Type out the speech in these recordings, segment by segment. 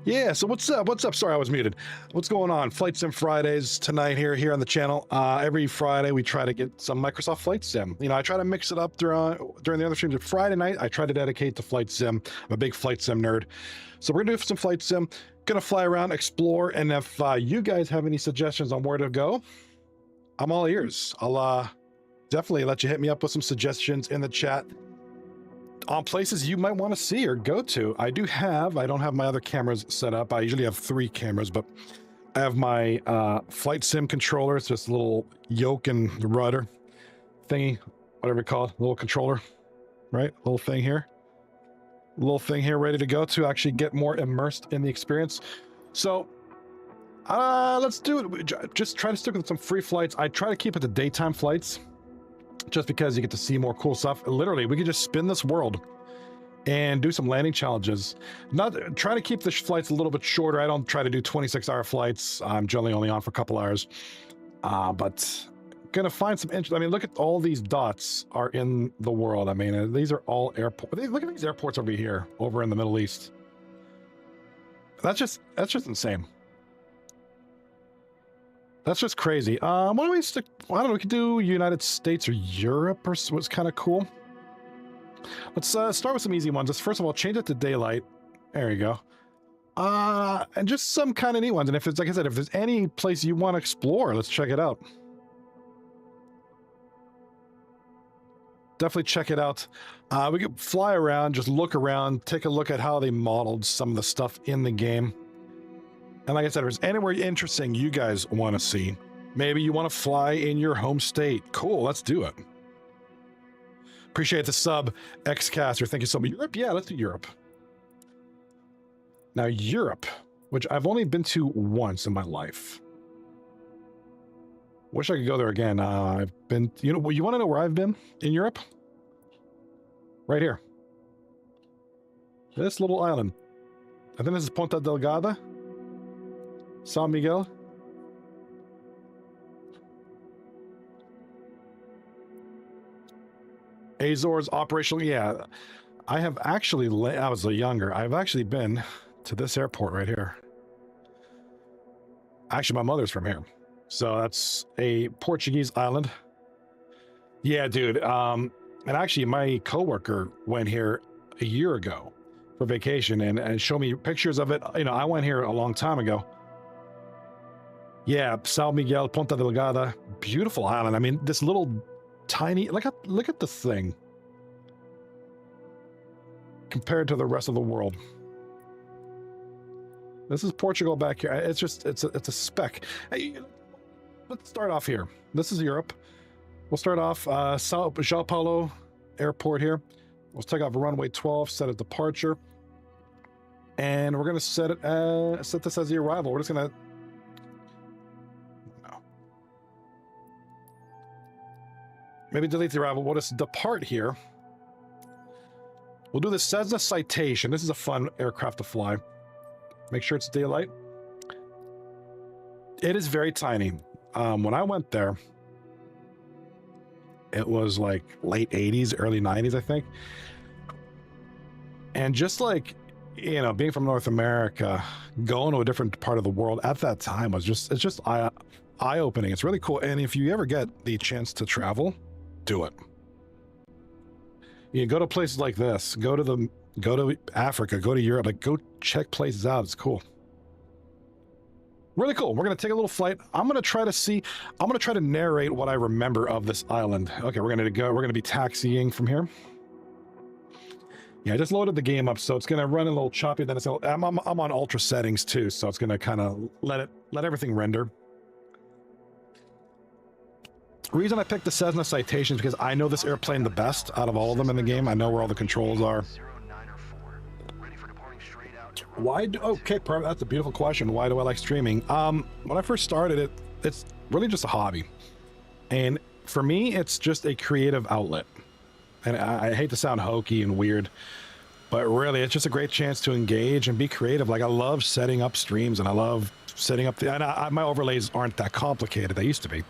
Yeah, so what's up? What's up? Sorry, I was muted. What's going on? Flight Sim Fridays tonight here on the channel. Every Friday we try to get some Microsoft Flight Sim. You know, I try to mix it up during the other streams. Friday night, I try to dedicate to Flight Sim. I'm a big Flight Sim nerd. So we're gonna do some Flight Sim. Gonna fly around, explore, and if you guys have any suggestions on where to go, I'm all ears. I'll definitely let you hit me up with some suggestions in the chat on places you might want to see or go to. I don't have my other cameras set up. I usually have 3 cameras, but I have my Flight Sim controller. It's just a little yoke and rudder thingy, whatever you call it, little controller, right? Little thing here ready to go to actually get more immersed in the experience. So let's do it. Just try to stick with some free flights. I try to keep it to daytime flights, just because you get to see more cool stuff. Literally, we could just spin this world and do some landing challenges. Not try to keep the flights a little bit shorter. I don't try to do 26-hour flights. I'm generally only on for a couple hours. But gonna find some interest. I mean, look at all these dots are in the world. I mean, these are all airports. Look at these airports over here, over in the Middle East. That's just insane. That's just crazy. Why don't we stick? Well, I don't know. We could do United States or Europe, or what's kind of cool. Let's start with some easy ones. Let's first of all change it to daylight. There you go. And just some kind of neat ones. And if it's like I said, if there's any place you want to explore, let's check it out. Definitely check it out. We could fly around, just look around, take a look at how they modeled some of the stuff in the game. And like I said, if there's anywhere interesting you guys want to see, maybe you want to fly in your home state. Cool, let's do it. Appreciate the sub, Xcaster. Thank you so much. Europe? Yeah, let's do Europe. Now, Europe, which I've only been to once in my life. Wish I could go there again. I've been, you want to know where I've been in Europe? Right here. This little island. I think this is Ponta Delgada. San Miguel. Azores operational. Yeah, I have actually, I was younger. I've actually been to this airport right here. Actually, my mother's from here. So that's a Portuguese island. Yeah, dude. And actually my coworker went here a year ago for vacation and showed me pictures of it. You know, I went here a long time ago. Yeah, San Miguel, Ponta Delgada, beautiful island. I mean, this little tiny, look at this thing compared to the rest of the world. This is Portugal back here. It's just, it's a speck. Hey, let's start off here. This is Europe. We'll start off Sao Paulo airport here. We'll take off runway 12, set a departure, and we're gonna set this as the arrival. We're just gonna. Maybe delete the arrival. We'll just depart here. We'll do the Cessna Citation. This is a fun aircraft to fly. Make sure it's daylight. It is very tiny. When I went there, it was like late 80s, early 90s, I think. And just like, you know, being from North America, going to a different part of the world at that time was just, it's just eye-opening. It's really cool. And if you ever get the chance to travel, do it. You go to places like this, go to Africa, go to Europe, like go check places out. It's cool. Really cool. We're going to take a little flight. I'm going to try to narrate what I remember of this island. Okay, we're going to be taxiing from here. Yeah, I just loaded the game up, so it's going to run a little choppy. Then I'm on ultra settings too, so it's going to kind of let everything render. The reason I picked the Cessna Citation is because I know this airplane the best out of all of them in the game. I know where all the controls are. Okay, perfect. That's a beautiful question. Why do I like streaming? When I first started it, it's really just a hobby. And for me, it's just a creative outlet. And I hate to sound hokey and weird, but really it's just a great chance to engage and be creative. Like I love setting up streams and I love setting up my overlays aren't that complicated. They used to be.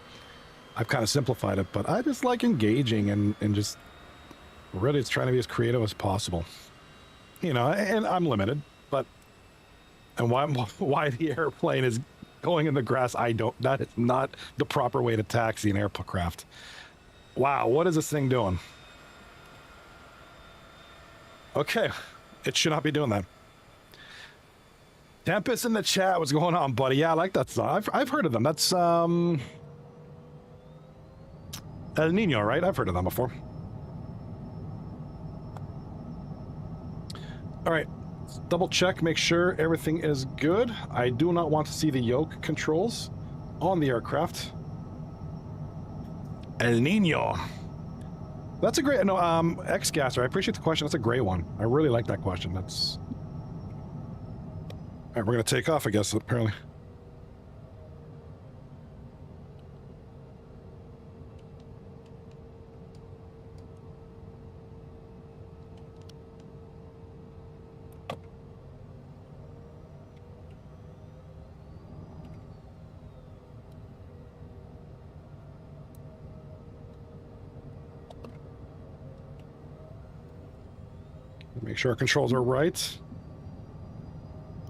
I've kind of simplified it, but I just like engaging and just really it's trying to be as creative as possible. You know, and I'm limited, but And why the airplane is going in the grass, I don't, that is not the proper way to taxi an aircraft. Wow, what is this thing doing? Okay, it should not be doing that. Tempest in the chat, what's going on, buddy? Yeah, I like that song. I've heard of them. That's El Nino, right? I've heard of them before. All right, double check, make sure everything is good. I do not want to see the yoke controls on the aircraft. El Nino. That's a great, no, X-Gasser, I appreciate the question. That's a great one. I really like that question. That's... All right, we're gonna take off, I guess, apparently. Make sure our controls are right.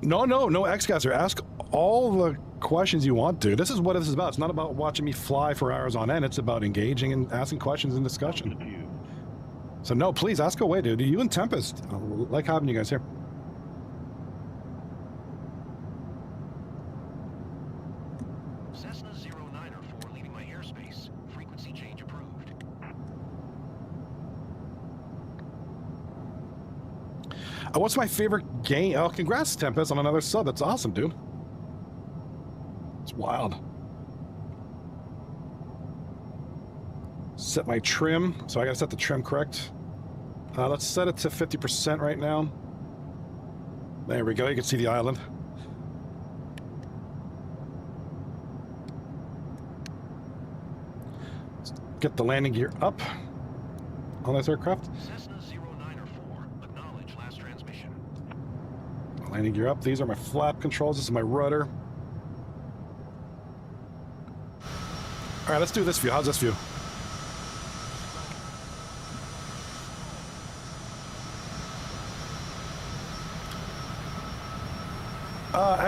No, X-Gasser. Ask all the questions you want to. This is what this is about. It's not about watching me fly for hours on end. It's about engaging and asking questions in discussion. So no, please ask away, dude. You and Tempest. I like having you guys here. Cessna 0904 leaving my airspace. Frequency change approved. What's my favorite game? Oh, congrats, Tempest, on another sub. That's awesome, dude. It's wild. Set my trim. So I gotta set the trim correct. Let's set it to 50% right now. There we go. You can see the island. Let's get the landing gear up on this aircraft. Cessna 0904, acknowledge last transmission. Landing gear up. These are my flap controls. This is my rudder. All right, let's do this view. How's this view?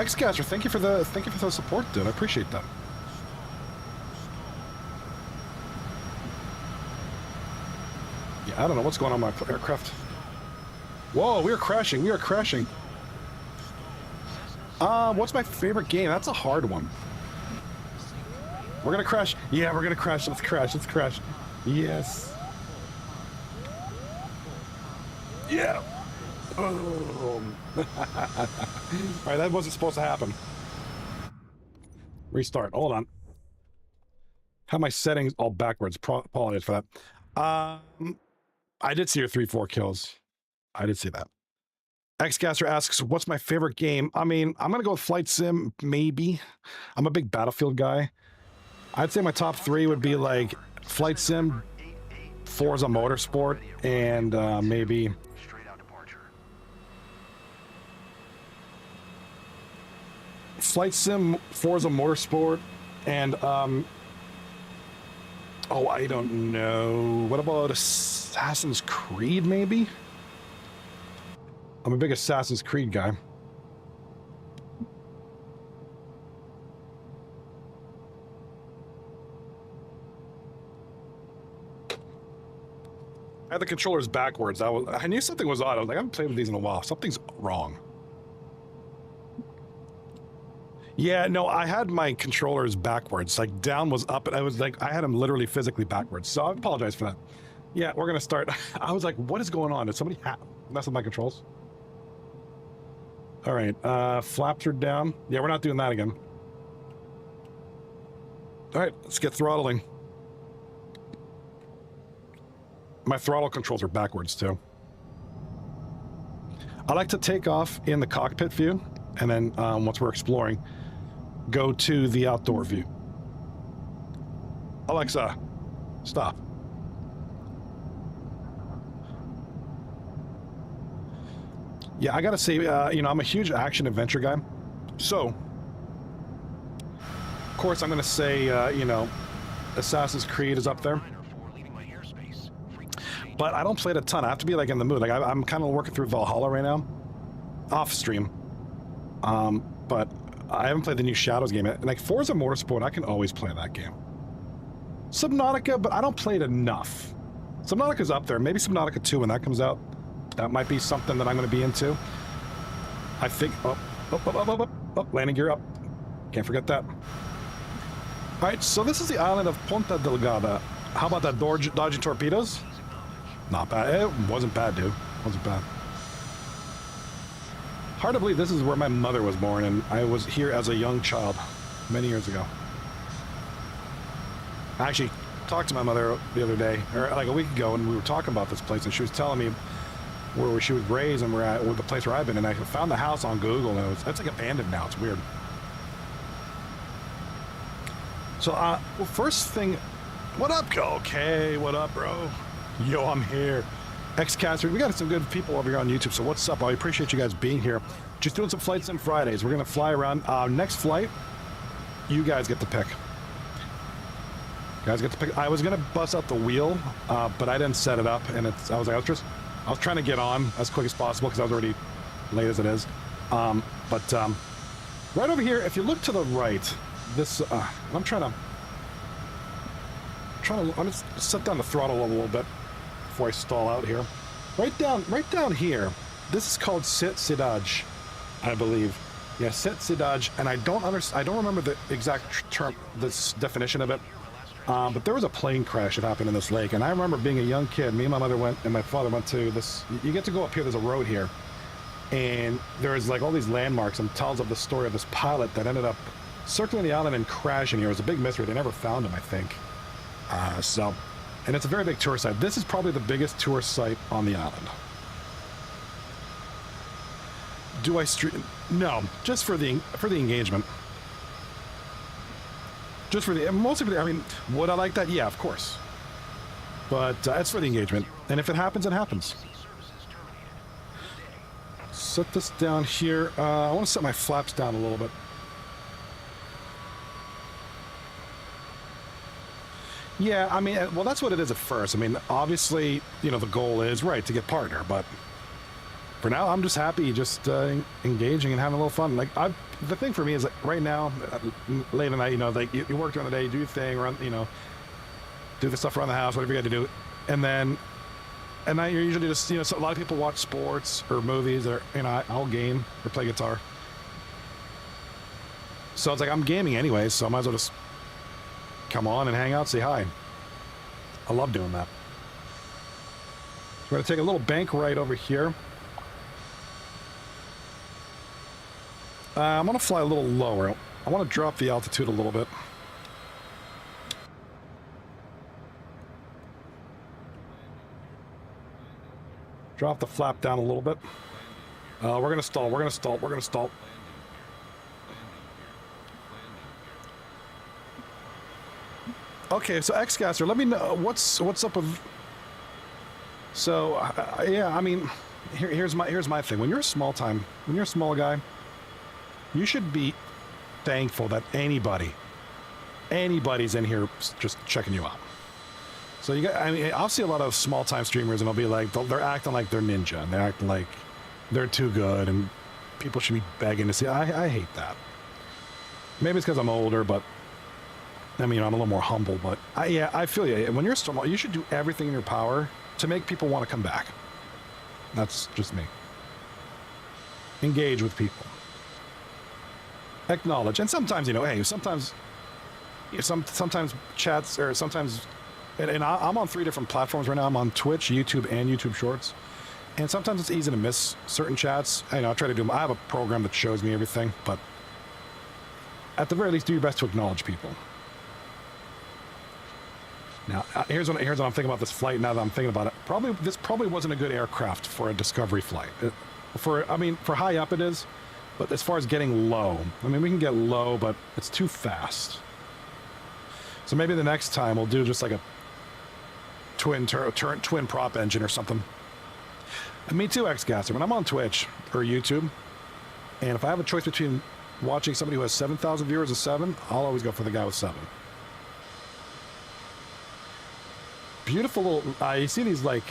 X-Gasser, thank you for the support, dude. I appreciate that. Yeah, I don't know what's going on with my aircraft. Whoa, we are crashing. We are crashing. What's my favorite game? That's a hard one. We're gonna crash. Yeah, we're gonna crash. Let's crash. Let's crash. Yes. Yeah. Oh. Alright, that wasn't supposed to happen. Restart. Hold on. Have my settings all backwards. Apologize for that. I did see your 3-4 kills. I did see that. X-Gasser asks, what's my favorite game? I mean, I'm gonna go with Flight Sim, maybe. I'm a big Battlefield guy. I'd say my top 3 would be like Flight Sim, Forza Motorsport, and maybe Flight Sim, Forza Motorsport, and oh, I don't know. What about Assassin's Creed, maybe? I'm a big Assassin's Creed guy. I had the controllers backwards. I knew something was odd. I was like, I haven't played with these in a while. Something's wrong. Yeah, no, I had my controllers backwards. Like down was up, and I was like, I had them literally physically backwards. So I apologize for that. Yeah, we're gonna start. I was like, what is going on? Did somebody mess with my controls? All right, flaps are down. Yeah, we're not doing that again. All right, let's get throttling. My throttle controls are backwards too. I like to take off in the cockpit view, and then once we're exploring, go to the outdoor view. Alexa, stop. Yeah, I gotta say, you know, I'm a huge action adventure guy. So, of course, I'm gonna say, you know, Assassin's Creed is up there. But I don't play it a ton. I have to be like in the mood. Like I'm kind of working through Valhalla right now, off stream. But I haven't played the new Shadows game. And like Forza Motorsport, I can always play that game. Subnautica, but I don't play it enough. Subnautica's up there. Maybe Subnautica 2 when that comes out. That might be something that I'm going to be into. I think... Oh, landing gear up. Can't forget that. All right, so this is the island of Ponta Delgada. How about that dodging torpedoes? Not bad. It wasn't bad, dude. Wasn't bad. Hard to believe this is where my mother was born, and I was here as a young child many years ago. I actually talked to my mother the other day, or like a week ago, and we were talking about this place, and she was telling me where she was raised and where the place where I've been, and I found the house on Google, and it's like abandoned now. It's weird. So, well, first thing, what up, okay, what up, bro? Yo, I'm here. Xcaster, we got some good people over here on YouTube, so what's up? I appreciate you guys being here. Just doing some flights sim Fridays. We're gonna fly around. Next flight, you guys get to pick. Guys get to pick. I was gonna bust out the wheel, but I didn't set it up, and I was trying to get on as quick as possible because I was already late as it is. Right over here, if you look to the right, this I'm trying to set down the throttle a little bit before I stall out here. Right down here, this is called Cidade, I believe. Yeah, Cidade, and I don't remember the exact term, this definition of it. But there was a plane crash that happened in this lake, and I remember being a young kid. Me and my mother went, and my father went to this. You get to go up here. There's a road here, and there's like all these landmarks and tells of the story of this pilot that ended up circling the island and crashing here. It was a big mystery. They never found him, I think. And it's a very big tourist site. This is probably the biggest tourist site on the island. Do I stream? No, just for the engagement. Just for the, mostly for the, I mean, would I like that? Yeah, of course. But it's for the engagement. And if it happens, it happens. Set this down here. I want to set my flaps down a little bit. Yeah, I mean, well, that's what it is at first. I mean, obviously, you know, the goal is, right, to get partner. But for now, I'm just happy just engaging and having a little fun. Like, the thing for me is, like, right now, late at night, you know, like, you work during the day, you do your thing, run, you know, do the stuff around the house, whatever you got to do. And then, at night, you're usually just, you know, so a lot of people watch sports or movies, or, you know, I'll game or play guitar. So it's like, I'm gaming anyway, so I might as well just come on and hang out, say hi. I love doing that. So we're going to take a little bank right over here. I'm going to fly a little lower. I want to drop the altitude a little bit. Drop the flap down a little bit. We're going to stall. We're going to stall. We're going to stall. Okay, so Xcaster, let me know what's up with. So yeah, I mean, here's my thing. When you're a small guy, you should be thankful that anybody's in here just checking you out. So you got, I mean, I'll see a lot of small time streamers, and they'll be like, they're acting like they're ninja, and they're acting like they're too good, and people should be begging to see. I hate that. Maybe it's because I'm older, but. I mean, I'm a little more humble, but yeah, I feel you. When you're small, you should do everything in your power to make people want to come back. That's just me. Engage with people. Acknowledge. And sometimes, you know, hey, sometimes chats, or sometimes, and I'm on 3 different platforms right now. I'm on Twitch, YouTube, and YouTube Shorts. And sometimes it's easy to miss certain chats. I know, I try to do, I have a program that shows me everything, but at the very least, do your best to acknowledge people. Now, here's what I'm thinking about this flight. Now that I'm thinking about it, this probably wasn't a good aircraft for a discovery flight. For high up it is, but as far as getting low, I mean, we can get low, but it's too fast. So maybe the next time we'll do just like a twin prop engine or something. And me too, Xcaster. When I'm on Twitch or YouTube, and if I have a choice between watching somebody who has 7,000 viewers or 7, I'll always go for the guy with 7. Beautiful little, you see these like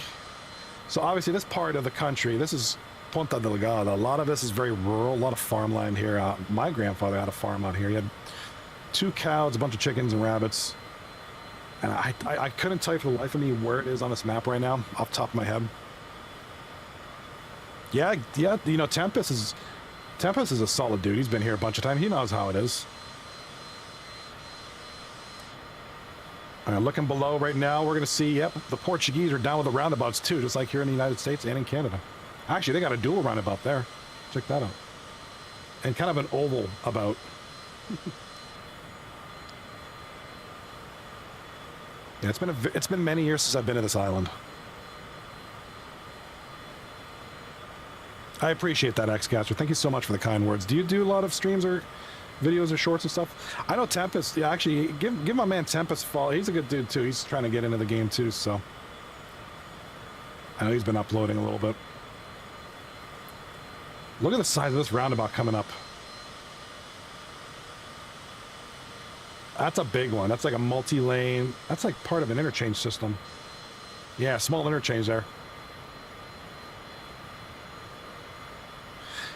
So obviously this part of the country, this is Ponta Delgada. A lot of this is very rural, a lot of farmland here. My grandfather had a farm out here. He had 2 cows, a bunch of chickens and rabbits. And I couldn't tell you for the life of me where it is on this map right now, off the top of my head. Yeah, you know, Tempest is a solid dude. He's been here a bunch of times. He knows how it is. All right, looking below right now, we're going to see, yep, the Portuguese are down with the roundabouts too, just like here in the United States and in Canada. Actually, they got a dual roundabout there. Check that out. And kind of an oval about. Yeah, it's been many years since I've been to this island. I appreciate that, X-Caster. Thank you so much for the kind words. Do you do a lot of streams or videos or shorts and stuff? I know Tempest. Yeah, actually, give my man Tempest a follow. He's a good dude too. He's trying to get into the game too, so I know he's been uploading a little bit. Look at the size of this roundabout coming up. That's a big one. That's like a multi-lane. That's like part of an interchange system. Yeah, small interchange there.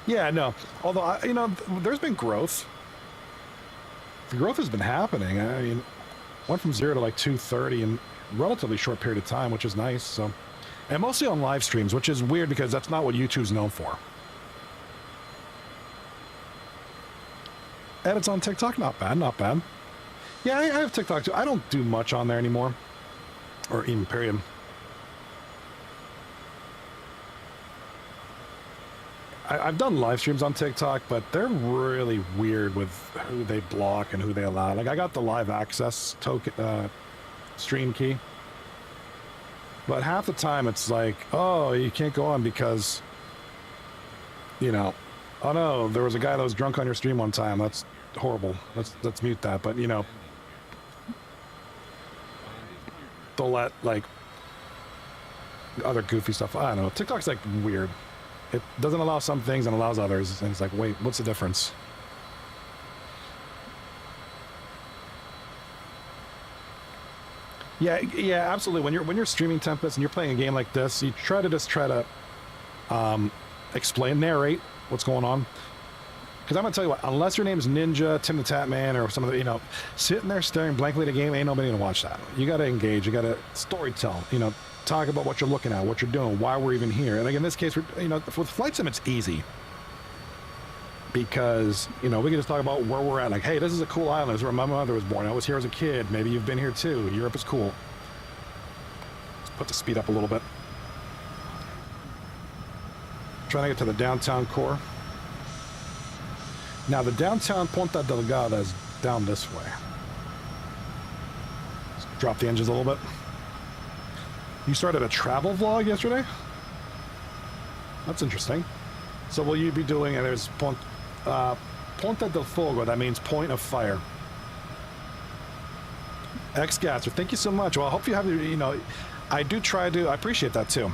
Yeah, no. Although, you know, there's been growth. The growth has been happening. I mean, went from 0 to like 230 in a relatively short period of time, which is nice. So, and mostly on live streams, which is weird because that's not what YouTube's known for. And it's on TikTok. Not bad, not bad. Yeah, I have TikTok too. I don't do much on there anymore. Or even period. I've done live streams on TikTok, but they're really weird with who they block and who they allow. Like, I got the live access token, stream key. But half the time it's like, oh, you can't go on because, you know, oh no, there was a guy that was drunk on your stream one time. That's horrible. Let's mute that. But, you know, they'll let, like, other goofy stuff. I don't know. TikTok's, like, weird. It doesn't allow some things and allows others. And it's like, wait, what's the difference? Yeah, absolutely. When you're streaming Tempest and you're playing a game like this, you try to explain, narrate what's going on. Because I'm gonna tell you what, unless your name's Ninja, Tim the Tap Man, or some of the, you know, sitting there staring blankly at a game, ain't nobody gonna watch that. You gotta engage. You gotta storytell. You know, talk about what you're looking at, what you're doing, why we're even here. And like in this case, you know, with Flight Sim, it's easy because, you know, we can just talk about where we're at. Like, hey, this is a cool island. This is where my mother was born. I was here as a kid. Maybe you've been here too. Europe is cool. Let's put the speed up a little bit. Trying to get to the downtown core. Now the downtown Ponta Delgada is down this way. Let's drop the engines a little bit. You started a travel vlog yesterday? That's interesting. So will you be doing, and there's Ponta del Fuego, that means point of fire. X-Gasser, thank you so much. Well, I hope you have, you know, I appreciate that too.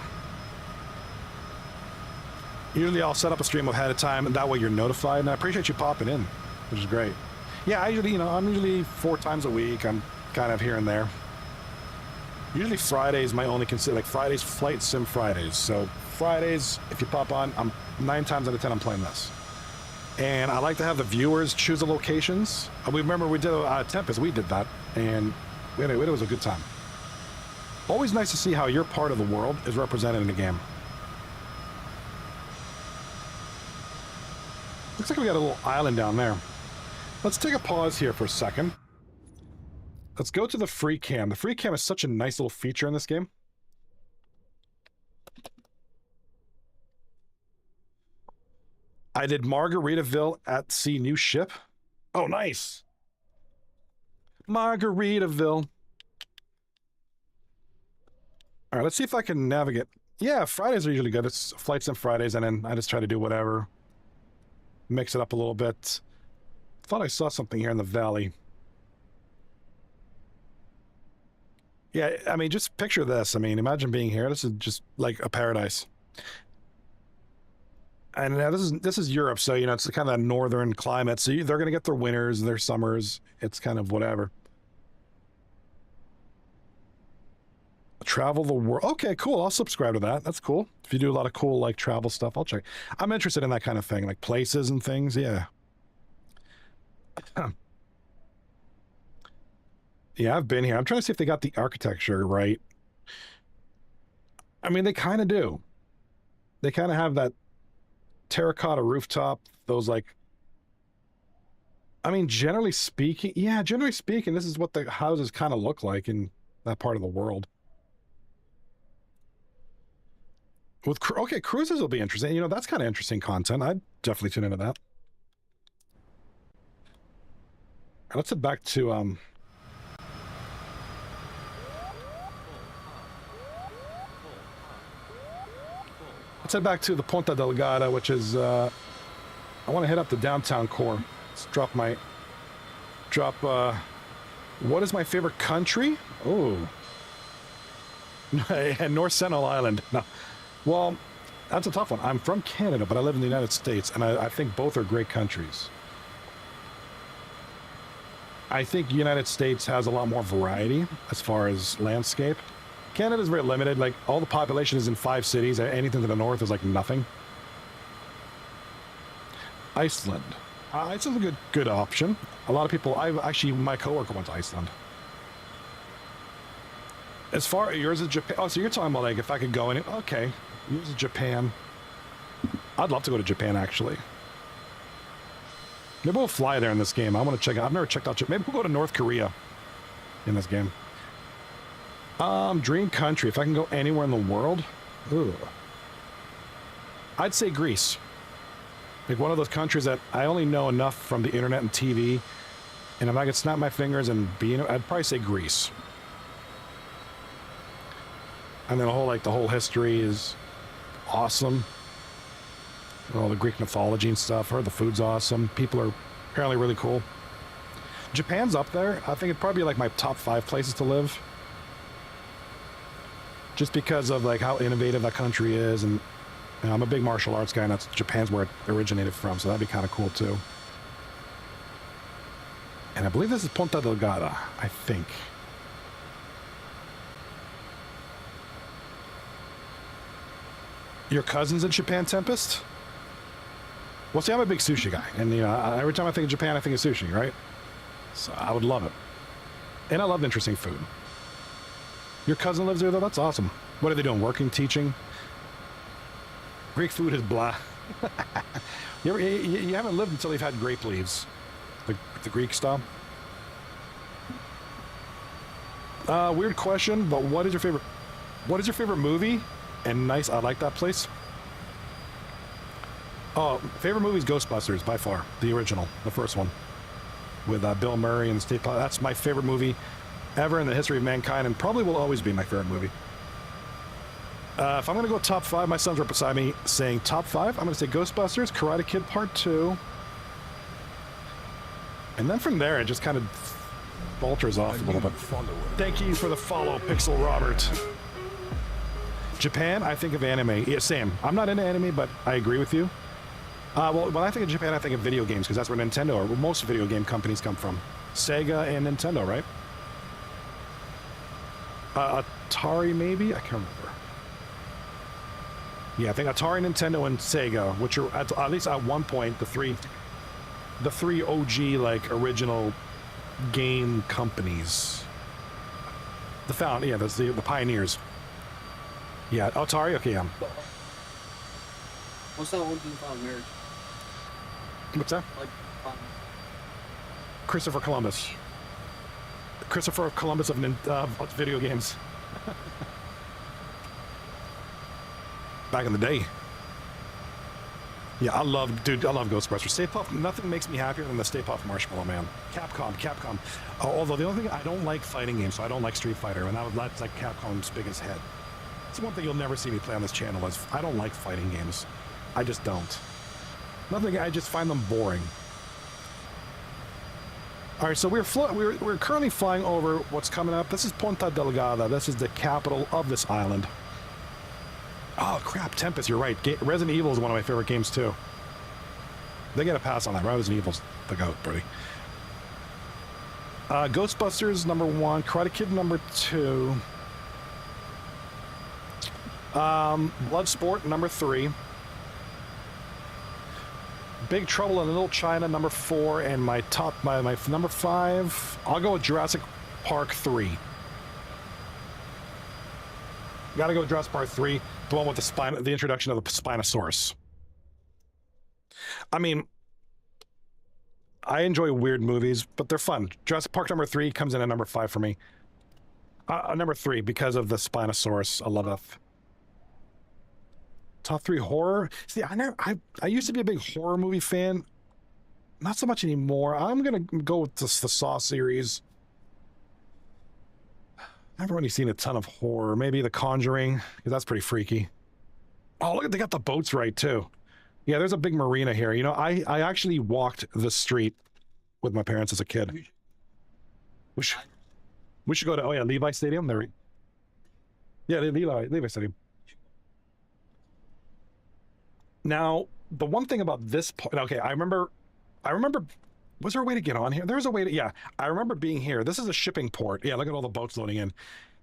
Usually I'll set up a stream ahead of time, and that way you're notified, and I appreciate you popping in, which is great. Yeah, I'm usually 4 times a week. I'm kind of here and there. Usually Fridays my only like Fridays, Flight Sim Fridays. So Fridays, if you pop on, I'm 9 times out of 10 I'm playing this. And I like to have the viewers choose the locations. We remember we did Tempest, we did that, and it was a good time. Always nice to see how your part of the world is represented in the game. Looks like we got a little island down there. Let's take a pause here for a second. Let's go to the free cam. The free cam is such a nice little feature in this game. I did Margaritaville at sea new ship. Oh, nice. Margaritaville. All right, let's see if I can navigate. Yeah, Fridays are usually good. It's Flights and Fridays, and then I just try to do whatever. Mix it up a little bit. Thought I saw something here in the valley. Yeah, I mean, just picture this. I mean, imagine being here. This is just like a paradise. And now this is Europe, so you know it's kind of that northern climate. So they're going to get their winters, their summers. It's kind of whatever. Travel the world. Okay, cool. I'll subscribe to that. That's cool. If you do a lot of cool like travel stuff, I'll check. I'm interested in that kind of thing, like places and things. Yeah. Yeah, I've been here. I'm trying to see if they got the architecture right. I mean, they kind of do. They kind of have that terracotta rooftop, those like, I mean, generally speaking, yeah, generally speaking, this is what the houses kind of look like in that part of the world. With okay, cruises will be interesting. You know, that's kind of interesting content. I'd definitely tune into that. Let's head back to let's head back to the Ponta Delgada, which is I want to head up to downtown core. Let's drop what is my favorite country? Oh. North Sentinel Island. No. Well, that's a tough one. I'm from Canada, but I live in the United States, and I think both are great countries. I think the United States has a lot more variety as far as landscape. Canada's very limited. Like, all the population is in 5 cities. Anything to the north is like nothing. Iceland. Iceland's a good option. A lot of people, my coworker went to Iceland. As far as yours is Japan. Oh, so you're talking about like if I could go in. Okay, yours is Japan. I'd love to go to Japan actually. Maybe we'll fly there in this game. I want to check out. I've never checked out Japan. Maybe we'll go to North Korea in this game. Dream country. If I can go anywhere in the world, ooh, I'd say Greece. Like one of those countries that I only know enough from the internet and TV, and if I could snap my fingers and be in it, I'd probably say Greece. And then the whole history is awesome. All the Greek mythology and stuff. Heard the food's awesome. People are apparently really cool. Japan's up there. I think it'd probably be like my top 5 places to live. Just because of like how innovative that country is, and you know, I'm a big martial arts guy, and Japan's where it originated from, so that'd be kind of cool too. And I believe this is Ponta Delgada, I think. Your cousin's in Japan, Tempest? Well, see, I'm a big sushi guy, and you know, every time I think of Japan, I think of sushi, right? So I would love it. And I love interesting food. Your cousin lives there, though? That's awesome. What are they doing? Working, teaching? Greek food is blah. You haven't lived until you've had grape leaves. The Greek style. Weird question, but what is your favorite movie? And nice, I like that place. Oh, favorite movie is Ghostbusters, by far. The original, the first one. With Bill Murray and State Pilot. That's my favorite movie ever in the history of mankind, and probably will always be my favorite movie. If I'm going to go top 5, my son's right beside me saying top 5. I'm going to say Ghostbusters, Karate Kid Part 2. And then from there, it just kind of falters off a little bit. Thank you for the follow, Pixel Robert. Japan, I think of anime. Yeah, same. I'm not into anime, but I agree with you. Well, when I think of Japan, I think of video games, because that's where Nintendo, or most video game companies come from. Sega and Nintendo, right? Atari, maybe? I can't remember. Yeah, I think Atari, Nintendo, and Sega, which are at least at one point the three OG like original game companies. The pioneers. Yeah, Atari. Okay, yeah. What's that one thing about marriage? What's that? Like, Christopher Columbus. Christopher Columbus of video games. Back in the day. Yeah, I love Ghostbusters. Stay Puft, nothing makes me happier than the Stay Puft Marshmallow Man. Capcom. Although the only thing, I don't like fighting games, so I don't like Street Fighter, and that's like Capcom's biggest head. It's one thing you'll never see me play on this channel is I don't like fighting games. I just don't. I just find them boring. All right, so we're currently flying over what's coming up. This is Ponta Delgada. This is the capital of this island. Oh crap, Tempest, you're right. Resident Evil is one of my favorite games too. They get a pass on that. Resident Evil's the goat, buddy. Ghostbusters number 1, Karate Kid number 2. Bloodsport, number 3. Big Trouble in Little China, number 4, and my number 5. I'll go with Jurassic Park 3. Gotta go with Jurassic Park 3, the one with the introduction of the Spinosaurus. I mean, I enjoy weird movies, but they're fun. Jurassic Park number 3 comes in at number 5 for me. Number 3 because of the Spinosaurus. I love it. Top 3 horror. See, I used to be a big horror movie fan. Not so much anymore. I'm gonna go with the Saw series. I've never really seen a ton of horror. Maybe The Conjuring, because that's pretty freaky. Oh, look, they got the boats right too. Yeah, there's a big marina here. You know, I actually walked the street with my parents as a kid. We should go to, oh yeah, Levi Stadium. There. Yeah, Levi Stadium. Now, the one thing about this point, okay, I remember, was there a way to get on here? There was a way to, yeah, I remember being here. This is a shipping port. Yeah, look at all the boats loading in.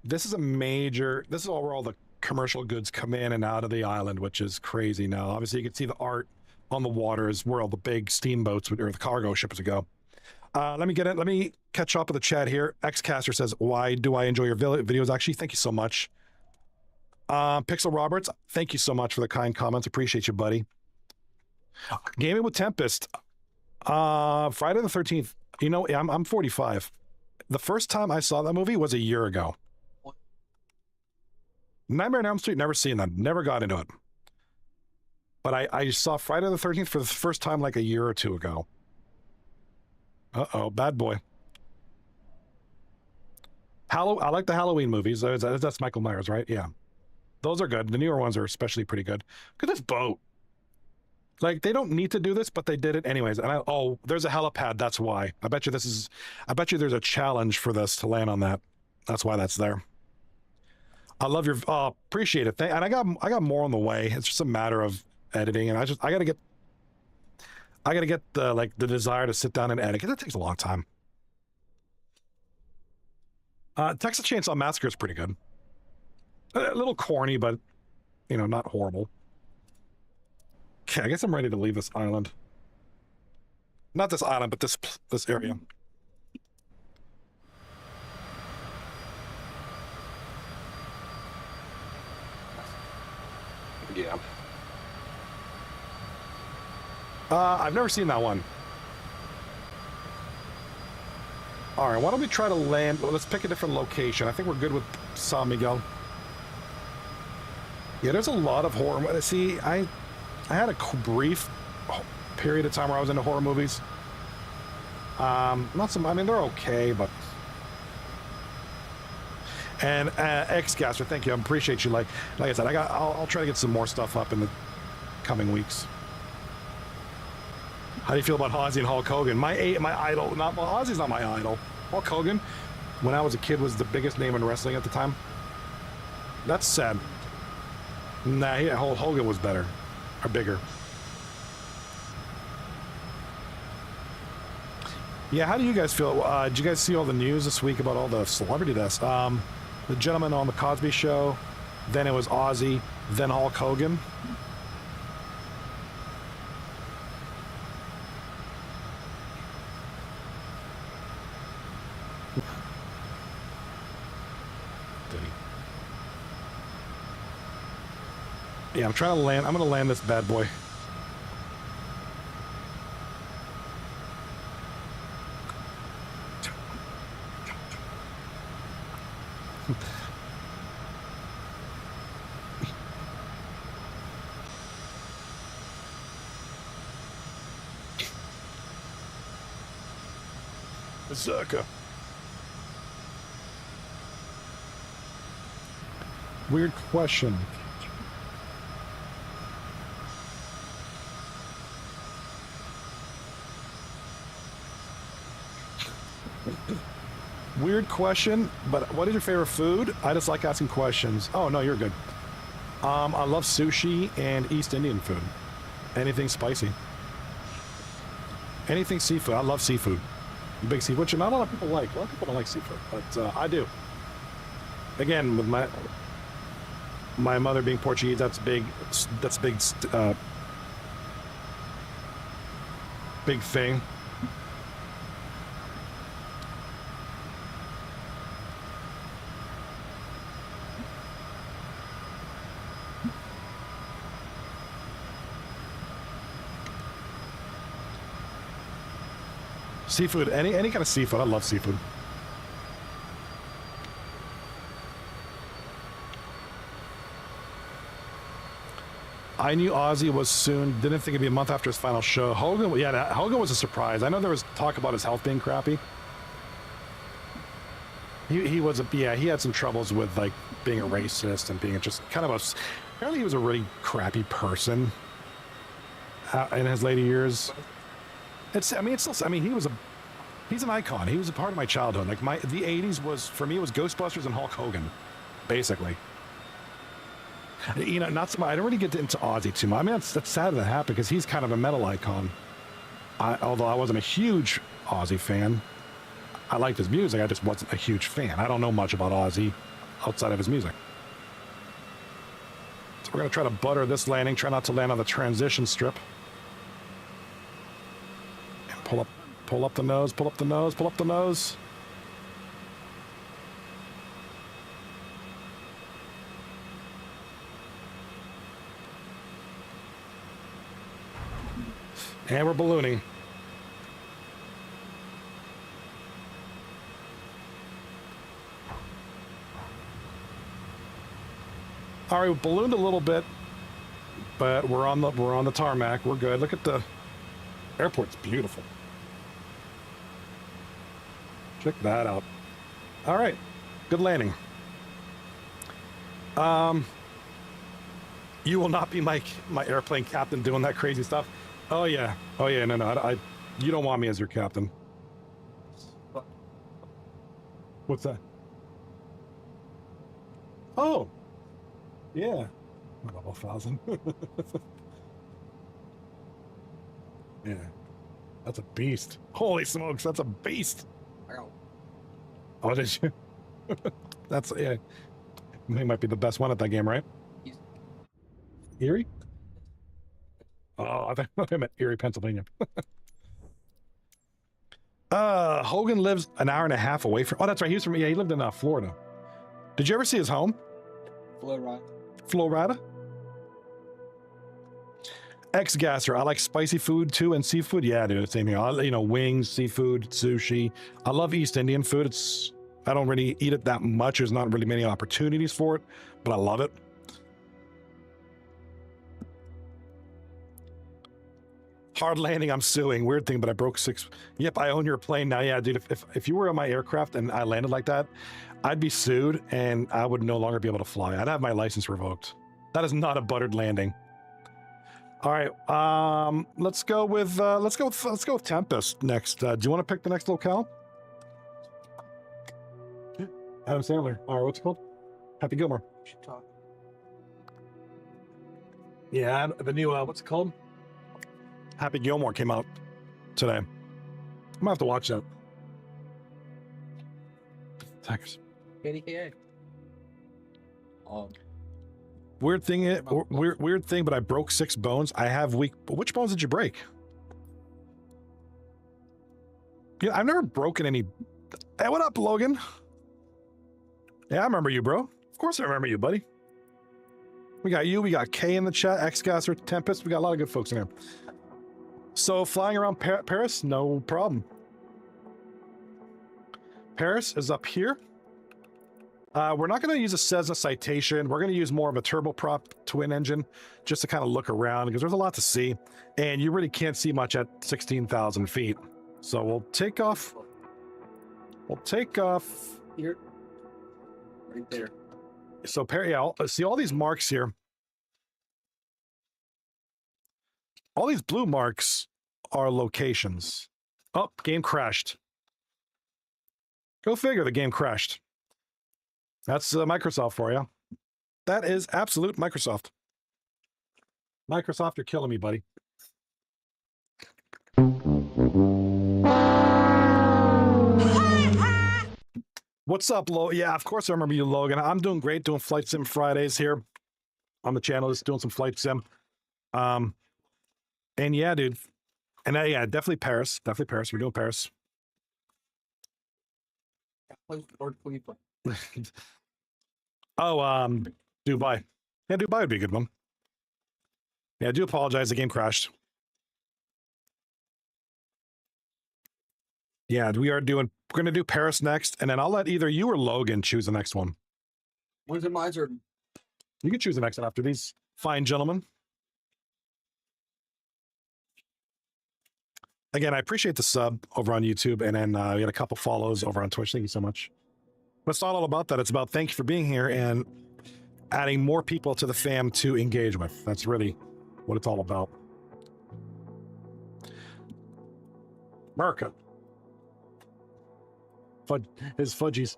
This is this is all where all the commercial goods come in and out of the island, which is crazy now. Obviously, you can see the art on the waters where all the big steamboats or the cargo ships would go. Let me catch up with the chat here. Xcaster says, why do I enjoy your videos? Actually, thank you so much. Pixel Roberts, thank you so much for the kind comments. Appreciate you, buddy. Gaming with Tempest. Friday the 13th. You know, I'm 45. The first time I saw that movie was a year ago. Nightmare on Elm Street, never seen that. Never got into it. But I saw Friday the 13th for the first time like a year or 2 ago. Uh-oh, bad boy. I like the Halloween movies. That's Michael Myers, right? Yeah. Those are good. The newer ones are especially pretty good. Look at this boat. Like, they don't need to do this, but they did it anyways. And oh, there's a helipad. That's why. I bet you there's a challenge for this to land on that. That's why that's there. I love your, appreciate it. And I got more on the way. It's just a matter of editing. And I gotta get the desire to sit down and edit, because it takes a long time. Texas Chainsaw Massacre is pretty good. A little corny, but, you know, not horrible. Okay, I guess I'm ready to leave this island. Not this island, but this area. Yeah. I've never seen that one. All right, why don't we try to land? Well, let's pick a different location. I think we're good with San Miguel. Yeah, there's a lot of horror. See, I had a brief period of time where I was into horror movies. Not some. I mean, they're okay, but. And Xcaster, thank you. I appreciate you. Like I said, I'll try to get some more stuff up in the coming weeks. How do you feel about Ozzy and Hulk Hogan? My idol. Ozzy's not my idol. Hulk Hogan, when I was a kid, was the biggest name in wrestling at the time. That's sad. Nah, Hulk Hogan was better, or bigger. Yeah, how do you guys feel? Did you guys see all the news this week about all the celebrity deaths? The gentleman on the Cosby Show, then it was Ozzy, then Hulk Hogan. Yeah, I'm trying to land. I'm going to land this bad boy. Berserker. Weird question. Weird question, but what is your favorite food? I just like asking questions. Oh, no, you're good. I love sushi and East Indian food. Anything spicy. Anything seafood. I love seafood. Big seafood, which not a lot of people like. A lot of people don't like seafood, but I do. Again, with my My mother being Portuguese, that's big. That's big. Big thing. Seafood, any kind of seafood. I love seafood. I knew Ozzy was soon. Didn't think it'd be a month after his final show. Hogan, yeah, Hogan was a surprise. I know there was talk about his health being crappy. He was yeah, he had some troubles with like being a racist and being just kind of a. Apparently, he was a really crappy person in his later years. It's still. I mean, he's an icon. He was a part of my childhood. Like the '80s was for me. It was Ghostbusters and Hulk Hogan, basically. You know, not so much. I don't really get into Ozzy too much. I mean, that's sad that happened because he's kind of a metal icon. Although I wasn't a huge Ozzy fan, I liked his music. I just wasn't a huge fan. I don't know much about Ozzy outside of his music. So we're gonna try to butter this landing. Try not to land on the transition strip. And pull up the nose. Pull up the nose. Pull up the nose. And we're ballooning. All right, we ballooned a little bit, but we're on the tarmac. We're good. Look at the airport's beautiful. Check that out. All right, good landing. You will not be my airplane captain doing that crazy stuff. Oh yeah, no, you don't want me as your captain. What's that? Oh, yeah, level 1,000. Yeah, that's a beast. Holy smokes, that's a beast. Oh, did you? That's yeah. He might be the best one at that game, right? Erie? Oh, I thought I meant Erie, Pennsylvania. Hogan lives an hour and a half away from. Oh, that's right. He was from. Yeah, he lived in Florida. Did you ever see his home? Florida. Florida. Ex-gasser. I like spicy food too and seafood. Yeah, dude, same here. You know, wings, seafood, sushi. I love East Indian food. I don't really eat it that much. There's not really many opportunities for it, but I love it. Hard landing, I'm suing. Weird thing, but I broke 6. Yep, I own your plane now. Yeah, dude, if you were on my aircraft and I landed like that, I'd be sued and I would no longer be able to fly. I'd have my license revoked. That is not a buttered landing. All right, let's go with Tempest next. Do you want to pick the next locale? Adam Sandler. All right, what's it called? Happy Gilmore. Yeah, the new what's it called? Happy Gilmore came out today. I'm gonna have to watch that. Thanks. KDKA. Weird thing, weird thing, but I broke 6 bones. I have weak. Which bones did you break? Yeah, I've never broken any. Hey, what up, Logan? Yeah, I remember you, bro. Of course I remember you, buddy. We got you. We got Kay in the chat. Ex-gasser, Tempest. We got a lot of good folks in here. So flying around Paris, no problem. Paris is up here. We're not going to use a Cessna Citation. We're going to use more of a turboprop twin engine just to kind of look around because there's a lot to see. And you really can't see much at 16,000 feet. So we'll take off. We'll take off. Here. Right there. So, yeah, see all these marks here. All these blue marks are locations. Oh, game crashed. Go figure, the game crashed. That's Microsoft for you. That is absolute Microsoft. Microsoft, you're killing me, buddy. What's up, Lo? Yeah, of course I remember you, Logan. I'm doing great, doing Flight Sim Fridays here. on the channel, just doing some flight sim. And yeah, dude. And yeah, definitely Paris. Definitely Paris. We're doing Paris. Lord Khalifa. Oh, Dubai. Yeah, Dubai would be a good one. Yeah, I do apologize. The game crashed. Yeah, we're going to do Paris next, and then I'll let either you or Logan choose the next one. When's it my turn? You can choose the next one after these fine gentlemen. Again, I appreciate the sub over on YouTube, and then we had a couple follows over on Twitch. Thank you so much. But it's not all about that. It's about thank you for being here and adding more people to the fam to engage with. That's really what it's all about. America. His fudgies.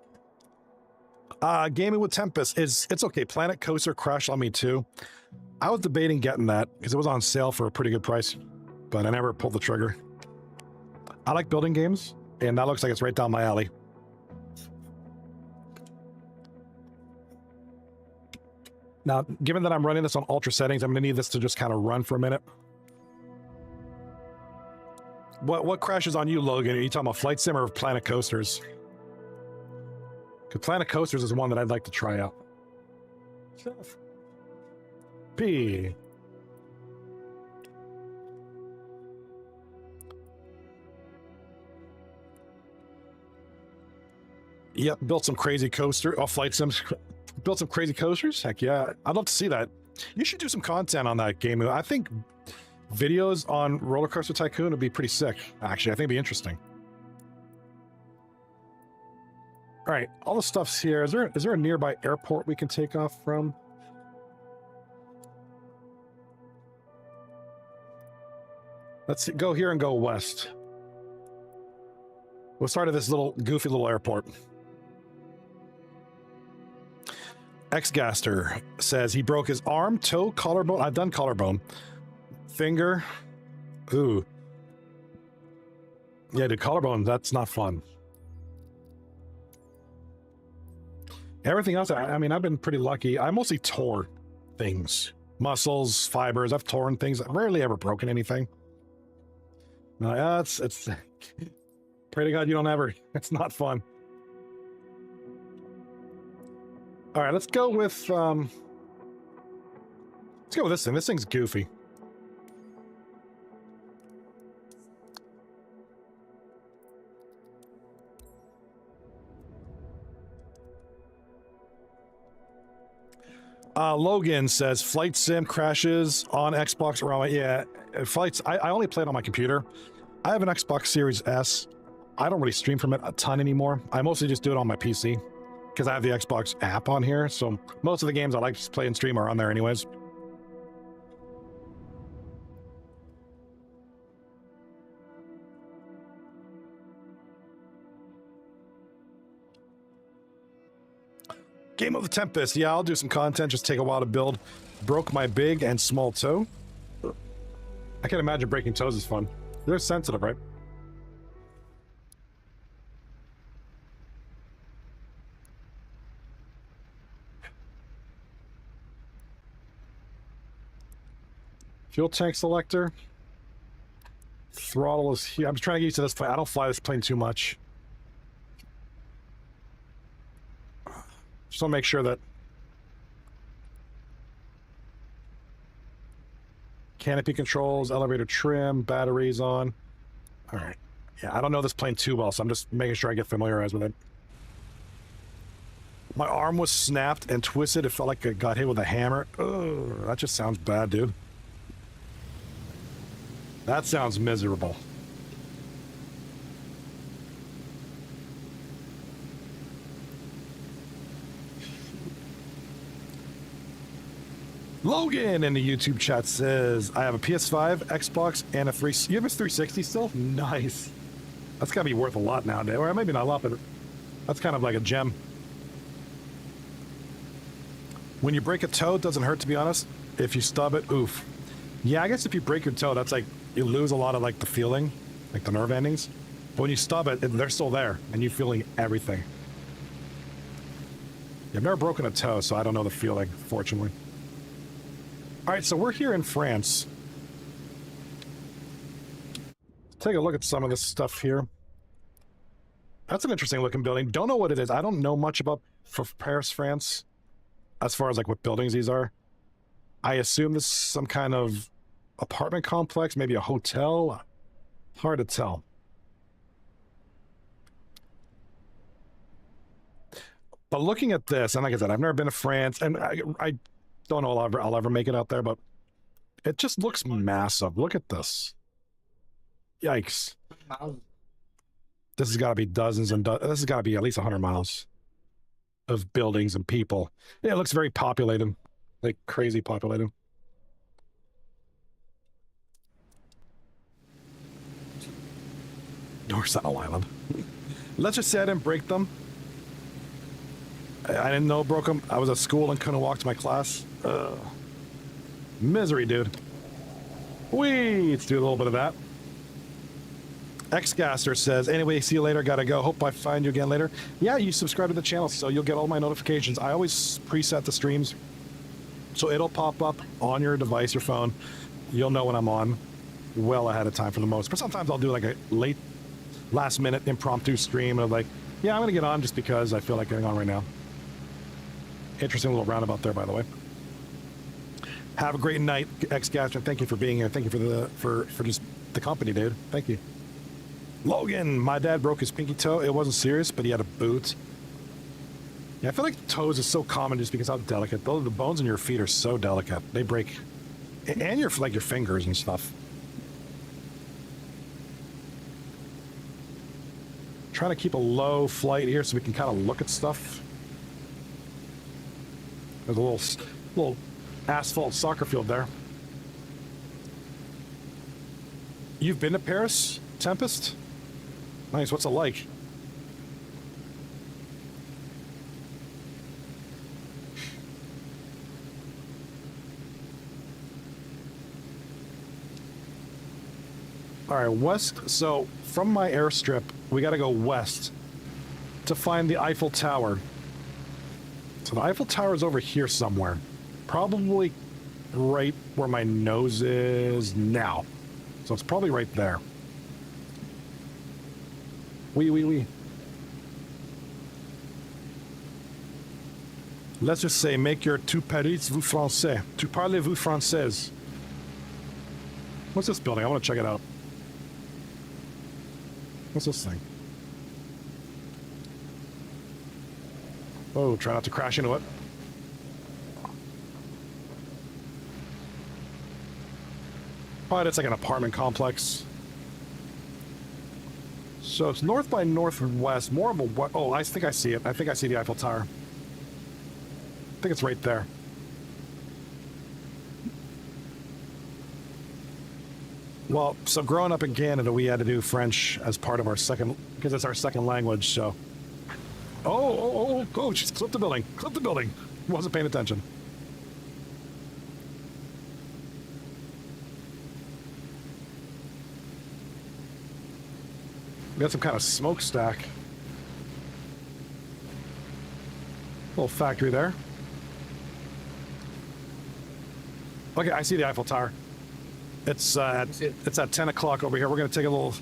Gaming with Tempest it's okay. Planet Coaster crashed on me too. I was debating getting that because it was on sale for a pretty good price, but I never pulled the trigger. I like building games, and that looks like it's right down my alley. Now, given that I'm running this on ultra settings, I'm going to need this to just kind of run for a minute. What crashes on you, Logan? Are you talking about Flight Sim or Planet Coasters? Because Planet Coasters is one that I'd like to try out. P. Yep, built some crazy coaster. Oh, Flight Sims built some crazy coasters. Heck yeah, I'd love to see that. You should do some content on that game. I think videos on Roller Coaster Tycoon would be pretty sick. Actually, I think it'd be interesting. All right, all the stuff's here. Is there a nearby airport we can take off from? Let's go here and go west. We'll start at this little goofy little airport. Xgaster says he broke his arm, toe, collarbone. I've done collarbone. Finger. Ooh. Yeah, dude, collarbone, that's not fun. Everything else, I mean, I've been pretty lucky. I mostly tore things. Muscles, fibers. I've torn things. I've rarely ever broken anything. No, it's pray to God you don't ever. It's not fun. All right, let's go with this thing. This thing's goofy. Logan says Flight Sim crashes on Xbox or on my, yeah, flights. I only play it on my computer. I have an Xbox Series S. I don't really stream from it a ton anymore. I mostly just do it on my PC because I have the Xbox app on here. So most of the games I like to play and stream are on there anyways. Game of the Tempest. Yeah, I'll do some content. Just take a while to build. Broke my big and small toe. I can imagine breaking toes is fun. They're sensitive, right? Fuel tank selector. Throttle is here. I'm trying to get used to this plane. I don't fly this plane too much. Just want to make sure that canopy controls, elevator trim, batteries on. All right. Yeah, I don't know this plane too well, so I'm just making sure I get familiarized with it. My arm was snapped and twisted. It felt like I got hit with a hammer. Ugh, that just sounds bad, dude. That sounds miserable. Logan in the YouTube chat says, I have a PS5, Xbox, and a 3... You have a 360 still? Nice. That's gotta be worth a lot nowadays. Or maybe not a lot, but that's kind of like a gem. When you break a toe, it doesn't hurt, to be honest. If you stub it, oof. Yeah, I guess if you break your toe, that's like, you lose a lot of like the feeling, like the nerve endings. But when you stub it, they're still there, and you're feeling everything. Yeah, I've never broken a toe, so I don't know the feeling, fortunately. All right, so we're here in France. Take a look at some of this stuff here. That's an interesting looking building. Don't know what it is. I don't know much about Paris, France, as far as like what buildings these are. I assume this is some kind of apartment complex, maybe a hotel. Hard to tell. But looking at this, and like I said, I've never been to France, and I don't know I'll ever make it out there, but it just looks massive. Look at this. Yikes. This has got to be dozens and this has got to be at least 100 miles of buildings and people. Yeah, it looks very populated, like crazy populated. North Sentinel Island. Let's just say I didn't break them. I didn't know broke them. I was at school and couldn't walk to my class. Misery, dude. Let's do a little bit of that. Xgaster says, anyway, see you later, gotta go. Hope I find you again later. Yeah, you subscribe to the channel, so you'll get all my notifications. I always preset the streams, so it'll pop up on your device, your phone. You'll know when I'm on well ahead of time for the most. But sometimes I'll do like a last minute impromptu stream, and I'm like, yeah, I'm gonna get on just because I feel like getting on right now. Interesting little roundabout there, by the way. Have a great night, Xgaster. Thank you for being here. Thank you for just the company, dude. Thank you. Logan, my dad broke his pinky toe. It wasn't serious, but he had a boot. Yeah, I feel like toes is so common just because how delicate. The bones in your feet are so delicate. They break. And your fingers and stuff. Trying to keep a low flight here so we can kind of look at stuff. There's a little asphalt soccer field there. You've been to Paris, Tempest? Nice, what's it like? All right, west. So from my airstrip, we got to go west to find the Eiffel Tower. So the Eiffel Tower is over here somewhere. Probably right where my nose is now. So it's probably right there. Oui. Let's just say, make your tu parlez vous français. Tu parlez-vous française? What's this building? I want to check it out. What's this thing? Oh, try not to crash into it. But it's like an apartment complex. So it's north by northwest, more of a... Oh, I think I see it. I think I see the Eiffel Tower. I think it's right there. Well, so growing up in Canada, we had to do French as part of our second... Because it's our second language, so... Oh, she's clipped the building. Clipped the building. Wasn't paying attention. We got some kind of smokestack. Little factory there. Okay, I see the Eiffel Tower. It's at 10 o'clock over here. We're gonna take a little.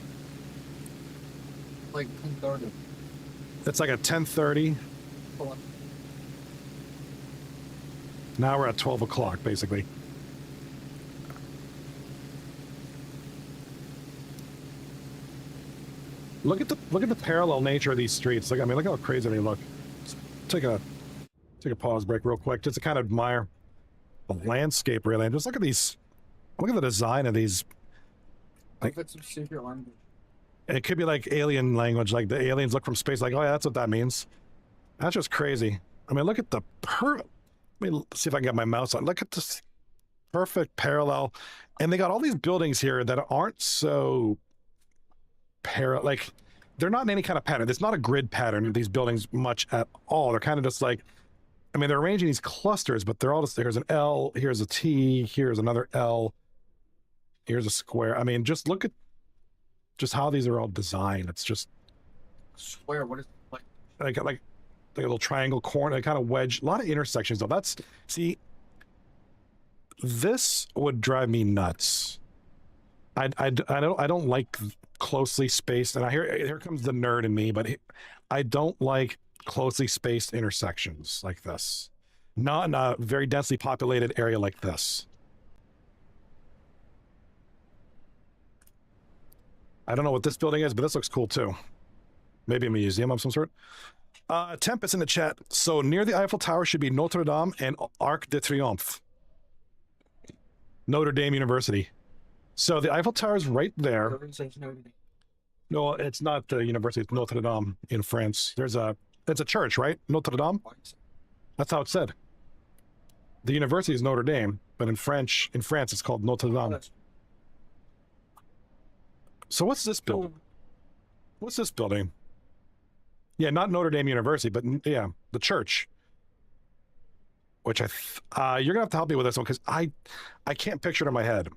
Like 10:30. It's like at 10:30. Now we're at 12 o'clock, basically. Look at the parallel nature of these streets. Like, I mean, look how crazy they look. Let's take a pause break real quick just to kind of admire the landscape, really. And just look at these. Look at the design of these. Like, it's some secret language. It could be like alien language, like the aliens look from space, like, oh yeah, that's what that means. That's just crazy. I mean, look at the Let me see if I can get my mouse on. Look at this perfect parallel. And they got all these buildings here that aren't so like, they're not in any kind of pattern. There's not a grid pattern in these buildings much at all. They're kind of just like, I mean, they're arranging these clusters, but they're all just, here's an L, here's a T, here's another L, here's a square. I mean, just look at just how these are all designed. It's just Square, what is like a little triangle corner, kind of wedge, a lot of intersections though. See, this would drive me nuts. I don't like closely spaced, and here comes the nerd in me, but I don't like closely spaced intersections like this. Not in a very densely populated area like this. I don't know what this building is, but this looks cool too. Maybe a museum of some sort. Tempest in the chat. So near the Eiffel Tower should be Notre Dame and Arc de Triomphe. Notre Dame University. So the Eiffel Tower is right there. No, it's not the university. It's Notre Dame in France. It's a church, right? Notre Dame. That's how it's said. The university is Notre Dame, but in France, it's called Notre Dame. So what's this building? What's this building? Yeah, not Notre Dame University, but yeah, the church. Which you're gonna have to help me with this one because I can't picture it in my head.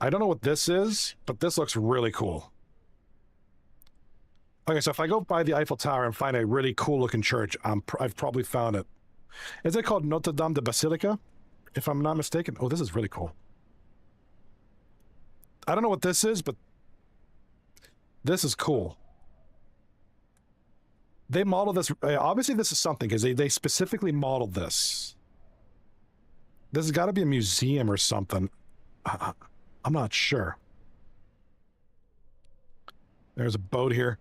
I don't know what this is, but this looks really cool. Okay, so if I go by the Eiffel Tower and find a really cool looking church, I've probably found it. Is it called Notre Dame de Basilica? If I'm not mistaken. Oh, this is really cool. I don't know what this is, but this is cool. They modeled this. Obviously, this is something because they specifically modeled this. This has got to be a museum or something. I'm not sure. There's a boat here.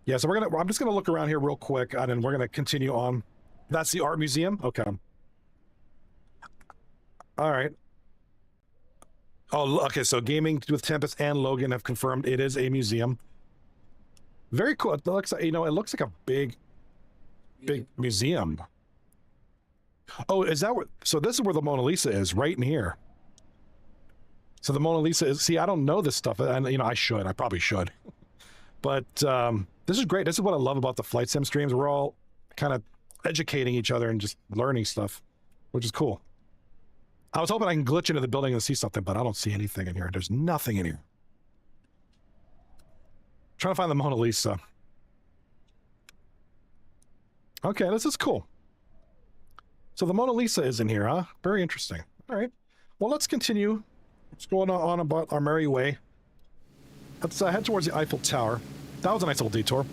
Yeah, so I'm just gonna look around here real quick, and then we're gonna continue on. That's the art museum. Okay. All right. Oh, okay. So Gaming with Tempest and Logan have confirmed it is a museum. Very cool. It looks like, it looks like a big museum. Oh, is that where? So this is where the Mona Lisa is, right in here. So the Mona Lisa is. See, I don't know this stuff, and I should. I probably should. But this is great. This is what I love about the flight sim streams. We're all kind of educating each other and just learning stuff, which is cool. I was hoping I can glitch into the building and see something, but I don't see anything in here. There's nothing in here. Trying to find the Mona Lisa. Okay, this is cool. So the Mona Lisa is in here, huh? Very interesting. All right. Well, let's continue. Let's go on about our merry way. Let's head towards the Eiffel Tower. That was a nice little detour.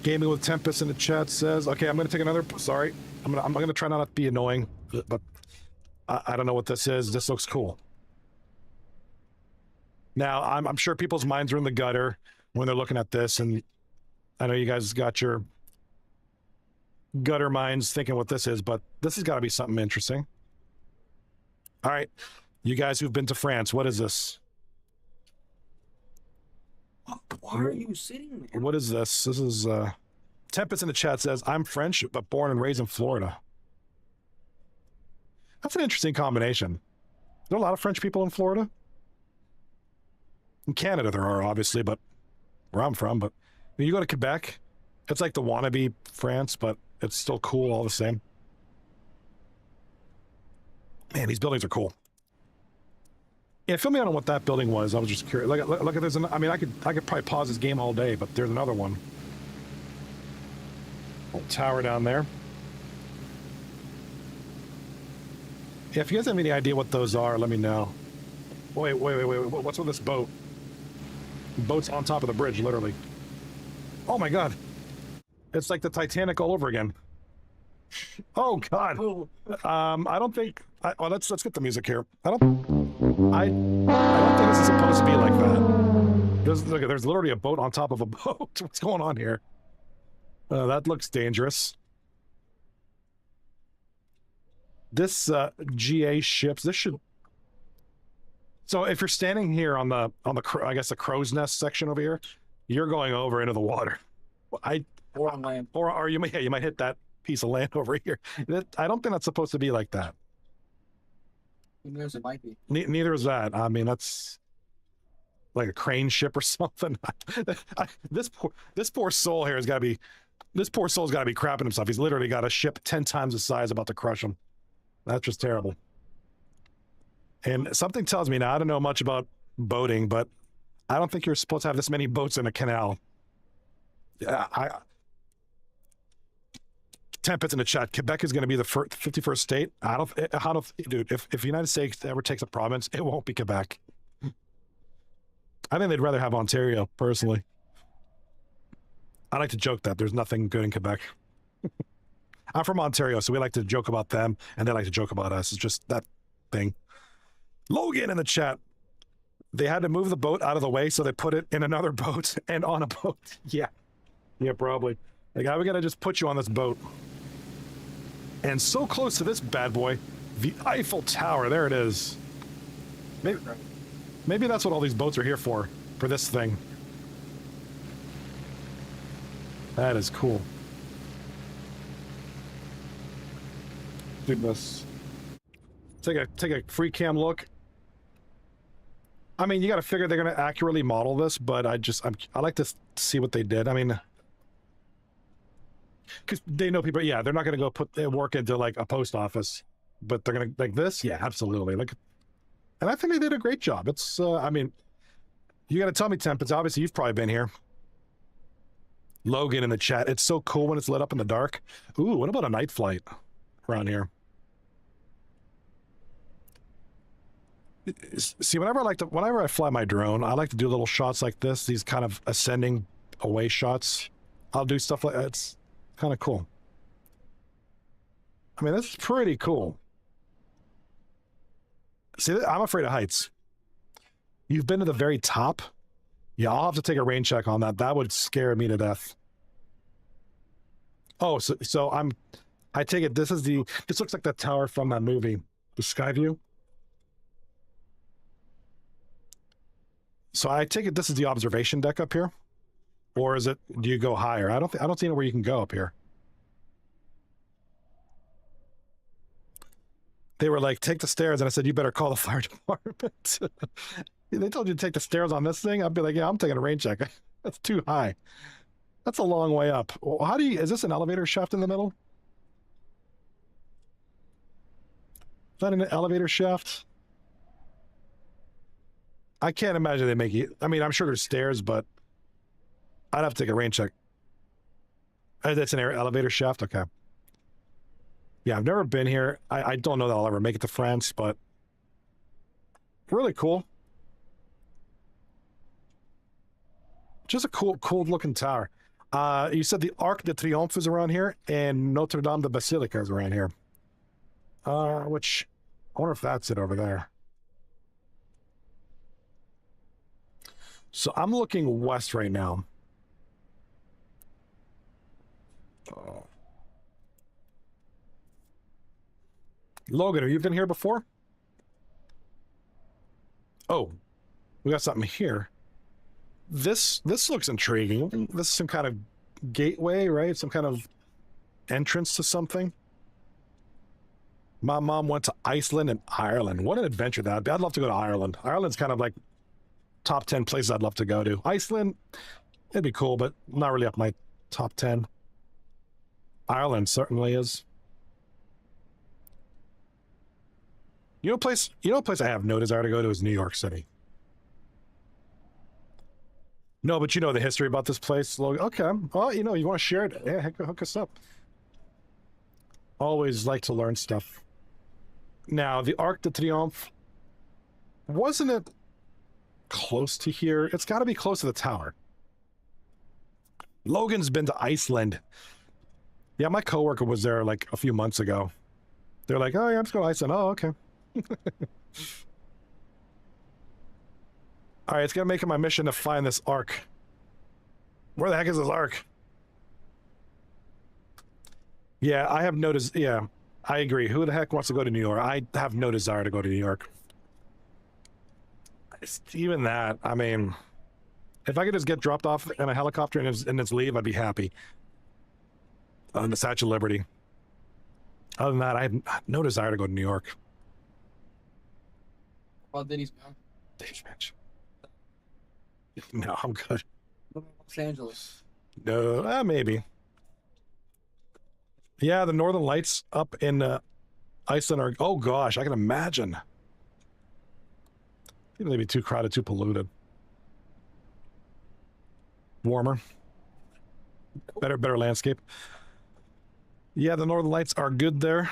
Gaming with Tempest in the chat says, okay, I'm going to take another, sorry. I'm going to try not to be annoying, but I don't know what this is. This looks cool. Now, I'm sure people's minds are in the gutter when they're looking at this, and I know you guys got your gutter minds thinking what this is, but this has got to be something interesting. All right, you guys who've been to France, what is this? Why are you sitting there? What is this? This is, Tempest in the chat says, I'm French, but born and raised in Florida. That's an interesting combination. There are a lot of French people in Florida. In Canada there are, obviously, but where I'm from, but you go to Quebec, it's like the wannabe France, but it's still cool all the same. Man, these buildings are cool. Yeah, fill me in on what that building was. I was just curious. Look at this. I mean, I could probably pause this game all day, but there's another one. Old tower down there. Yeah, if you guys have any idea what those are, let me know. Wait. What's with this boat? The boat's on top of the bridge, literally. Oh my God. It's like the Titanic all over again. Oh God. I don't think. Let's get the music here. I don't think this is supposed to be like that. There's literally a boat on top of a boat. What's going on here? That looks dangerous. This GA ships. This should. So if you're standing here on the I guess the crow's nest section over here, you're going over into the water. Or on land. Or you might hit that piece of land over here. I don't think that's supposed to be like that. Who knows? It might be. Neither is that. I mean, that's like a crane ship or something. This poor soul here has got to be. This poor soul's got to be crapping himself. He's literally got a ship 10 times the size about to crush him. That's just terrible. And something tells me now, I don't know much about boating, but I don't think you're supposed to have this many boats in a canal. Tempest in the chat. Quebec is going to be the 51st state. Dude, if the United States ever takes a province, it won't be Quebec. I think they'd rather have Ontario, personally. I like to joke that there's nothing good in Quebec. I'm from Ontario, so we like to joke about them, and they like to joke about us. It's just that thing. Logan in the chat. They had to move the boat out of the way, so they put it in another boat and on a boat. Yeah. Yeah, probably. Like, how are we gonna just put you on this boat? And so close to this bad boy, the Eiffel Tower. There it is. Maybe that's what all these boats are here for this thing. That is cool. Do this. Take a free cam look. I mean, you got to figure they're going to accurately model this, but I like to see what they did. I mean, because they know people. Yeah, they're not going to go put their work into like a post office, but they're going to like this. Yeah, absolutely. Like, and I think they did a great job. It's. I mean, you got to tell me, Tempest. Obviously, you've probably been here. Logan in the chat. It's so cool when it's lit up in the dark. Ooh, what about a night flight around here? See, whenever I fly my drone, I like to do little shots like this, these kind of ascending away shots. I'll do stuff like that. It's kind of cool. I mean, that's pretty cool. See, I'm afraid of heights. You've been to the very top? Yeah, I'll have to take a rain check on that. That would scare me to death. Oh, so I take it this looks like that tower from that movie, the Skyview. So I take it this is the observation deck up here, or is it? Do you go higher? I don't see anywhere you can go up here. They were like, take the stairs, and I said, you better call the fire department. They told you to take the stairs on this thing. I'd be like, yeah, I'm taking a rain check. That's too high. That's a long way up. Well, how do you? Is this an elevator shaft in the middle? Is that an elevator shaft? I can't imagine they make it. I mean, I'm sure there's stairs, but I'd have to take a rain check. That's an elevator shaft? Okay. Yeah, I've never been here. I don't know that I'll ever make it to France, but really cool. Just a cool looking tower. You said the Arc de Triomphe is around here, and Notre Dame de Basilica is around here. Which, I wonder if that's it over there. So I'm looking west right now. Logan, have you been here before? Oh, we got something here. This looks intriguing. This is some kind of gateway, right? Some kind of entrance to something. My mom went to Iceland and Ireland. What an adventure that'd be. I'd love to go to Ireland. Ireland's kind of like top 10 places I'd love to go to. Iceland, it'd be cool, but not really up my top 10. Ireland certainly is. You know a place I have no desire to go to is New York City. No, but you know the history about this place. Okay. Well, you want to share it. Yeah, hook us up. Always like to learn stuff. Now, the Arc de Triomphe, wasn't it close to here? It's got to be close to the tower. Logan's been to Iceland. Yeah, my coworker was there like a few months ago. They're like, oh yeah, I'm just going to Iceland. Oh, okay. All right, it's gonna make it my mission to find this arc. Where the heck is this arc? Yeah, I have no yeah, I agree. Who the heck wants to go to New York? I have no desire to go to New York. Even that, I mean, if I could just get dropped off in a helicopter and it's leave, I'd be happy. On the Statue of Liberty. Other than that, I have no desire to go to New York. Well, Diddy's man. Diddy's Mansion. No, I'm good. Los Angeles. No, maybe. Yeah, the Northern Lights up in Iceland are. Oh gosh, I can imagine. Even they'd be too crowded, too polluted. Warmer. Better landscape. Yeah, the Northern Lights are good there.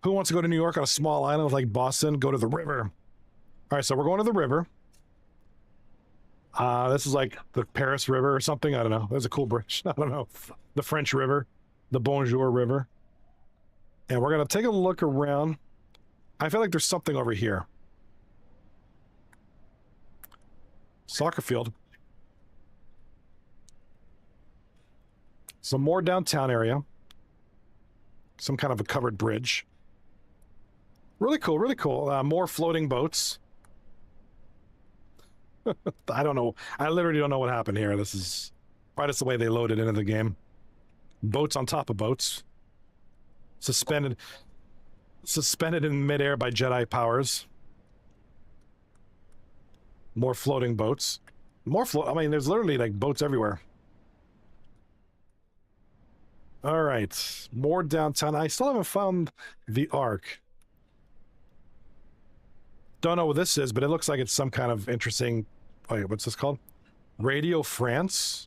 Who wants to go to New York on a small island like Boston? Go to the river. All right, so we're going to the river. This is like the Paris River or something. I don't know. There's a cool bridge. I don't know. The French River, the Bonjour River. And we're going to take a look around. I feel like there's something over here. Soccer field. Some more downtown area. Some kind of a covered bridge. Really cool, really cool. More floating boats. I don't know. I literally don't know what happened here. This is probably just the way they loaded into the game. Boats on top of boats. Suspended in midair by Jedi powers. More floating boats. I mean, there's literally like boats everywhere. All right. More downtown. I still haven't found the Ark. Don't know what this is, but it looks like it's some kind of interesting... Wait, what's this called? Radio France?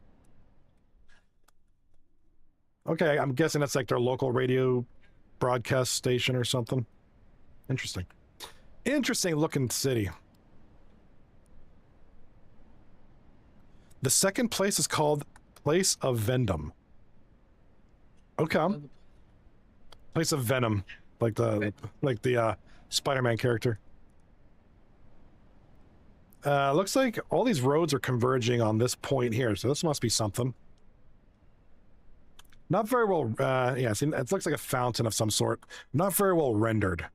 Okay, I'm guessing that's like their local radio broadcast station or something. Interesting. Interesting looking city. The second place is called Place of Vendom. Okay. Place of Venom. Like the Spider-Man character. Looks like all these roads are converging on this point here, so this must be something. Not very well, yeah, see, it looks like a fountain of some sort. Not very well rendered.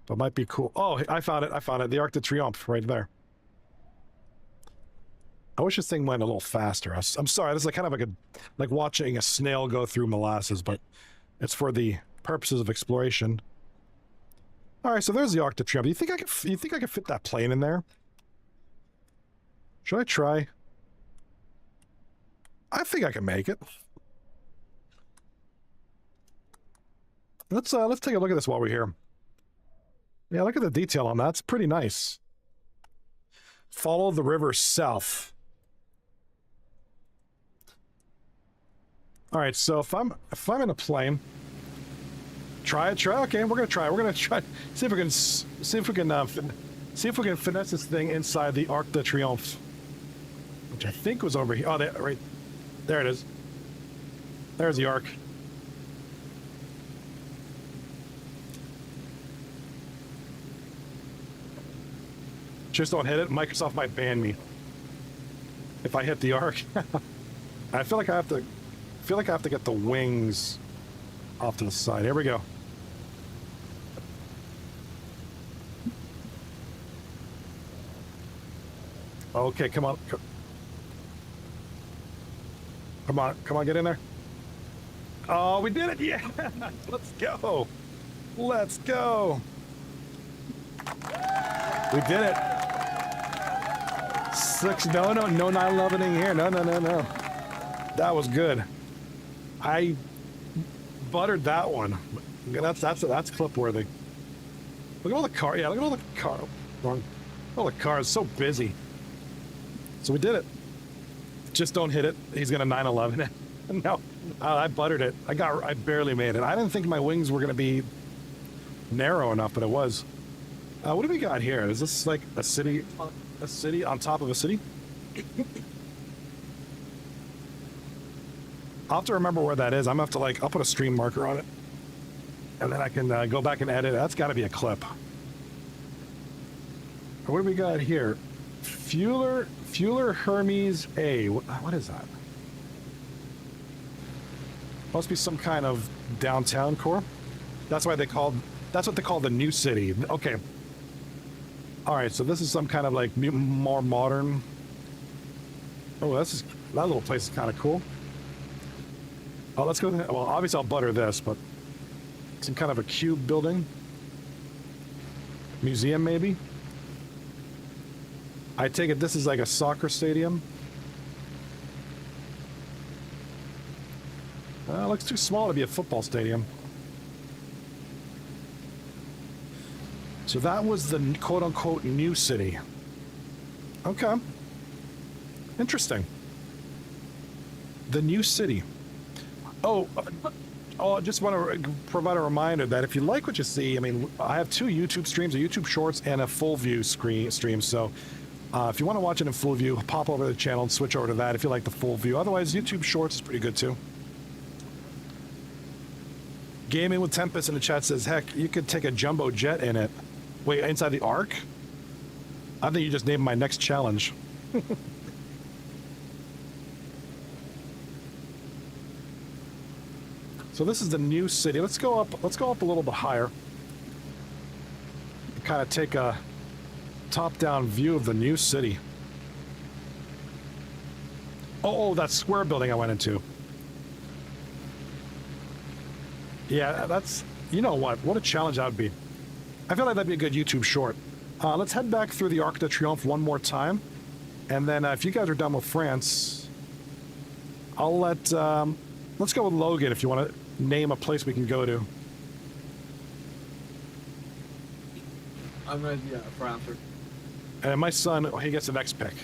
But might be cool. Oh, I found it, the Arc de Triomphe, right there. I wish this thing went a little faster. I'm sorry, this is like kind of like watching a snail go through molasses, but it's for the purposes of exploration. All right, so there's the Arc de Triomphe. You think I could fit that plane in there? Should I try? I think I can make it. Let's take a look at this while we're here. Yeah, look at the detail on that. It's pretty nice. Follow the river south. All right, so if I'm in a plane, try. Okay, we're gonna try. See if we can finesse this thing inside the Arc de Triomphe, which I think was over here. Oh, right there it is. There's the Arc. Just don't hit it. Microsoft might ban me if I hit the Arc. I feel like I have to get the wings off to the side. Here we go. Okay, come on. Come on, get in there. Oh, we did it! Yeah! Let's go! Let's go! We did it! No 911ing here. No. That was good. I buttered that one. That's clip worthy. Look at all the car. Yeah, look at all the car. All the cars. So busy. So we did it. Just don't hit it. He's gonna 911 it. No, I buttered it. I barely made it. I didn't think my wings were gonna be narrow enough, but it was. What do we got here? Is this like a city? A city on top of a city? I'll have to remember where that is. I'm gonna have to I'll put a stream marker on it, and then I can go back and edit it. That's got to be a clip. What do we got here? Fueler Hermes A. What is that? Must be some kind of downtown core. That's what they call the new city. Okay. All right, so this is some kind of more modern. Oh, that little place is kind of cool. Oh, let's go. Well, obviously I'll butter this, but some kind of a cube building, museum maybe. I take it this is like a soccer stadium. It looks too small to be a football stadium. So that was the quote-unquote new city. Okay. Interesting. The new city. Oh, I just want to provide a reminder that if you like what you see, I mean, I have 2 YouTube streams, a YouTube Shorts and a full view stream. So if you want to watch it in full view, pop over to the channel and switch over to that if you like the full view. Otherwise, YouTube Shorts is pretty good too. Gaming with Tempest in the chat says, heck, you could take a jumbo jet in it. Wait, inside the Ark? I think you just named my next challenge. So this is the new city. Let's go up a little bit higher. Kind of take a top-down view of the new city. Oh, that square building I went into. Yeah, that's, you know what a challenge that would be. I feel like that'd be a good YouTube short. Let's head back through the Arc de Triomphe one more time. And then if you guys are done with France, I'll let, let's go with Logan if you want to name a place we can go to. I'm ready for answer. And my son, he gets the next pick.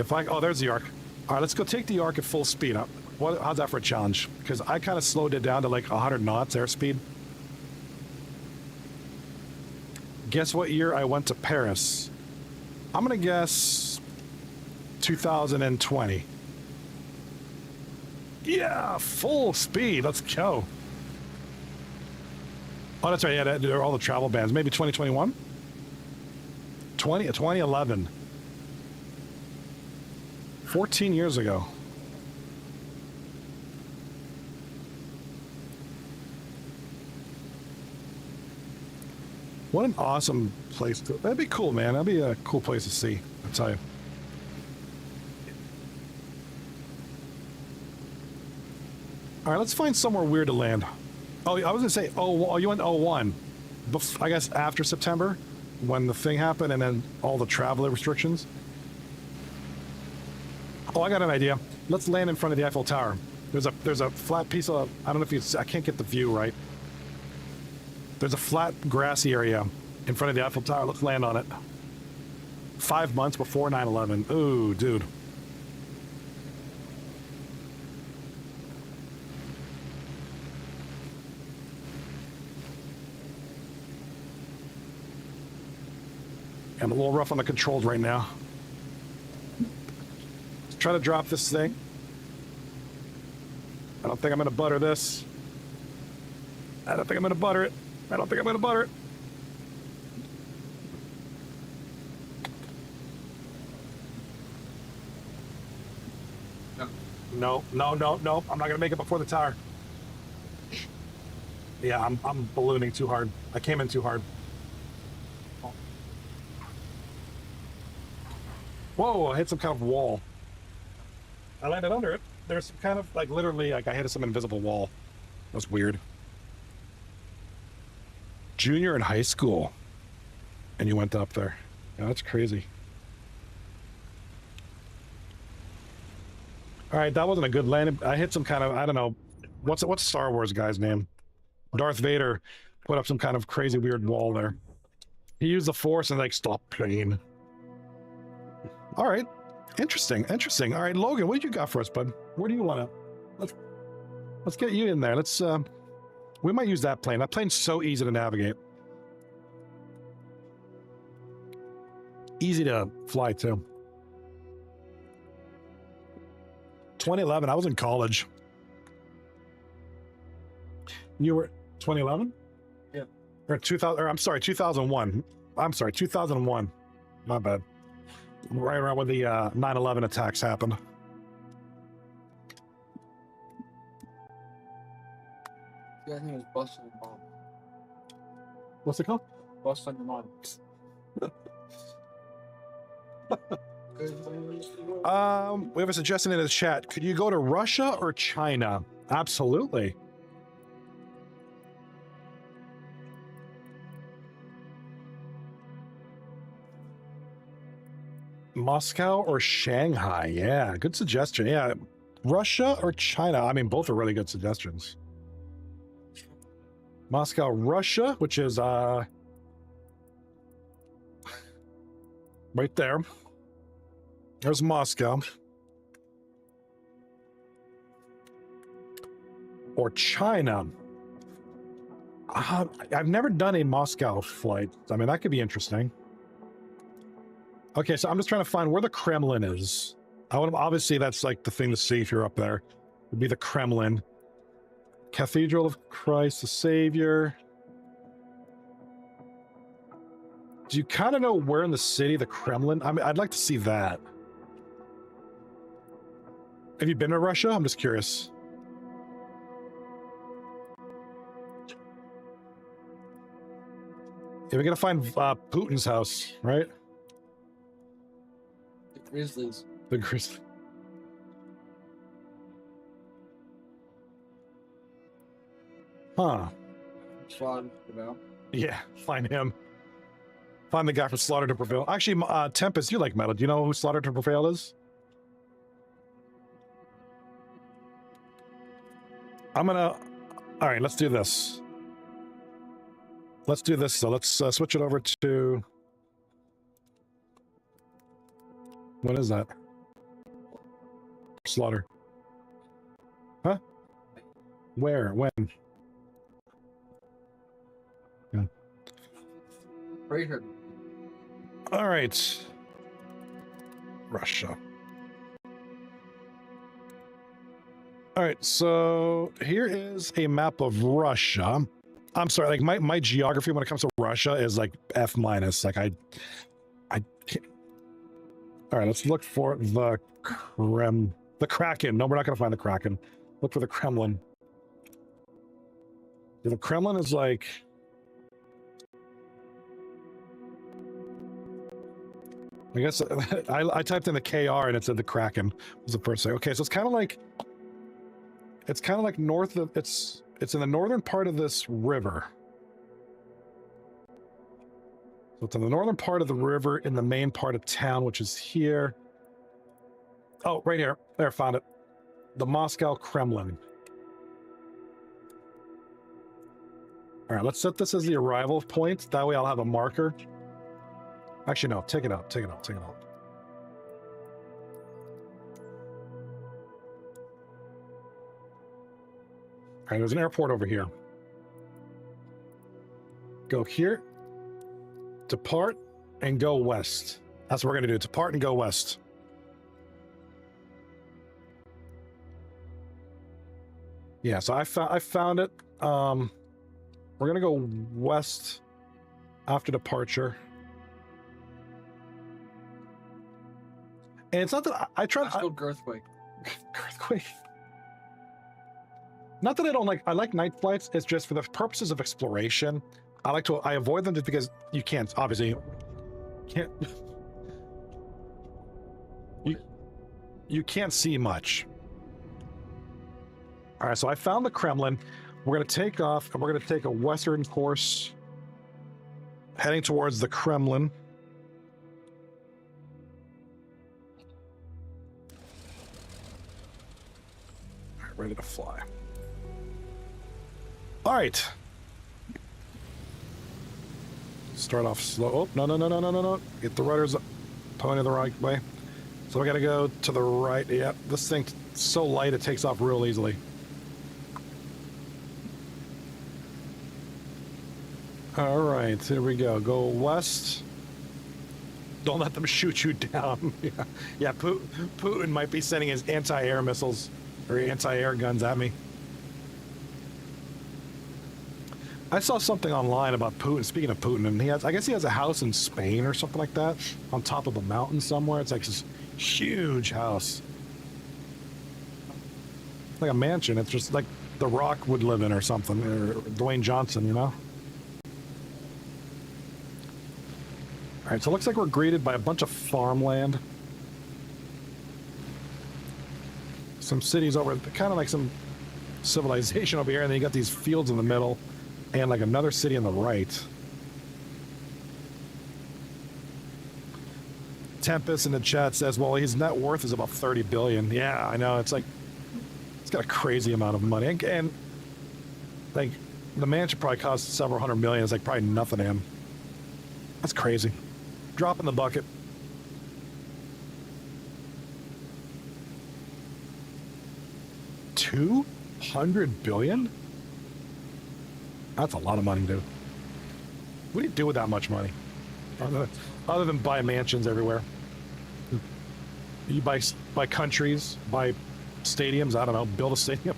Oh, there's the Arc. All right, let's go take the Arc at full speed. How's that for a challenge? Because I kind of slowed it down to like 100 knots airspeed. Guess what year I went to Paris? I'm going to guess 2020. Yeah, full speed. Let's go. Oh, that's right. Yeah, there are all the travel bans. Maybe 2021? 2011. 14 years ago. What an awesome place to... That'd be cool, man. That'd be a cool place to see, I'll tell you. All right, let's find somewhere weird to land. Oh, I was going to say, you went 01. I guess after September, when the thing happened, and then all the travel restrictions. Oh, I got an idea. Let's land in front of the Eiffel Tower. There's a flat piece of... I don't know if I can't get the view right. There's a flat grassy area in front of the Eiffel Tower. Let's land on it. 5 months before 9/11. Ooh, dude. I'm a little rough on the controls right now. Let's try to drop this thing. I don't think I'm going to butter this. I don't think I'm going to butter it. I don't think I'm going to butter it. No. I'm not going to make it before the tower. Yeah, I'm ballooning too hard. I came in too hard. Whoa, I hit some kind of wall. I landed under it. There's some kind of, like, literally, like, I hit some invisible wall. That's weird. Junior in high school. And you went up there. Yeah, that's crazy. All right, that wasn't a good landing. I hit some kind of, I don't know, what's Star Wars guy's name? Darth Vader put up some kind of crazy weird wall there. He used the Force and like stop plane. All right, interesting. All right, Logan, what do you got for us, bud? Where do you want to? Let's get you in there. Let's. We might use that plane. That plane's so easy to navigate. Easy to fly too. 2011. I was in college. You were 2011? Yeah. Or 2000? Or I'm sorry, 2001. I'm sorry, 2001. My bad. Right around when the 9/11 attacks happened. Yeah, I think it was Bust on Your Mom. What's it called? Bust on Your Mom. We have a suggestion in the chat. Could you go to Russia or China? Absolutely. Moscow or Shanghai? Yeah, good suggestion. Yeah, Russia or China? I mean, both are really good suggestions. Moscow, Russia, which is right there. There's Moscow. or China. I've never done a Moscow flight. I mean, that could be interesting. Okay, so I'm just trying to find where the Kremlin is. Obviously, that's like the thing to see if you're up there. Would be the Kremlin. Cathedral of Christ the Savior. Do you kind of know where in the city the Kremlin? I mean, I'd like to see that. Have you been to Russia? I'm just curious. Yeah, we gotta find Putin's house, right? The Grizzlies. The Grizzly. Huh. Slaughter to Prevail. Yeah, find him. Find the guy from Slaughter to Prevail. Actually, Tempest, you like metal. Do you know who Slaughter to Prevail is? I'm gonna... All right, let's do this. Let's do this. So let's switch it over to... What is that? Slaughter. Huh? Where? When? Yeah. Right here. All right. Russia. All right, so here is a map of Russia. I'm sorry, like my geography when it comes to Russia is like F minus. Like I can't. All right, let's look for the Kraken. No, we're not gonna find the Kraken. Look for the Kremlin. The Kremlin is like... I guess I typed in the KR and it said the Kraken was the first thing. Okay, so it's kind of like north of it's in the northern part of this river. So it's in the northern part of the river in the main part of town, which is here. Oh, right here. There, found it. The Moscow Kremlin. All right, let's set this as the arrival point. That way I'll have a marker. Actually, no, take it out, take it out, take it out. All right, there's an airport over here. Go here, depart, and go west. That's what we're gonna do, depart and go west. Yeah, so I found it. We're gonna go west after departure. And it's not that I try to... Let's go Earthquake. Earthquake. Not that I don't like... I like night flights. It's just for the purposes of exploration. I avoid them just because you can't... Obviously, can't... You can't see much. All right, so I found the Kremlin. We're going to take off, and we're going to take a western course heading towards the Kremlin. Ready to fly. All right. Start off slow. Oh, no. Get the rudders pointing the right way. So we got to go to the right. Yep, this thing's so light it takes off real easily. All right, here we go. Go west. Don't let them shoot you down. Yeah, Putin might be sending his anti-air missiles or anti-air guns at me. I saw something online about Putin. Speaking of Putin, and I guess he has a house in Spain or something like that, on top of a mountain somewhere. It's like this huge house, like a mansion. It's just like The Rock would live in or something, or Dwayne Johnson, you know. All right, so it looks like we're greeted by a bunch of farmland. Some cities over, kind of like some civilization over here, and then you got these fields in the middle, and like another city on the right. Tempest in the chat says, well, his net worth is about 30 billion. Yeah, I know. It's like, it's got a crazy amount of money. And like, the mansion probably costs several hundred million. It's like probably nothing to him. That's crazy. Drop in the bucket. Two? 100 billion? That's a lot of money, dude. What do you do with that much money? Other than buy mansions everywhere. You buy countries, buy stadiums, I don't know, build a stadium.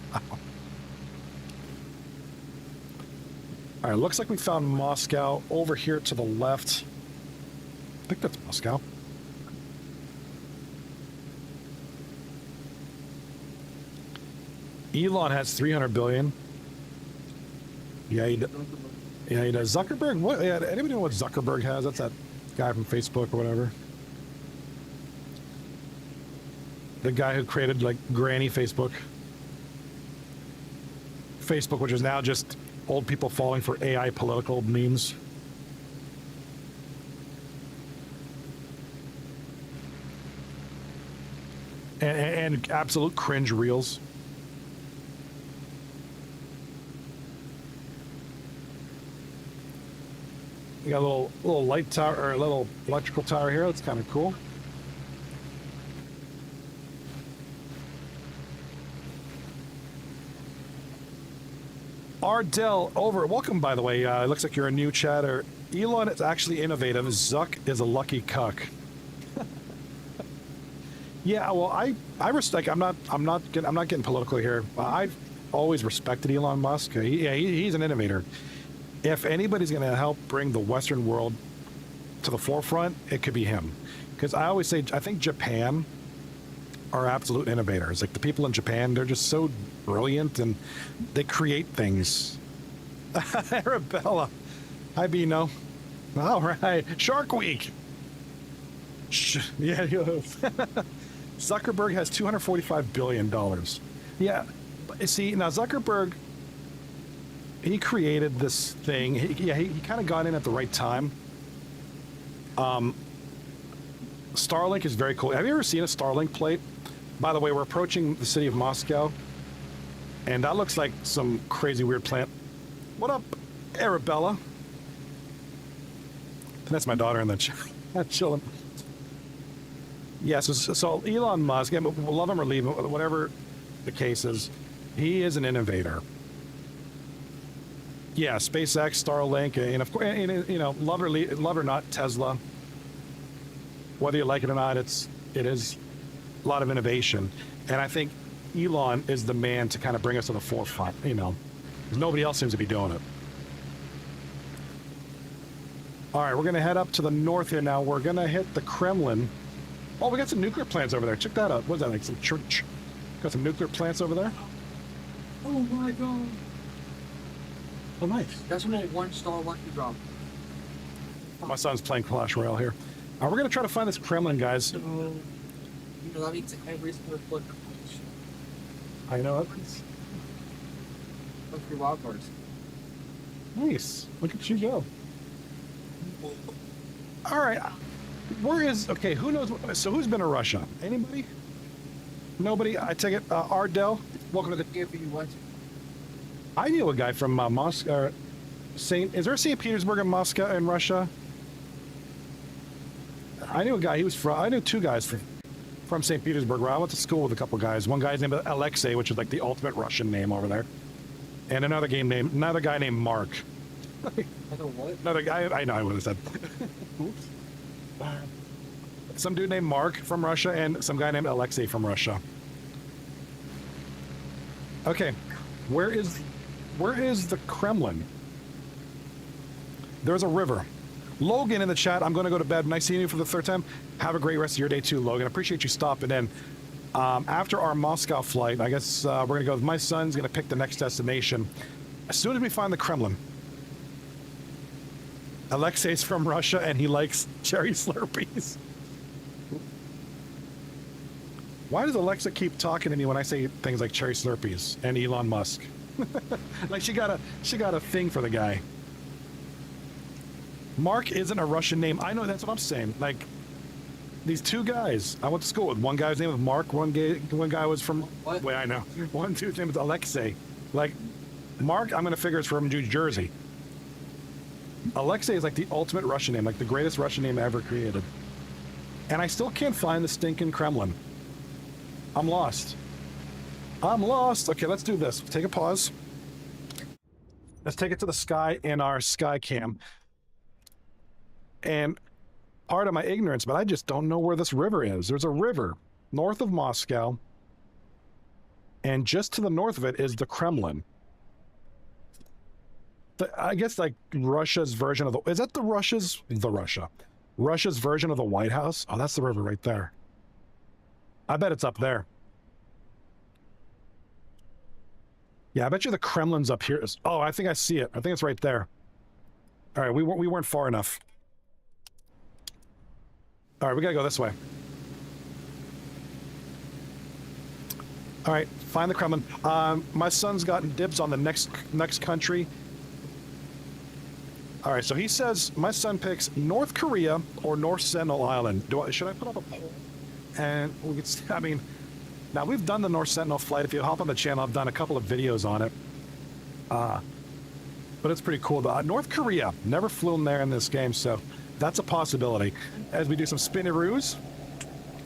All right, looks like we found Moscow over here to the left. I think that's Moscow. Elon has 300 billion. Yeah, he does. Zuckerberg, what? Yeah, anybody know what Zuckerberg has? That's that guy from Facebook or whatever. The guy who created like Granny Facebook. Facebook, which is now just old people falling for AI political memes. And absolute cringe reels. We got a little light tower, or a little electrical tower here. That's kind of cool. Ardell over. Welcome, by the way. It looks like you're a new chatter. Elon is actually innovative. Zuck is a lucky cuck. Yeah, well, I respect. I'm not getting political here. I've always respected Elon Musk. He's an innovator. If anybody's going to help bring the Western world to the forefront, it could be him. Because I always say, I think Japan are absolute innovators. Like the people in Japan, they're just so brilliant and they create things. Arabella. Hi, Bino. All right. Shark Week. Yeah. Zuckerberg has $245 billion. Yeah. See, now Zuckerberg, he created this thing. He kind of got in at the right time. Starlink is very cool. Have you ever seen a Starlink plate? By the way, we're approaching the city of Moscow, and that looks like some crazy weird plant. What up, Arabella? That's my daughter in the chat. Chilling. Yeah, so Elon Musk, we'll love him or leave him, whatever the case is, he is an innovator. Yeah, SpaceX, Starlink, and of course, love or not, Tesla. Whether you like it or not, it is a lot of innovation, and I think Elon is the man to kind of bring us to the forefront. Nobody else seems to be doing it. All right, we're gonna head up to the north here now. We're gonna hit the Kremlin. Oh, we got some nuclear plants over there. Check that out. What's that, like some church? Got some nuclear plants over there. Oh my god. Oh, nice. That's my 1-star lucky drop. My son's playing Clash Royale here. We're going to try to find this Kremlin, guys. So, that means every single foot. I know it. Look for wild cards. Nice. Look at you go. All right. Okay, who knows? So who's been to Russia? Anybody? Nobody? I take it. Ardell, welcome to the... If you want to. I knew a guy from Moscow. Is there a St. Petersburg in Moscow in Russia? I knew a guy. I knew two guys from St. Petersburg. Where I went to school with a couple guys. One guy's named Alexei, which is like the ultimate Russian name over there, and another guy named Mark. Another guy. I know. I would have said. Oops. Some dude named Mark from Russia and some guy named Alexei from Russia. Okay, where is the Kremlin? There's a river. Logan in the chat, I'm going to go to bed. Nice seeing you for the third time. Have a great rest of your day too, Logan. Appreciate you stopping in. After our Moscow flight, I guess we're going to go. My son's going to pick the next destination. As soon as we find the Kremlin. Alexei's from Russia and he likes cherry Slurpees. Why does Alexa keep talking to me when I say things like cherry Slurpees and Elon Musk? Like she got a thing for the guy. Mark isn't a Russian name. I know, that's what I'm saying. Like these two guys I went to school with. One guy's name was Mark. One guy was from. What? Wait, I know. One dude's name was Alexei. Like Mark, I'm gonna figure it's from New Jersey. Alexei is like the ultimate Russian name, like the greatest Russian name ever created. And I still can't find the stinking Kremlin. I'm lost. I'm lost. Okay, let's do this. Take a pause. Let's take it to the sky in our sky cam. And part of my ignorance, but I just don't know where this river is. There's a river north of Moscow. And just to the north of it is the Kremlin. I guess like Russia's version of the... Is that the Russia's... The Russia. Russia's version of the White House? Oh, that's the river right there. I bet it's up there. Yeah, I bet you the Kremlin's up here. Oh, I think I see it. I think it's right there. All right, we weren't far enough. All right, we gotta go this way. All right, find the Kremlin. My son's gotten dibs on the next country. All right, so he says my son picks North Korea or North Sentinel Island. Should I put up a poll? And we could, I mean, now we've done the North Sentinel flight. If you hop on the channel, I've done a couple of videos on it. But it's pretty cool. North Korea, never flown there in this game, so that's a possibility. As we do some spinneroos.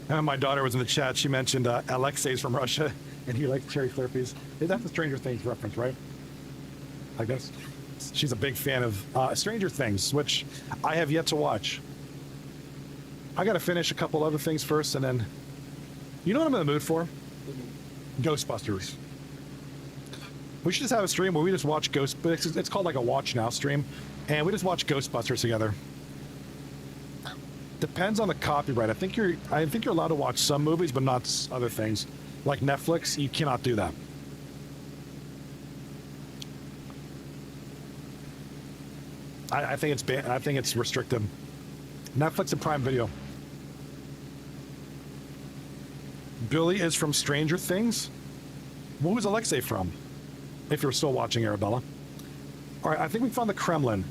And my daughter was in the chat. She mentioned Alexei's from Russia, and he likes cherry Slurpees. That's a Stranger Things reference, right? I guess. She's a big fan of Stranger Things, which I have yet to watch. I got to finish a couple other things first, and then... You know what I'm in the mood for? Ghostbusters. We should just have a stream where we just watch It's called like a Watch Now stream, and we just watch Ghostbusters together. Depends on the copyright. I think you're allowed to watch some movies, but not other things. Like Netflix, you cannot do that. I think it's banned. I think it's restricted. Netflix and Prime Video. Billy is from Stranger Things. What was Alexei from? If you're still watching, Arabella. All right, I think we found the Kremlin.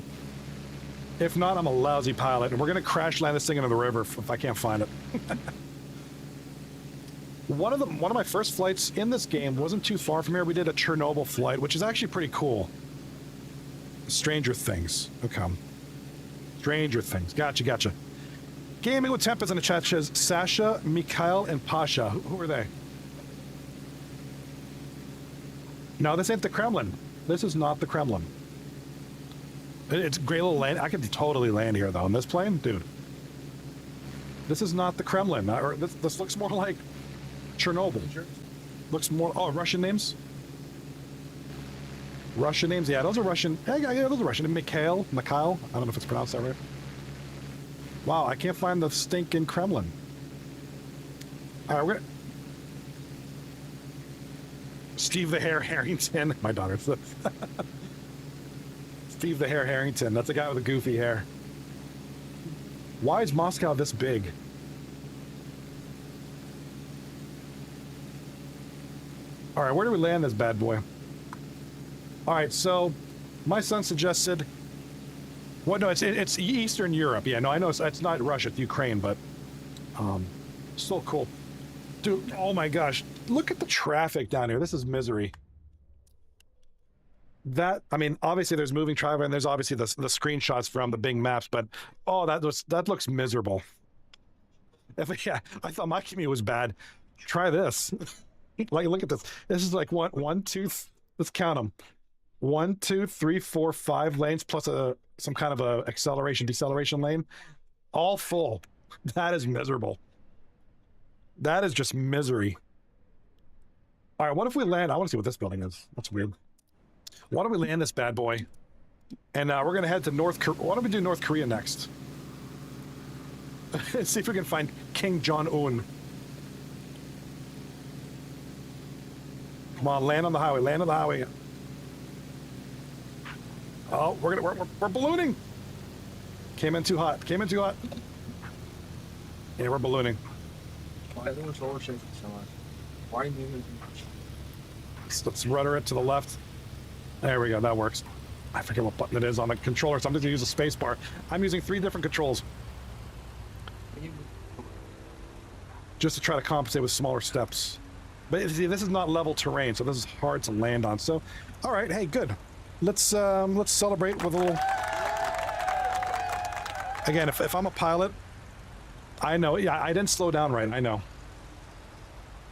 If not, I'm a lousy pilot, and we're gonna crash land this thing into the river if I can't find it. One of my first flights in this game wasn't too far from here. We did a Chernobyl flight, which is actually pretty cool. Stranger Things. Okay. Stranger Things. Gotcha. Gaming with Tempest in the chat says Sasha, Mikhail, and Pasha. Who are they? No, this ain't the Kremlin. This is not the Kremlin. It's a great little land. I could totally land here, though, in this plane. Dude. This is not the Kremlin. This looks more like Chernobyl. Looks more... Oh, Russian names? Russian names? Yeah, those are Russian. Yeah, those are Russian. Mikhail? I don't know if it's pronounced that right. Wow, I can't find the stinking Kremlin. All right, we're gonna... Steve the Hare Harrington. My daughter's the... Steve the Hare Harrington. That's a guy with a goofy hair. Why is Moscow this big? All right, where do we land this bad boy? All right, so my son suggested... Well, no, it's Eastern Europe. Yeah, no, I know it's not Russia, it's Ukraine, but still cool. Dude, oh my gosh. Look at the traffic down here. This is misery. That, I mean, obviously there's moving traffic, and there's obviously the screenshots from the Bing Maps, but oh, that looks miserable. Yeah, I thought my commute was bad. Try this. Like, look at this. This is like one, two, let's count them. 1, 2, 3, 4, 5 lanes plus some kind of a acceleration, deceleration lane. All full. That is miserable. That is just misery. All right, what if we land? I want to see what this building is. That's weird. Why don't we land this bad boy? And we're going to head to North Korea. Why don't we do North Korea next? See if we can find King Jong-un. Come on, land on the highway. Land on the highway. Oh, we're ballooning. Came in too hot. Yeah, we're ballooning. Why is it roller shaking so much? Why are you moving too much? Let's rudder it to the left. There we go. That works. I forget what button it is on the controller, so I'm just gonna use a space bar. I'm using 3 different controls just to try to compensate with smaller steps. But see, this is not level terrain, so this is hard to land on. So, all right, hey, good. Let's celebrate with a little... Again, if I'm a pilot, I know. Yeah, I didn't slow down right. I know.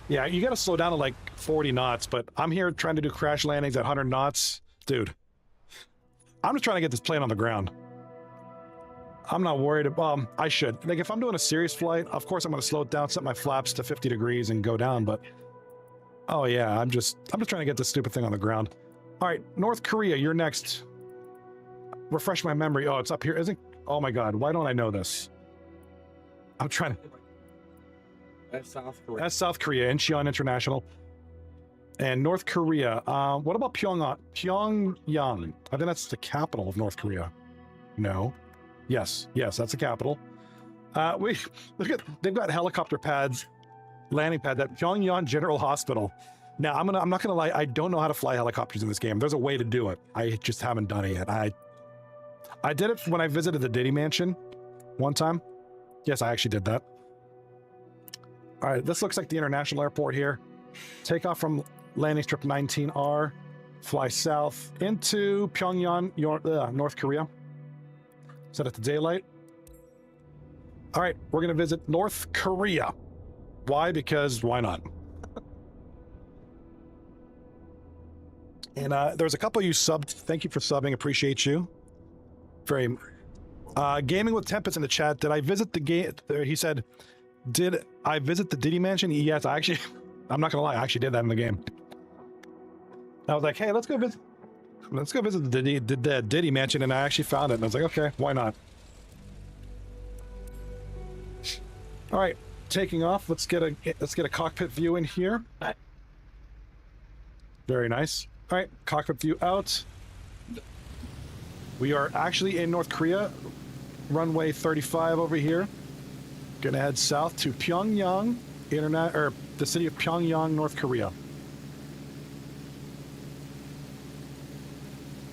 Yeah, you got to slow down to like 40 knots, but I'm here trying to do crash landings at 100 knots. Dude, I'm just trying to get this plane on the ground. I'm not worried about, I should. Like if I'm doing a serious flight, of course I'm going to slow it down, set my flaps to 50 degrees and go down, but oh yeah, I'm just trying to get this stupid thing on the ground. All right, North Korea, you're next. Refresh my memory. Oh, it's up here, isn't? Oh my God, why don't I know this? I'm trying to. That's South Korea. That's South Korea, Incheon International. And North Korea. What about Pyongyang? Pyongyang. I think that's the capital of North Korea. No. Yes, that's the capital. We look at they've got helicopter pads, landing pad at Pyongyang General Hospital. Now I'm not gonna lie, I don't know how to fly helicopters in this game. There's a way to do it. I just haven't done it yet. I did it when I visited the Diddy Mansion one time. Yes, I actually did that. All right, this looks like the international airport here. Take off from landing strip 19R, fly south into Pyongyang, North Korea. Set it to daylight. All right, we're gonna visit North Korea. Why? Because why not? And there's a couple of you subbed. Thank you for subbing. Appreciate you. Very. Gaming with Tempest in the chat. Did I visit the game? He said, did I visit the Diddy Mansion? Yes, I actually, I'm not gonna lie, I actually did that in the game. I was like, hey, let's go visit the Diddy Mansion, and I actually found it, and I was like, okay, why not? All right, taking off. Let's get a cockpit view in here. Very nice. All right, cockpit view out. We are actually in North Korea. Runway 35 over here. Gonna head south to Pyongyang, the city of Pyongyang, North Korea.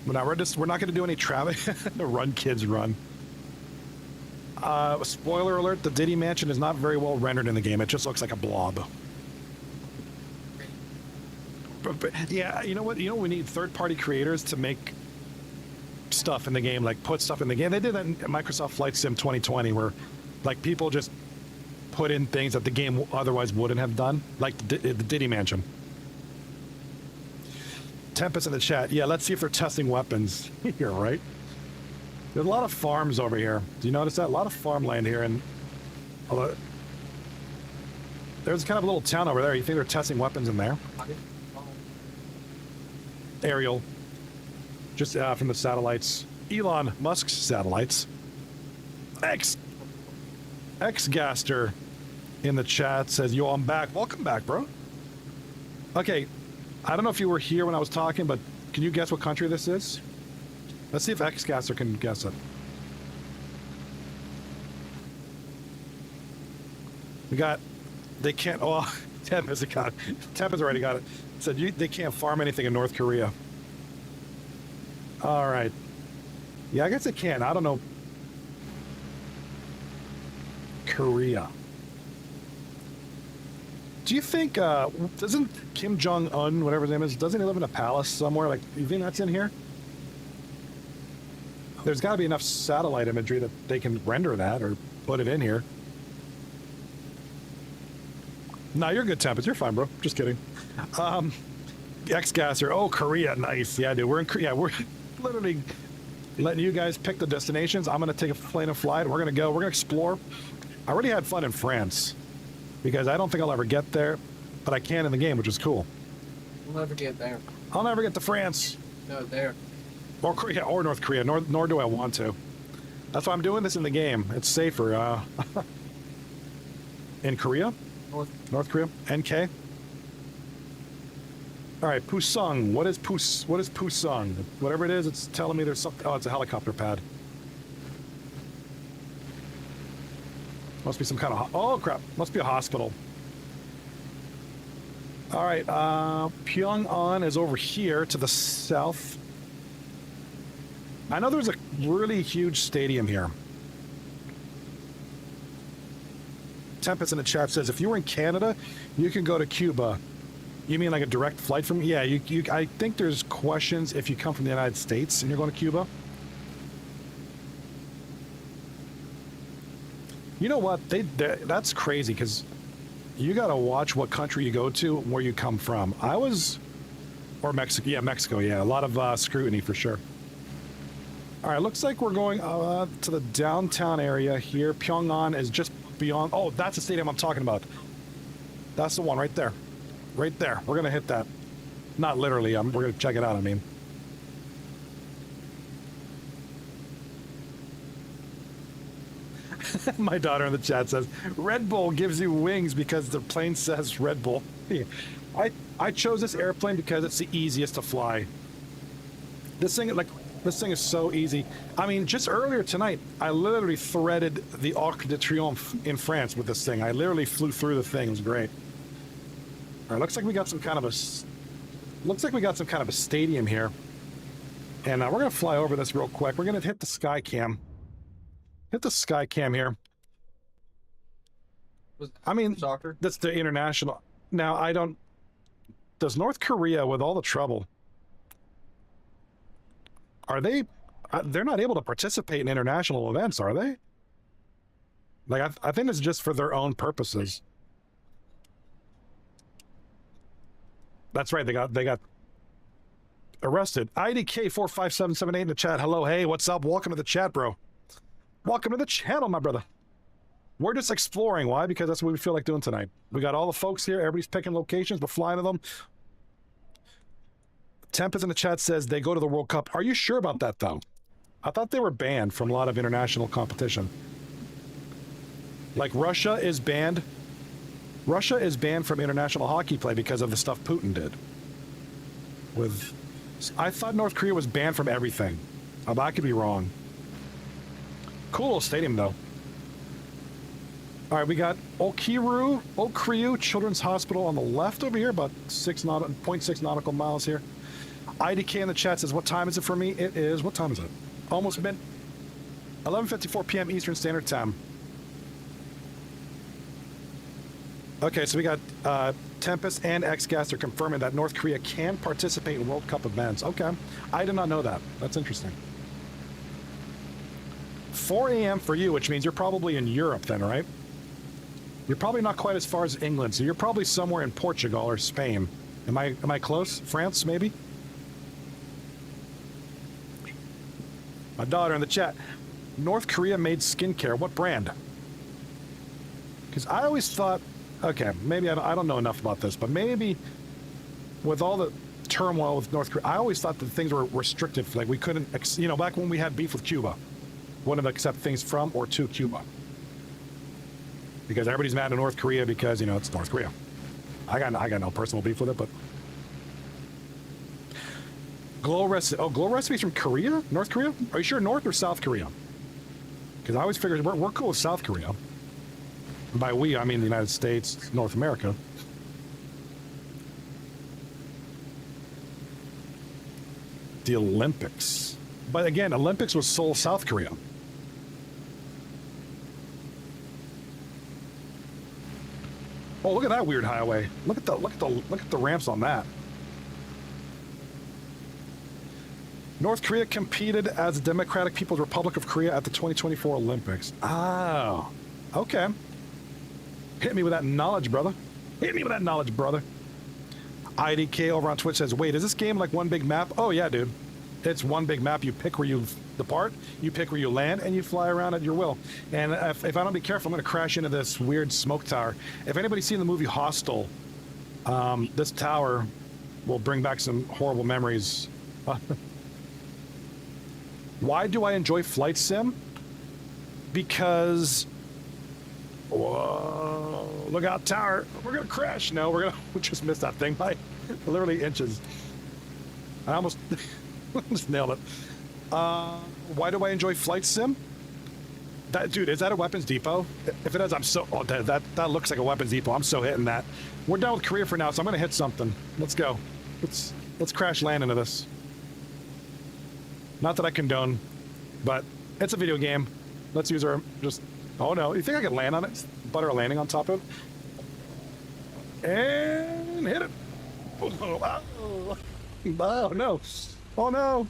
But now we're not gonna do any travel. Run, kids, run. Spoiler alert: the Diddy Mansion is not very well rendered in the game. It just looks like a blob. But yeah, you know what? We need third-party creators to make stuff in the game, like put stuff in the game. They did that in Microsoft Flight Sim 2020, where like people just put in things that the game otherwise wouldn't have done, like the Diddy Mansion. Tempest in the chat. Yeah, let's see if they're testing weapons here, right? There's a lot of farms over here. Do you notice that? A lot of farmland here, and there's kind of a little town over there. You think they're testing weapons in there? Aerial. Just from the satellites. Elon Musk's satellites. X-Gaster in the chat says, yo, I'm back. Welcome back, bro. Okay, I don't know if you were here when I was talking, but can you guess what country this is? Let's see if X-Gaster can guess it. They can't, oh, Tempest already got it. Said they can't farm anything in North Korea. All right. Yeah, I guess they can. I don't know. Korea. Do you think, doesn't Kim Jong-un, whatever his name is, doesn't he live in a palace somewhere? Like, you think that's in here? There's got to be enough satellite imagery that they can render that or put it in here. No, you're good, Tempest. You're fine, bro. Just kidding. X-Gasser. Oh, Korea. Nice. Yeah, dude. We're literally letting you guys pick the destinations. I'm going to take a plane and fly it. We're going to explore. I already had fun in France because I don't think I'll ever get there, but I can in the game, which is cool. We'll never get there. I'll never get to France. No, there. Or Korea, or North Korea, nor do I want to. That's why I'm doing this in the game. It's safer. In Korea? North Korea? NK? All right, Pusung. What is Pusung? Whatever it is, it's telling me there's something. Oh, it's a helicopter pad. Must be some kind of... Oh, crap. Must be a hospital. All right, Pyongyang is over here to the south. I know there's a really huge stadium here. Tempest in the chat says, if you were in Canada, you can go to Cuba. You mean like a direct flight from... Yeah, I think there's questions if you come from the United States and you're going to Cuba. You know what? That's crazy because You got to watch what country you go to, where you come from. Or Mexico. Yeah, Mexico. Yeah, a lot of scrutiny for sure. All right, looks like we're going to the downtown area here. Pyongyang is just beyond. Oh, that's the stadium I'm talking about. That's the one right there. Right there. We're going to hit that. Not literally. We're going to check it out, I mean. My daughter in the chat says, Red Bull gives you wings because the plane says Red Bull. I chose this airplane because it's the easiest to fly. This thing is so easy. I mean, just earlier tonight, I literally threaded the Arc de Triomphe in France with this thing. I literally flew through the thing. It was great. All right, looks like we got some kind of a stadium here. And we're going to fly over this real quick. We're going to hit the sky cam. Hit the sky cam here. I mean, soccer? That's the international. Now, does North Korea, with all the trouble, they're not able to participate in international events, are they? Like, I think it's just for their own purposes. That's right, they got arrested. IDK45778 in the chat. Hello, hey, what's up? Welcome to the chat, bro. Welcome to the channel, my brother. We're just exploring. Why? Because that's what we feel like doing tonight. We got all the folks here. Everybody's picking locations. We're flying to them. Tempest in the chat says they go to the World Cup. Are you sure about that, though? I thought they were banned from a lot of international competition. Like Russia is banned. Russia is banned from international hockey play because of the stuff Putin did. I thought North Korea was banned from everything. I could be wrong. Cool little stadium, though. All right, we got Okiryu Children's Hospital on the left over here, about 0.6 nautical miles here. IDK in the chat says, what time is it for me? It is, what time is it? Almost 11:54 p.m. Eastern Standard Time. Okay, so we got Tempest and X-Gas are confirming that North Korea can participate in World Cup events. Okay, I did not know that. That's interesting. 4 a.m. for you, which means you're probably in Europe then, right? You're probably not quite as far as England, so you're probably somewhere in Portugal or Spain. Am I close? France, maybe? My daughter in the chat. North Korea made skincare. What brand? Because I always thought, okay, maybe I don't know enough about this, but maybe with all the turmoil with North Korea, I always thought that things were restricted. Like we couldn't, back when we had beef with Cuba, wouldn't accept things from or to Cuba. Because everybody's mad at North Korea because, it's North Korea. I got no personal beef with it, but... Glow Recipes from Korea? North Korea? Are you sure North or South Korea? Because I always figured we're cool with South Korea. By we, I mean the United States, North America. The Olympics. But again, Olympics was Seoul, South Korea. Oh, look at that weird highway. Look at the ramps on that. North Korea competed as the Democratic People's Republic of Korea at the 2024 Olympics. Oh, okay. Hit me with that knowledge, brother. Hit me with that knowledge, brother. IDK over on Twitch says, wait, is this game like one big map? Oh, yeah, dude. It's one big map. You pick where you depart, you pick where you land, and you fly around at your will. And if I don't be careful, I'm going to crash into this weird smoke tower. If anybody's seen the movie Hostel, this tower will bring back some horrible memories. Why do I enjoy Flight Sim? Because... Whoa, look out, tower. We're going to crash. No, we just missed that thing by literally inches. I almost... just nailed it. Why do I enjoy Flight Sim? Dude, is that a weapons depot? If it is, I'm so... Oh, that looks like a weapons depot. I'm so hitting that. We're done with Korea for now, so I'm going to hit something. Let's go. Let's crash land into this. Not that I condone, but it's a video game. Let's use our... just... Oh, no. You think I could land on it? Butter a landing on top of it? And hit it. Oh, no. Oh, no. Oh, no.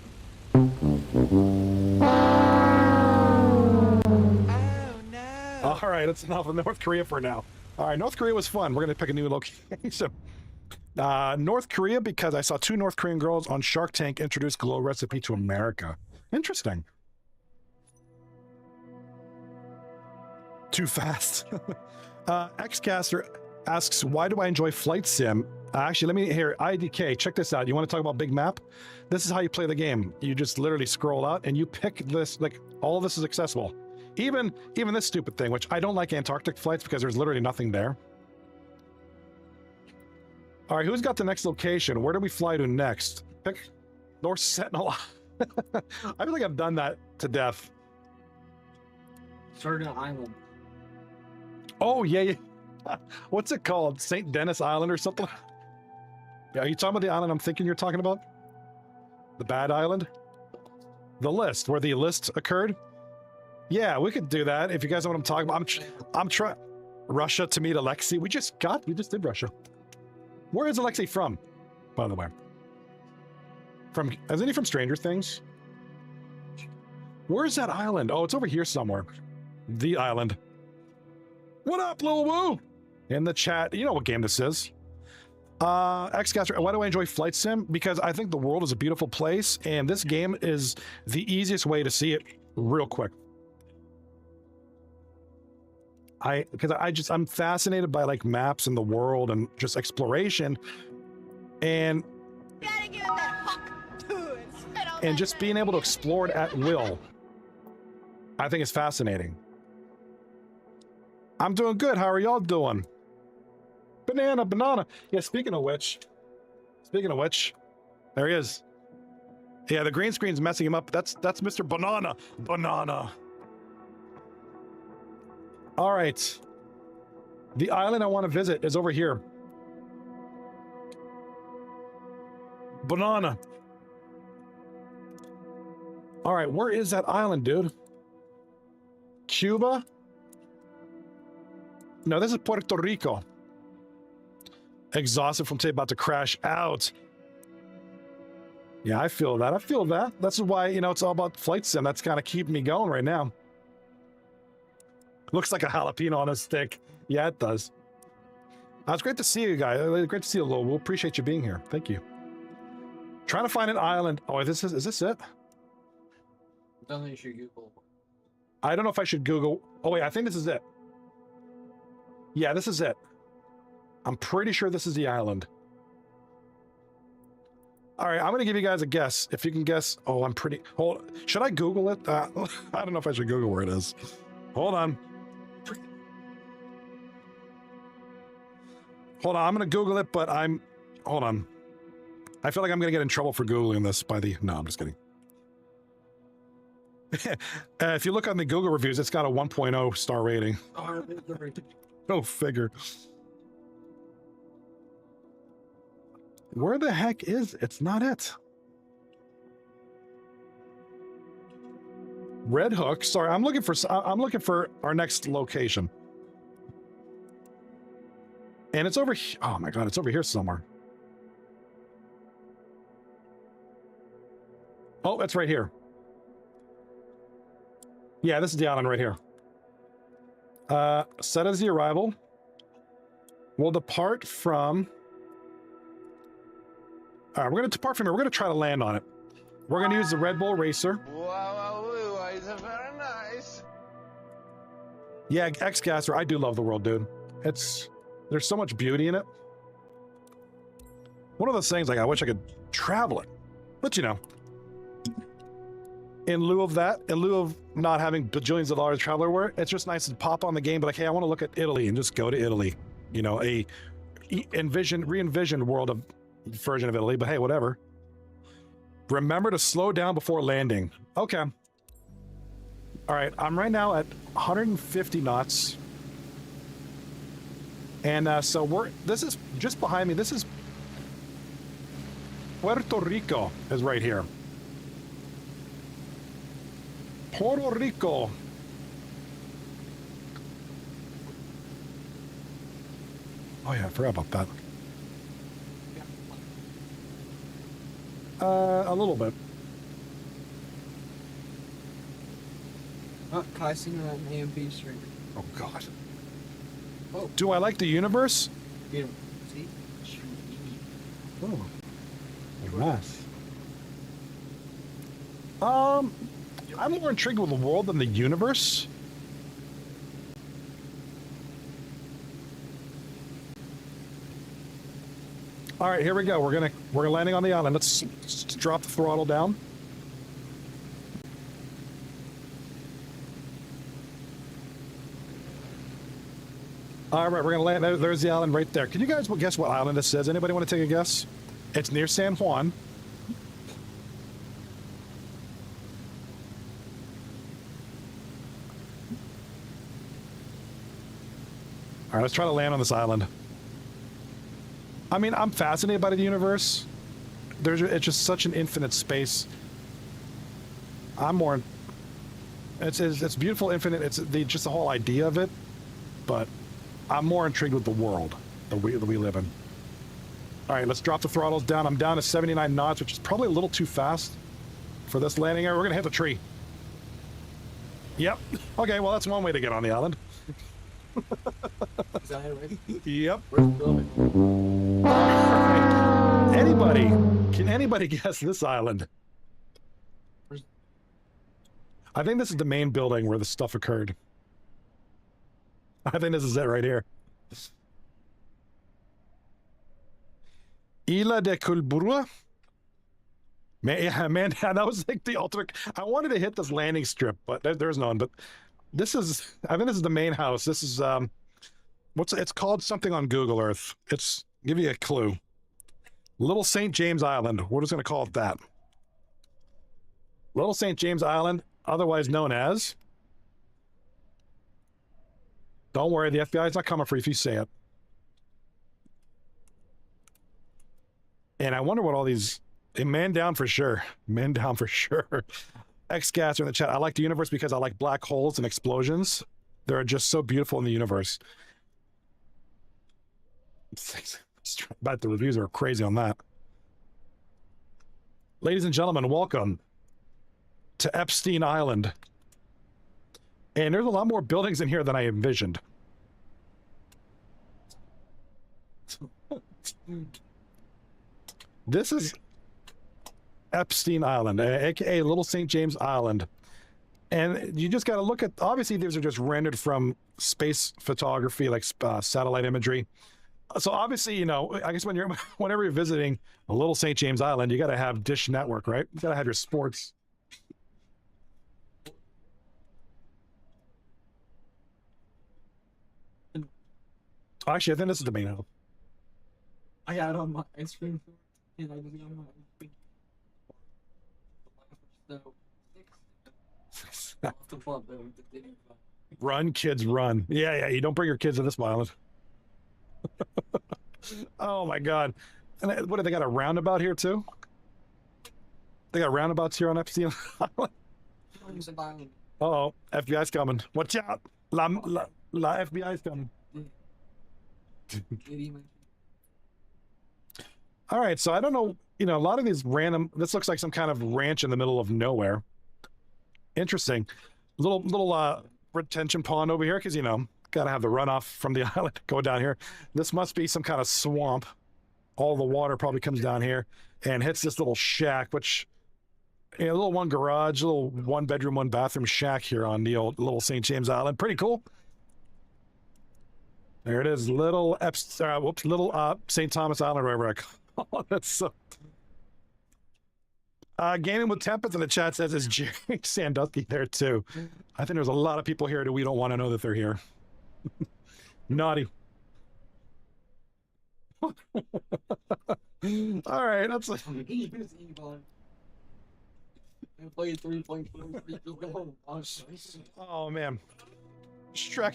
All right, it's enough of North Korea for now. All right, North Korea was fun. We're gonna pick a new location. North Korea, because I saw 2 North Korean girls on Shark Tank introduce glow recipe to America. Interesting. Too fast. Xcaster asks, why do I enjoy flight sim? Actually, let me hear IDK. Check this out. You want to talk about big map? This is how you play the game. You just literally scroll out and you pick this. Like, all of this is accessible. Even this stupid thing, which I don't like Antarctic flights because there's literally nothing there. All right, who's got the next location? Where do we fly to next? Pick North Sentinel. I feel like I've done that to death. Certain Island. Oh, yeah. What's it called? St. Denis Island or something? Yeah, are you talking about the island I'm thinking you're talking about? The bad island? The list, where the list occurred? Yeah, we could do that if you guys know what I'm talking about. I'm trying. Russia to meet Alexei. We just did Russia. Where is Alexei from, by the way? Isn't he from Stranger Things? Where's that island? Oh, it's over here somewhere. The island. What up, Lil Woo? In the chat, you know what game this is. Xcaster, why do I enjoy flight sim? Because I think the world is a beautiful place, and this game is the easiest way to see it real quick. I'm fascinated by like maps and the world and just exploration, and just being able to explore it at will. I think it's fascinating. I'm doing good. How are y'all doing? Banana. Yeah, speaking of which, there he is. Yeah, the green screen's messing him up. That's Mr. Banana. All right. The island I want to visit is over here. Banana. All right, where is that island, dude? Cuba? No, this is Puerto Rico. Exhausted from today, about to crash out. Yeah, I feel that. That's why, it's all about flight sim. That's kind of keeping me going right now. Looks like a jalapeno on a stick. Yeah, it does. It's great to see you guys. Great to see you, Lil. We'll appreciate you being here. Thank you. Trying to find an island. Oh, is this it? I don't think you should Google. I don't know if I should Google. Oh, wait, I think this is it. Yeah, this is it. I'm pretty sure this is the island. All right, I'm going to give you guys a guess. If you can guess. Oh, should I Google it? I don't know if I should Google where it is. Hold on. I'm going to Google it, but hold on. I feel like I'm going to get in trouble for Googling this no, I'm just kidding. If you look on the Google reviews, it's got a 1.0 star rating. Go figure. Where the heck is it's not it? Red Hook. Sorry, I'm looking for our next location. And it's over here. Oh my god, it's over here somewhere. Oh, it's right here. Yeah, this is the island right here. Set as the arrival. We'll depart from... All right, we're going to depart from here. We're going to try to land on it. We're going to use the Red Bull Racer. Wow, it's very nice. Yeah, Xcaster, I do love the world, dude. There's so much beauty in it. One of those things, like, I wish I could travel it. But, in lieu of not having bajillions of dollars to travel everywhere, it's just nice to pop on the game, but like, hey, I want to look at Italy and just go to Italy. A re-envisioned world of version of Italy, but hey, whatever. Remember to slow down before landing. Okay. All right, I'm right now at 150 knots. And so this is just behind me. This is Puerto Rico is right here. Puerto Rico. Oh yeah, I forgot about that. A little bit. Kai seen that AMP stream. Oh god. Oh, Do I like the universe? you know, see? Oh, nice. I'm more intrigued with the world than the universe. All right, here we go. We're landing on the island. Let's drop the throttle down. All right, we're gonna land. There's the island right there. Can you guys guess what island this is? Anybody want to take a guess? It's near San Juan. All right, let's try to land on this island. I mean, I'm fascinated by the universe. It's just such an infinite space. I'm more. It's beautiful, infinite. It's just the whole idea of it, but I'm more intrigued with the world that we live in. All right, let's drop the throttles down. I'm down to 79 knots, which is probably a little too fast for this landing area. We're gonna hit the tree. Yep. Okay, well that's one way to get on the island. Is that it, right? Yep. Where's the building? Anybody? Can anybody guess this island? I think this is the main building where the stuff occurred. I think this is it right here. Isla de Culburua? Man, yeah, man, that was like the ultimate. I wanted to hit this landing strip, but there's none. But this is, I think this is the main house. This is, it's called something on Google Earth. It's, give you a clue. Little St. James Island. We're just going to call it that. Little St. James Island, otherwise known as. Don't worry, the FBI's not coming for you if you say it. And I wonder what all these. Man down for sure. Man down for sure. X-Gas in the chat. I like the universe because I like black holes and explosions. They're just so beautiful in the universe. But the reviews are crazy on that. Ladies and gentlemen, welcome to Epstein Island. And there's a lot more buildings in here than I envisioned. This is Epstein Island, aka Little St. James Island. And you just got to look at, obviously these are just rendered from space photography, like satellite imagery. So obviously, you know, I guess whenever you're visiting a Little St. James Island, you got to have Dish Network, right? You got to have your sports. Actually, I think this is the main house. I got it on my ice cream floor, and I was on my big. Run, kids, run. Yeah, you don't bring your kids to this island. Oh my God. And what, do they got a roundabout here too? They got roundabouts here on Epstein Island? Uh-oh, FBI's coming. Watch out. La FBI's coming. All right, so I don't know, you know, a lot of these random, this looks like some kind of ranch in the middle of nowhere. Interesting. Little retention pond over here, because, you know, got to have the runoff from the island go down here. This must be some kind of swamp. All the water probably comes down here and hits this little shack, which, you know, little one garage, little 1 bedroom, 1 bathroom shack here on the old Little St. James Island. Pretty cool. There it is, little St. Thomas Island, wherever I call it. That's so. Gaming with Tempest in the chat says, is Jerry Sandusky there too? I think there's a lot of people here that we don't want to know that they're here. Naughty. All right, that's like. Oh man. Shrek,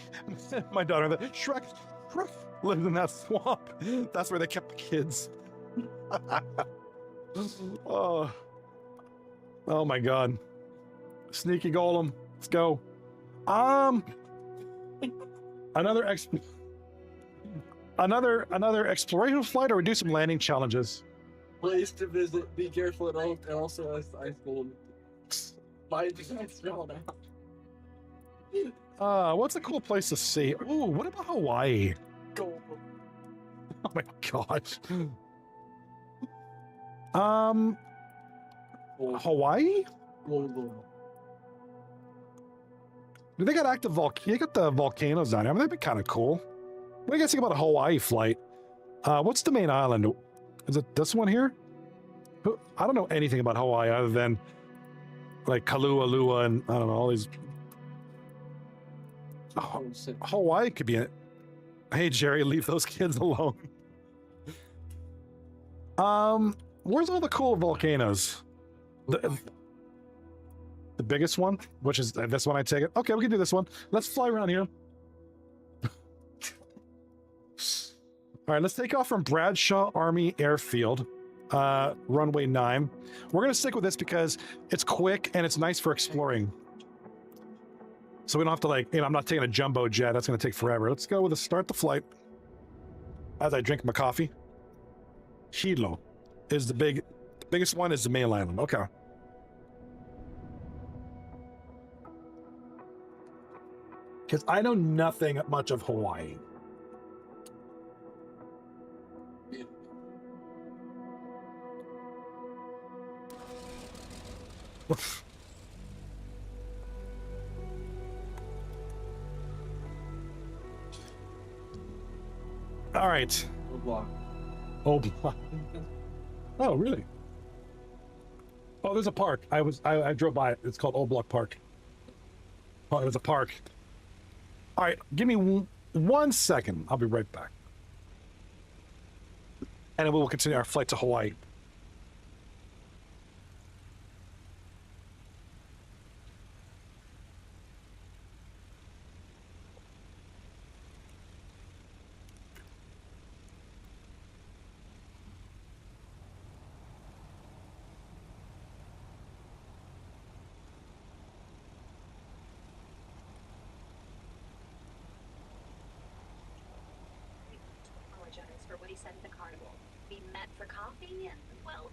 my daughter, Shrek lived in that swamp. That's where they kept the kids. Oh my God. Sneaky Golem, let's go. Another exploration flight, or we do some landing challenges. Place to visit. Be careful. It also has ice gold. Buy the ice gold now. What's a cool place to see? Ooh, what about Hawaii? Go. Oh my gosh. Hawaii? Go. Do they got active you got the volcanoes down here? I mean, that'd be kind of cool. What do you guys think about a Hawaii flight? What's the main island? Is it this one here? I don't know anything about Hawaii other than like Kailua Lua and I don't know, all these. Hawaii could be it. Hey Jerry, leave those kids alone. Where's all the cool volcanoes? The biggest one, which is this one, I take it. Okay, we can do this one. Let's fly around here. All right, let's take off from Bradshaw Army Airfield, runway 9. We're gonna stick with this because it's quick and it's nice for exploring. So we don't have to like, I'm not taking a jumbo jet. That's gonna take forever. Let's go with start the flight. As I drink my coffee. Hilo is the biggest one is the main island. Okay. Because I know nothing much of Hawaii. All right. Oh, oh, really? Oh, there's a park. I drove by it. It's called Old Block Park. Oh, there's a park. All right, give me 1 second. I'll be right back. And then we will continue our flight to Hawaii. For what he said at the carnival. We met for coffee, and, well,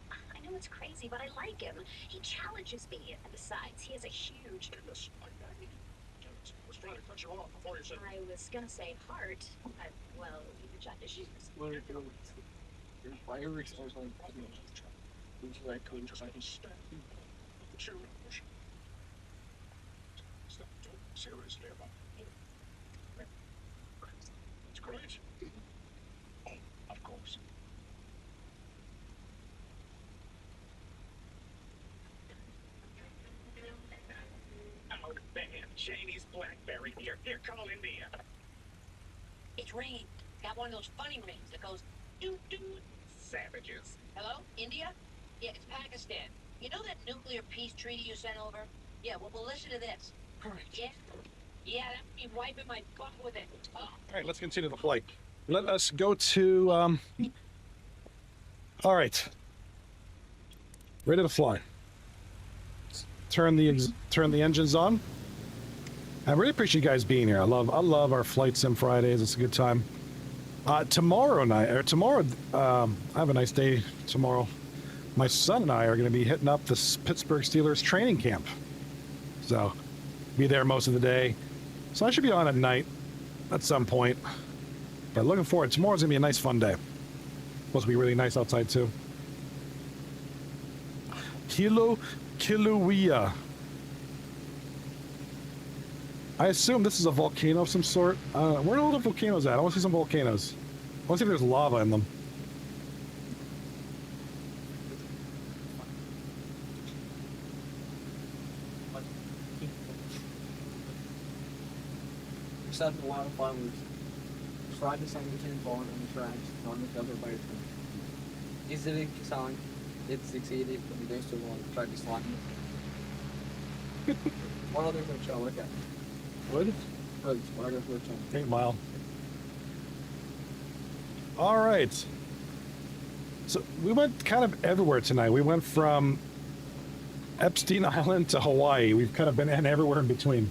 I know it's crazy, but I like him. He challenges me, and besides, he has a huge... I was trying to cut you off before you said... I was gonna say heart, but, well, you check his shoes. Fireworks are like... Seriously about it. It's great. Of course. Oh, man, Janie's Blackberry here. Here, call India. It's rain. Got one of those funny rings that goes doo-doo. Savages. Hello? India? Yeah, it's Pakistan. You know that nuclear peace treaty you sent over? Yeah, well listen to this. Correct. Yeah? Yeah, that be wiping my butt with it. Oh. All right, let's continue the flight. Let us go to, all right. Ready to fly. Turn the engines on. I really appreciate you guys being here. I love our Flight Sim Fridays. It's a good time. Tomorrow, I have a nice day tomorrow. My son and I are going to be hitting up the Pittsburgh Steelers training camp. So, be there most of the day. So I should be on at night at some point. But looking forward. Tomorrow's going to be a nice, fun day. Supposed to be really nice outside, too. Kilauea. I assume this is a volcano of some sort. Where are all the volcanoes at? I want to see some volcanoes. I want to see if there's lava in them. Just having a lot of fun with fried the sandwiches on the tracks, on the cover by easily selling. It succeeded, but we still want to try to slime it. What other hotel look at? Wood? What other hotel? 8 Mile. All right. So we went kind of everywhere tonight. We went from Epstein Island to Hawaii. We've kind of been everywhere in between.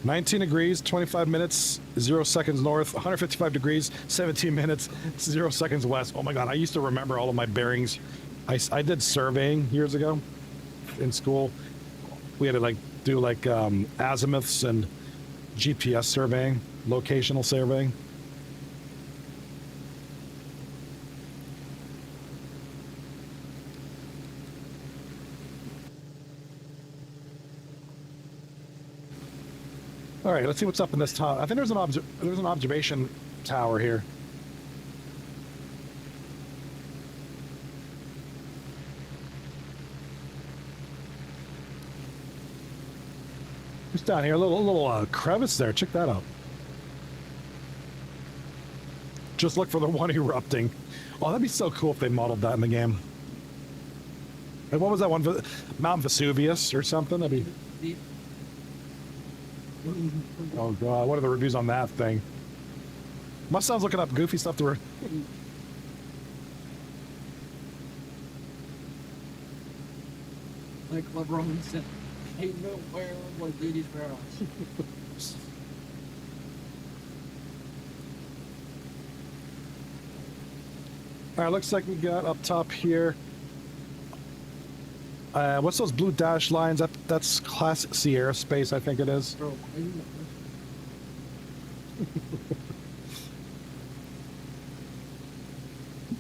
19 degrees, 25 minutes, 0 seconds north, 155 degrees, 17 minutes, 0 seconds west. Oh my God, I used to remember all of my bearings. I did surveying years ago in school. We had to like do like azimuths and GPS surveying, locational surveying. All right, let's see what's up in this top. I think there's an observation tower here. Who's down here? A little crevice there. Check that out. Just look for the one erupting. Oh, that'd be so cool if they modeled that in the game. Like, what was that one? Mount Vesuvius or something? That'd be... Oh god, what are the reviews on that thing? Mustang's looking up goofy stuff to her. Like LeBron said, ain't nowhere like Diddy's warehouse. Alright, looks like we got up top here. What's those blue dash lines? That's Class C aerospace, I think it is. Bro,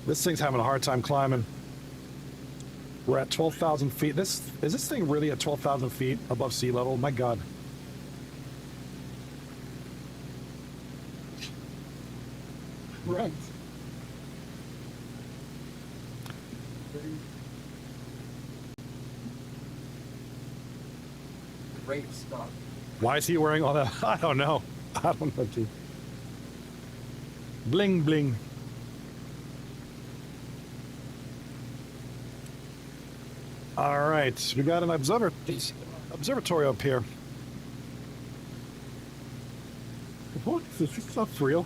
This thing's having a hard time climbing. We're at 12,000 feet. Is this thing really at 12,000 feet above sea level? My god. right. Great stuff. Why is he wearing all that? I don't know. I don't know, dude. Bling, bling. All right, we got an observatory up here. What? Is this stuff real?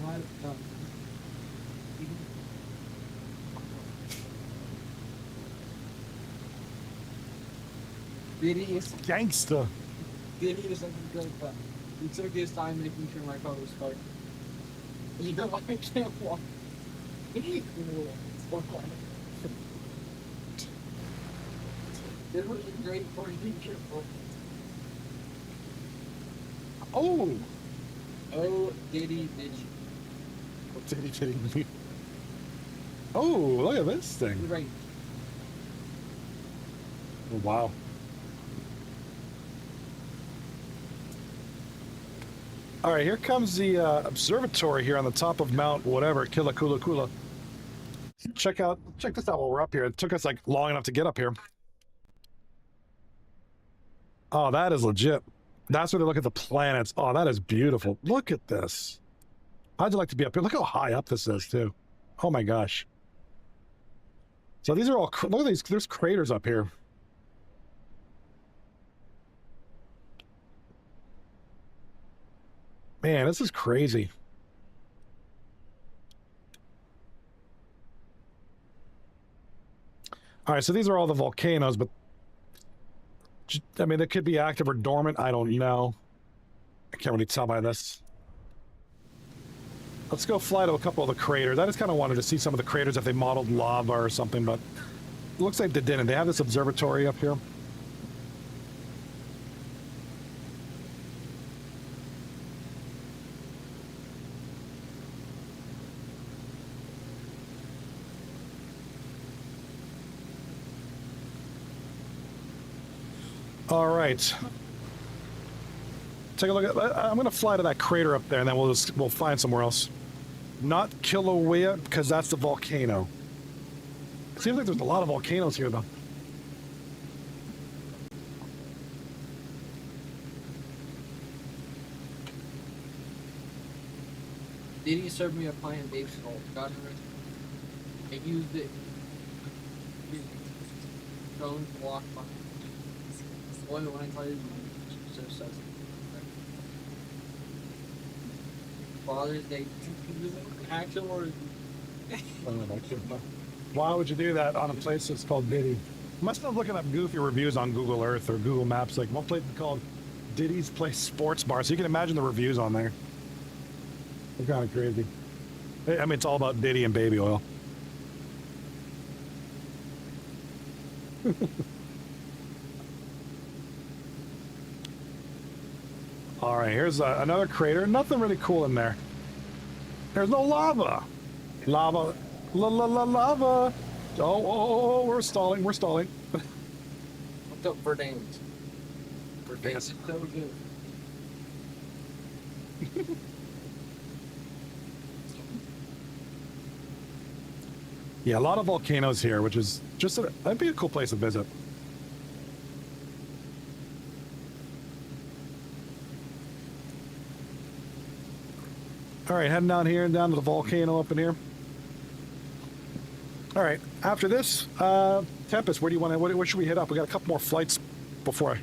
Diddy is Gangsta. something good, but he took his time making sure my car was stuck. You know, I can't walk. It was great for you. Oh! Oh, Diddy. Diddy. Oh, look at this thing. Right. Oh, wow. All right, here comes the observatory here on the top of Mount whatever, Kula. Check this out while we're up here. It took us like long enough to get up here. Oh, that is legit. That's where they look at the planets. Oh, that is beautiful. Look at this. How'd you like to be up here? Look how high up this is, too. Oh my gosh. So these are all, look at these, there's craters up here. Man, this is crazy. All right, so these are all the volcanoes, but I mean, they could be active or dormant. I don't know. I can't really tell by this. Let's go fly to a couple of the craters. I just kind of wanted to see some of the craters if they modeled lava or something, but it looks like they didn't. They have this observatory up here. All right. Take a look at. I'm going to fly to that crater up there, and then we'll find somewhere else. Not Kilauea, because that's the volcano. Seems like there's a lot of volcanoes here, though. Diddy served me a plant-based roll. Got it right. I used it. Going to walk by. Boy, when I tell you, so sus. Father's Day. Actual or Why would you do that on a place that's called Diddy? Must have looking up goofy reviews on Google Earth or Google Maps. Like one place called Diddy's Place Sports Bar. So you can imagine the reviews on there. They're kind of crazy. I mean, it's all about Diddy and baby oil. All right, here's another crater. Nothing really cool in there. There's no lava. Lava. Lava. Oh, we're stalling. We're stalling. What's up, Verdanes? Verdanes is so good. Yeah, a lot of volcanoes here, which is just that'd be a cool place to visit. All right, heading down here and down to the volcano up in here. All right, after this, Tempest, where do you want to? Where should we hit up? We got a couple more flights before.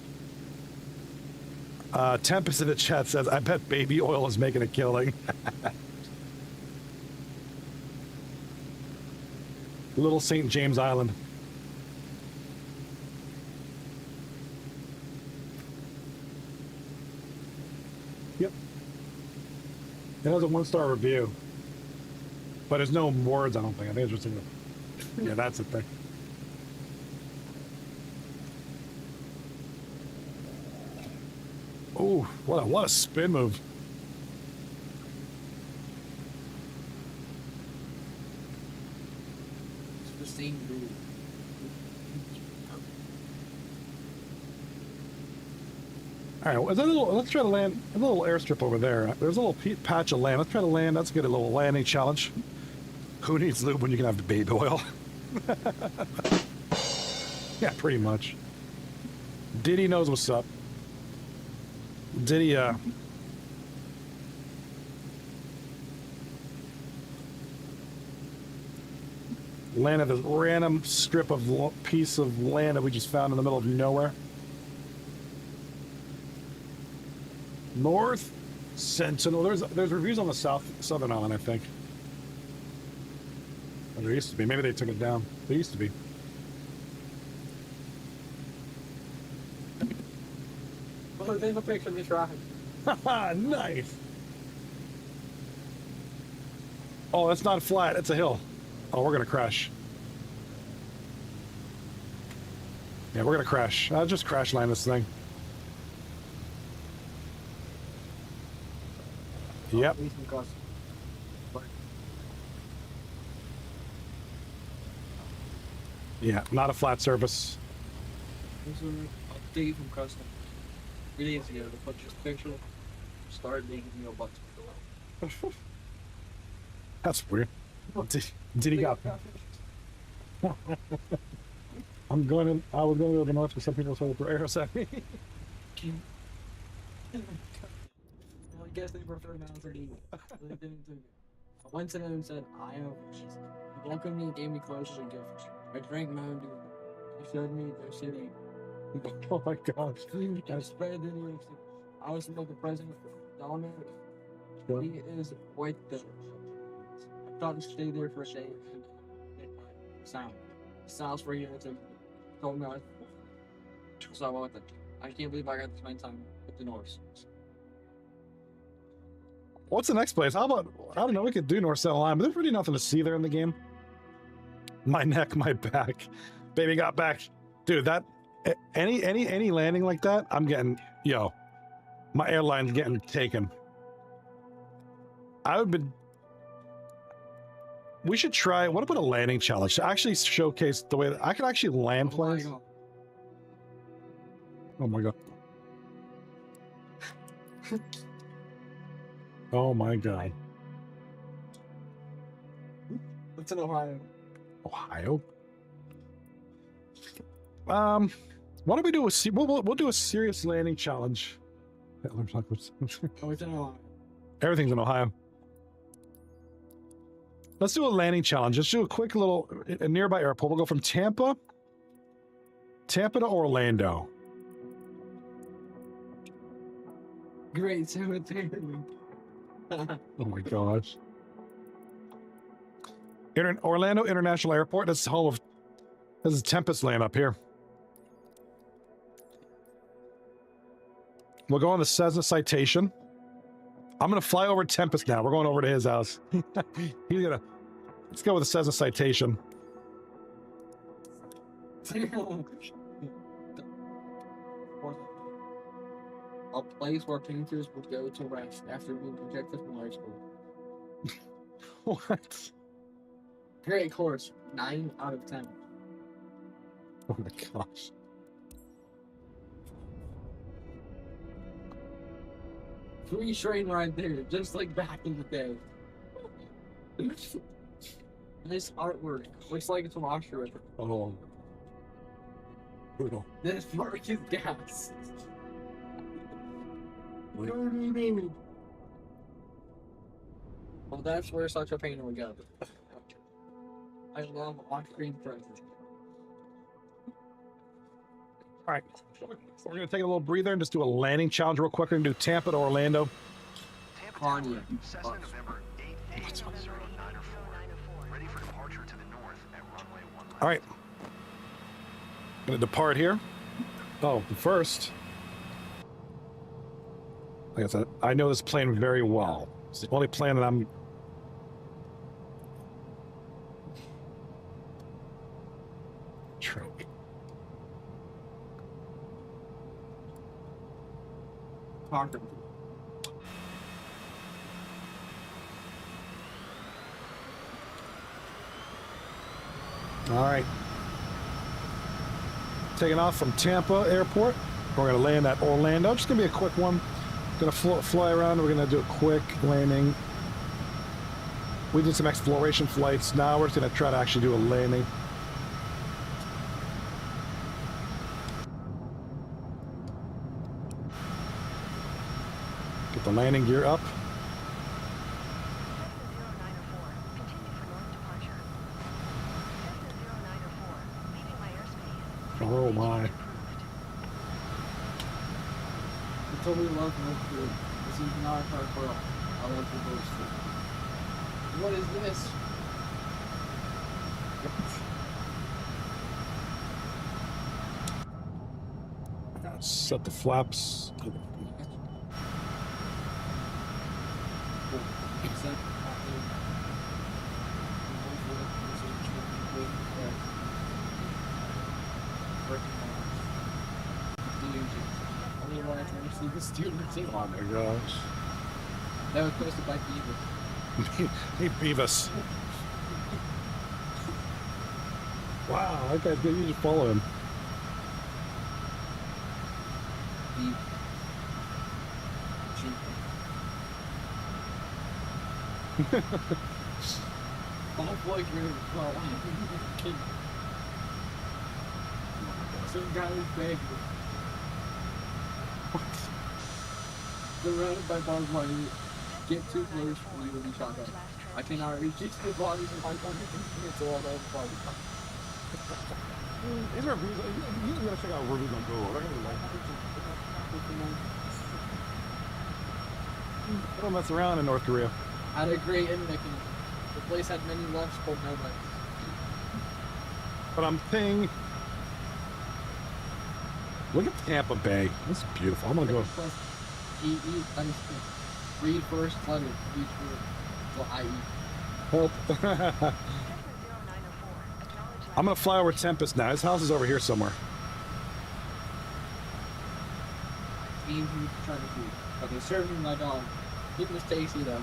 Tempest in the chat says, "I bet baby oil is making a killing." Little St. James Island. Yep. It has a 1-star review. But there's no words, I don't think. I think it's just yeah, that's the thing. Oh, what a spin move. It's the same dude. All right, let's try to land a little airstrip over there. There's a little patch of land. Let's try to land. That's a good little landing challenge. Who needs lube when you can have the baby oil? Yeah, pretty much. Diddy knows what's up. Diddy, landed this random strip of piece of land that we just found in the middle of nowhere. North Sentinel. There's reviews on the southern island, I think. Or there used to be. Maybe they took it down. There used to be. Oh, there's a picture of this rocket. Haha, nice. Oh, that's not flat. It's a hill. Oh, we're gonna crash. Yeah, we're gonna crash. I'll just crash land this thing. Yep. Yeah, not a flat surface. This is an update from custom. Really easy to put this picture, start making your butt. That's weird. Did he got I was going to go to the north, but some people started to throw arrows at me. Well, I guess they prefer mountain. They didn't do it. I went to them and said, I am. He welcomed me and gave me clothes as a gift. I drank Mountain Dew. He showed me their city. Oh my gosh. I spread the news. I was like the president. Donald. He is white though. I thought to stay there for a day. Sound. Sounds for you to told me so I went with it. I can't believe I got to spend time with the Norse. What's the next place? How about, I don't know, we could do North Center Line, but there's really nothing to see there in the game. My neck, my back. Baby got back. Dude, that, any landing like that, I'm getting, yo, my airline's getting taken. I would be, we should try, what about a landing challenge to actually showcase the way that I can actually land planes? Oh my god. Oh my god. It's in Ohio. Ohio? Why don't we do we'll do a serious landing challenge. Oh, it's in Ohio. Everything's in Ohio. Let's do a landing challenge. Let's do a quick little a nearby airport. We'll go from Tampa to Orlando. Great cemetery. Oh my gosh. Orlando International Airport. This is home of, this is Tempest Land up here. We'll go on the Cessna Citation. I'm gonna fly over Tempest now. We're going over to his house. He's gonna, let's go with the Cessna Citation. A place where painters would go to rest after being rejected from high school. What? Great course. 9 out of 10. Oh my gosh. Free train ride there, just like back in the day. Nice artwork. Looks like it's from Austria. Oh. Brutal. This park is gas. Well, that's where such a painter would go. I love Austrian presents. All right. We're going to take a little breather and just do a landing challenge real quick. We're going to do Tampa to Orlando. Tampa Cardia. Tower, Cessna November 881094. Ready for departure to the north at runway 1 left. All right. Going to depart here. Oh, first, like I said, I know this plane very well. It's the only plane that I'm... Trick. Parker. All right. Taking off from Tampa Airport. We're going to land at Orlando. Just going to be a quick one. Going to fly around. We're going to do a quick landing. We did some exploration flights. Now we're just going to try to actually do a landing. Get the landing gear up. Oh my. I totally love North Korea. This is not a car for I love the boats too. What is this? Set the flaps. Oh my gosh. That was posted by Beaver. Hey, Beavis. Wow, that guy's good. You just follow him. Beaver. Oh boy, you're some guy is begging. Surrounded by barbed wire. Get too close and you will be shot at. I cannot reach each of the bodies in my country. It's all over the body. These are reviews. You gotta check out reviews on Google. They're gonna like. I don't mess around in North Korea. Had a great ending. The place had many lefts, but no rights. But I'm thinking. Look at Tampa Bay. This is beautiful. I'm gonna go. Read first letter. Read first. Well, I eat. Help. I'm gonna fly over Tempest now. His house is over here somewhere. Being who trying to feed. But they serve me my dog. Keep this tasty though.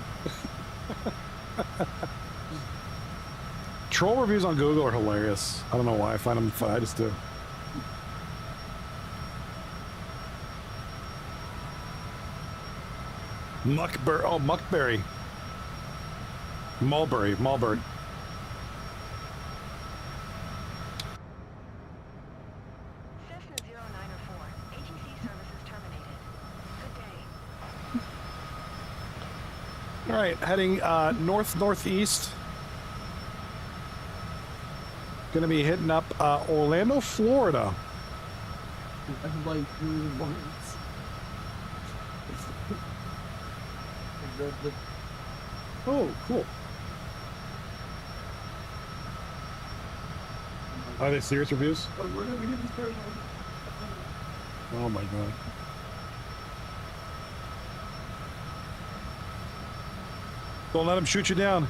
Troll reviews on Google are hilarious. I don't know why I find them fun. I just do. Muckberry. Oh, Muckberry. Mulberry. Mulberry. Cessna 0904. ATC services terminated. Good day. All right, heading north-northeast. Gonna be hitting up Orlando, Florida. I'm like really once. Oh, cool. Are they serious reviews? Oh my god. Don't let him shoot you down.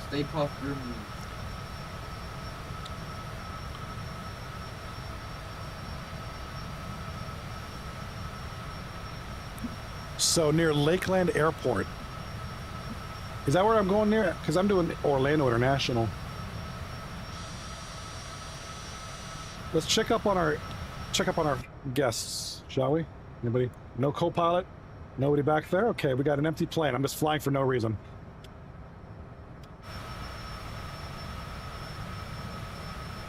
Stay puffed through me. So near Lakeland Airport. Is that where I'm going near? Because I'm doing Orlando International. Let's check up on our guests, shall we? Anybody? No co-pilot? Nobody back there? Okay, we got an empty plane. I'm just flying for no reason.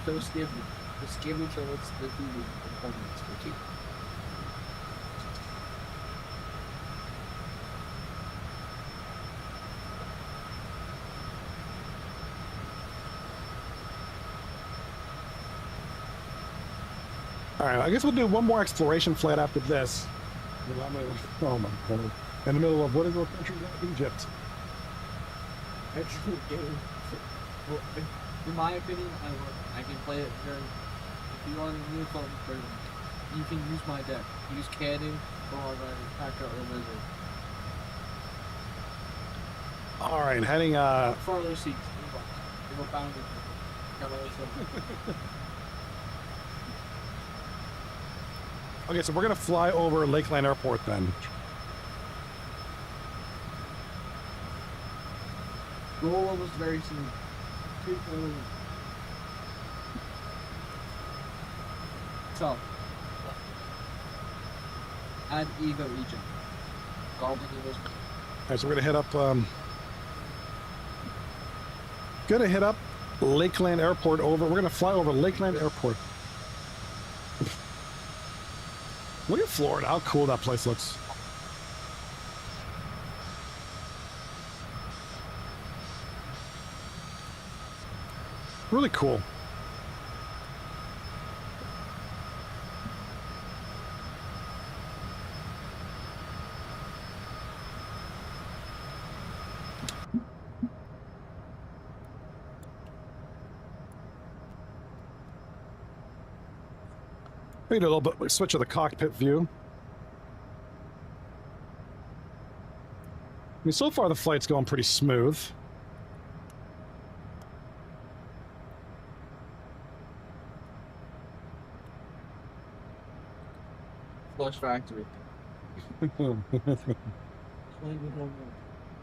So skip me. Just give me till it's the TV performance for cheap. All right, I guess we'll do one more exploration flight after this. Oh my God. In the middle of what is the country? Egypt. Excellent game. Well, in my opinion, I can play it very. If you are in the new phone version, you can use my deck. Use Cannon or Packer or Lizard. All right, heading Farther seats. They go bounded. Okay, so we're gonna fly over Lakeland Airport then. Roll was very soon. So, add Ego Egypt. Golden Eagles. All right, so we're gonna hit up Lakeland Airport over. We're gonna fly over Lakeland Airport. Look at Florida, how cool that place looks. Really cool. We need a little bit switch of the cockpit view. I mean, so far the flight's going pretty smooth. Flush Factory. And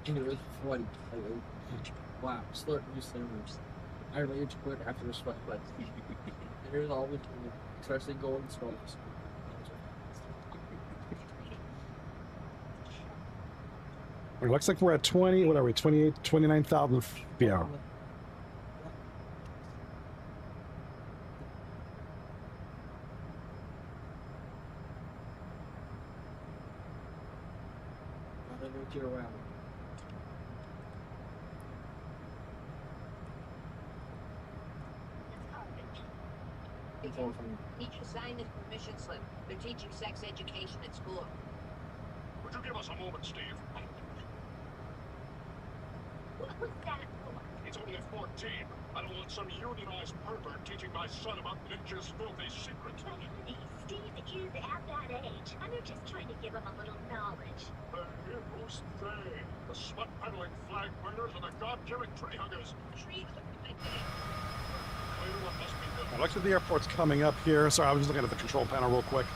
it was flooded. Wow, slurp new servers. I rage quit after this fight, but here's all the time, especially golden scrolls. It looks like we're at 20, what are we, 28, 29,000 feet per hour. Around. Teacher signed his permission slip. They're teaching sex education at school. Would you give us a moment, Steve? What was that for? He's only 14. I don't want some unionized pervert teaching my son about ninja's filthy secret. Steve is at that age, and they're just trying to give him a little knowledge. Who's they? The smut-peddling flag burners and the god-killing tree huggers. Tree Clear what must be done. It looks like the airport's coming up here. Sorry, I was just looking at the control panel real quick.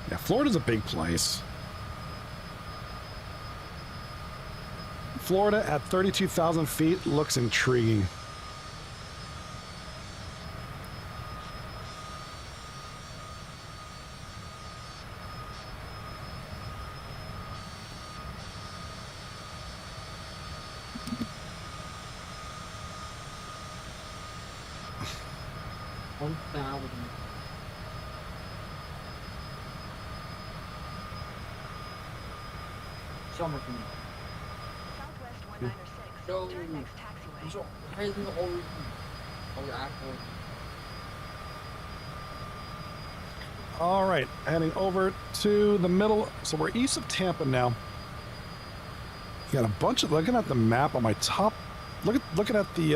Yeah, Florida's a big place. Florida at 32,000 feet looks intriguing. Summer for me. Southwest 196. No. Turn next taxiway. So, here's the whole actual. All right, heading over to the middle. So we're east of Tampa now. You got a bunch of, looking at the map on my top, looking at the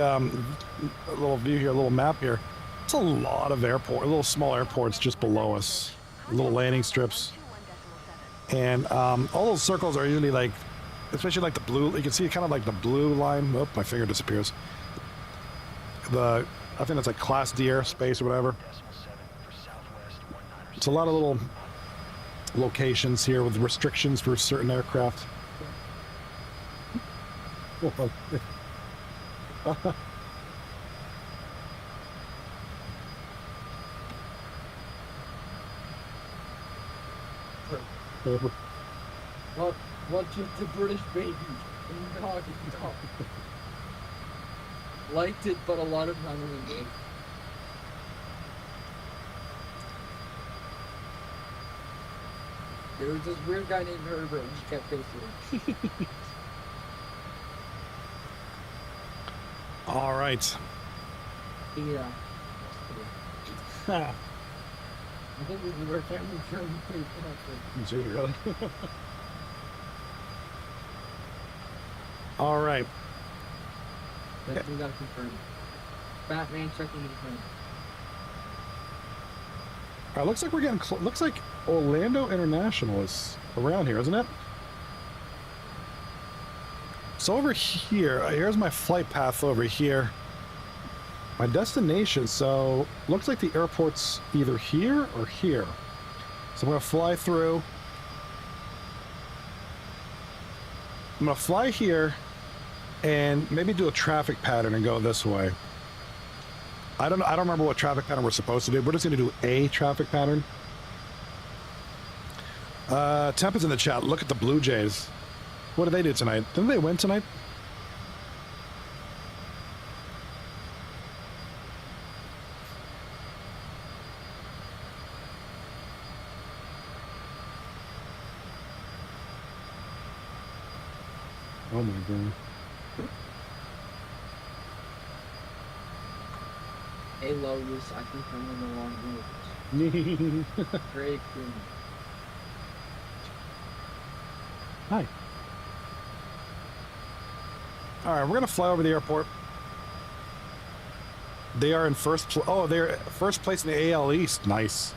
little view here, little map here. It's a lot of little small airports just below us, little landing strips. And all those circles are usually like, especially like the blue, you can see kind of like the blue line. Oh, my finger disappears. the I think that's like Class D airspace or whatever. It's a lot of little locations here with restrictions for certain aircraft. What took the British baby? Dog. Liked it, but a lot of time we did. There was this weird guy named Herbert, and he kept posting. All right. Yeah. I think this is our family show. Gee, really? All right. That's we got confirmed. Batman checking the confirmed. All right, looks like we're getting looks like Orlando International is around here, isn't it? So over here, here's my flight path over here. My destination, so looks like the airport's either here or here. So I'm gonna fly through. I'm gonna fly here and maybe do a traffic pattern and go this way. I don't remember what traffic pattern we're supposed to do. We're just gonna do a traffic pattern. Temp is in the chat. Look at the Blue Jays. What did they do tonight? Didn't they win tonight? Oh my god. Hey Lotus, I think I'm in the wrong room. Great room. Hi. All right, we're gonna fly over the airport. They are in they're first place in the AL East. Nice.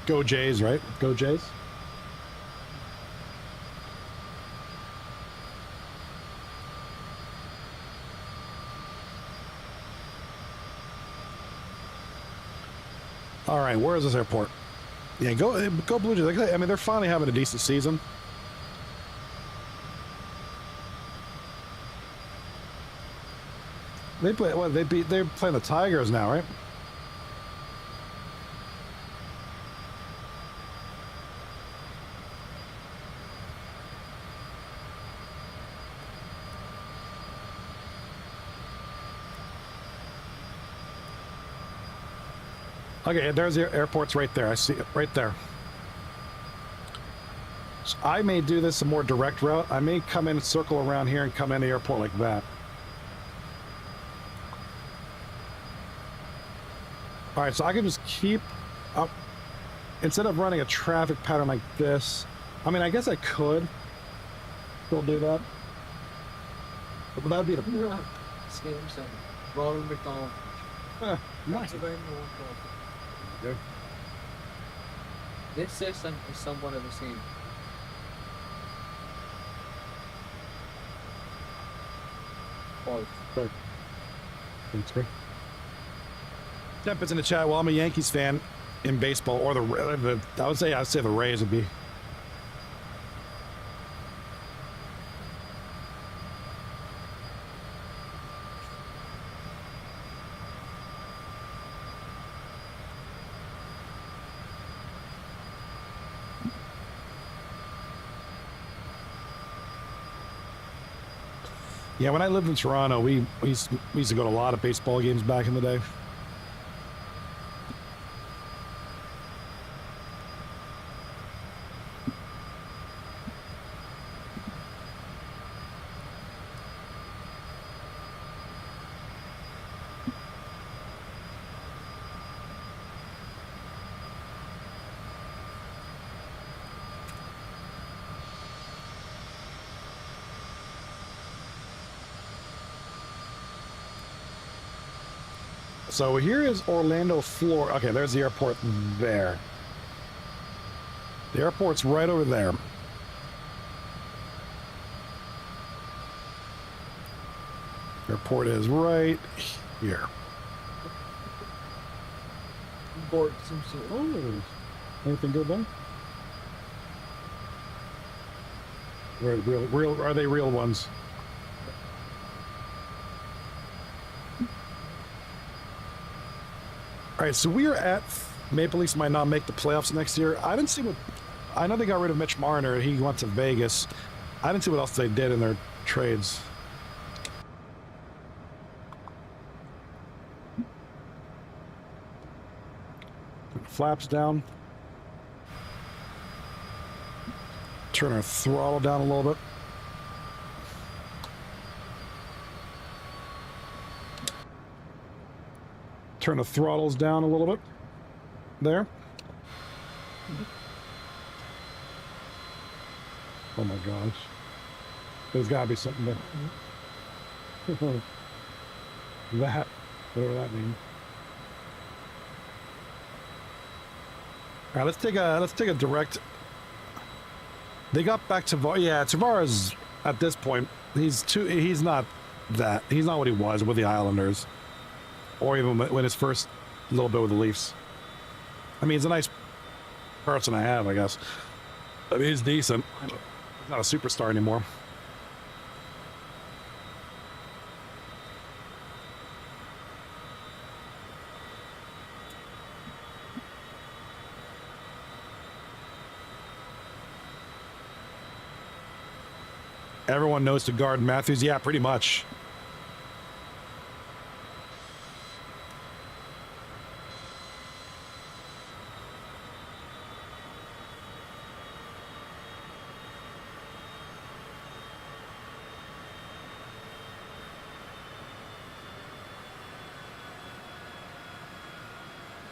Go Jays, right? Go Jays. All right, where is this airport? Yeah, go Blue Jays. I mean, they're finally having a decent season. They play what? They're playing the Tigers now, right? Okay, there's the airport's right there. I see it right there. So I may do this a more direct route. I may come in and circle around here and come in the airport like that. All right, so I can just keep up instead of running a traffic pattern like this. I mean, I guess I could still do that, but that'd be the Scam Center. Ronald McDonald. nice. Good. This system is somewhat of the same. Oh, Good. Thanks, great. Temp is in the chat. Well, I'm a Yankees fan in baseball, or I would say the Rays would be. Yeah, when I lived in Toronto, we used to go to a lot of baseball games back in the day. So here is Orlando, Florida. Okay, there's the airport there. The airport's right over there. Airport is right here. Board some sort. Oh, anything good there? Real, are they real ones? All right, so we are at Maple Leafs might not make the playoffs next year. I didn't see what. I know they got rid of Mitch Marner. He went to Vegas. I didn't see what else they did in their trades. Flaps down. Turn our throttle down a little bit. Turn the throttles down a little bit. There. Oh my gosh. There's gotta be something there. That, whatever that means. All right, let's take a direct. They got back to Tavares at this point. He's not what he was with the Islanders, or even with his first little bit with the Leafs. I mean, he's a nice person to have, I guess. I mean, he's decent. He's not a superstar anymore. Everyone knows to guard Matthews. Yeah, pretty much.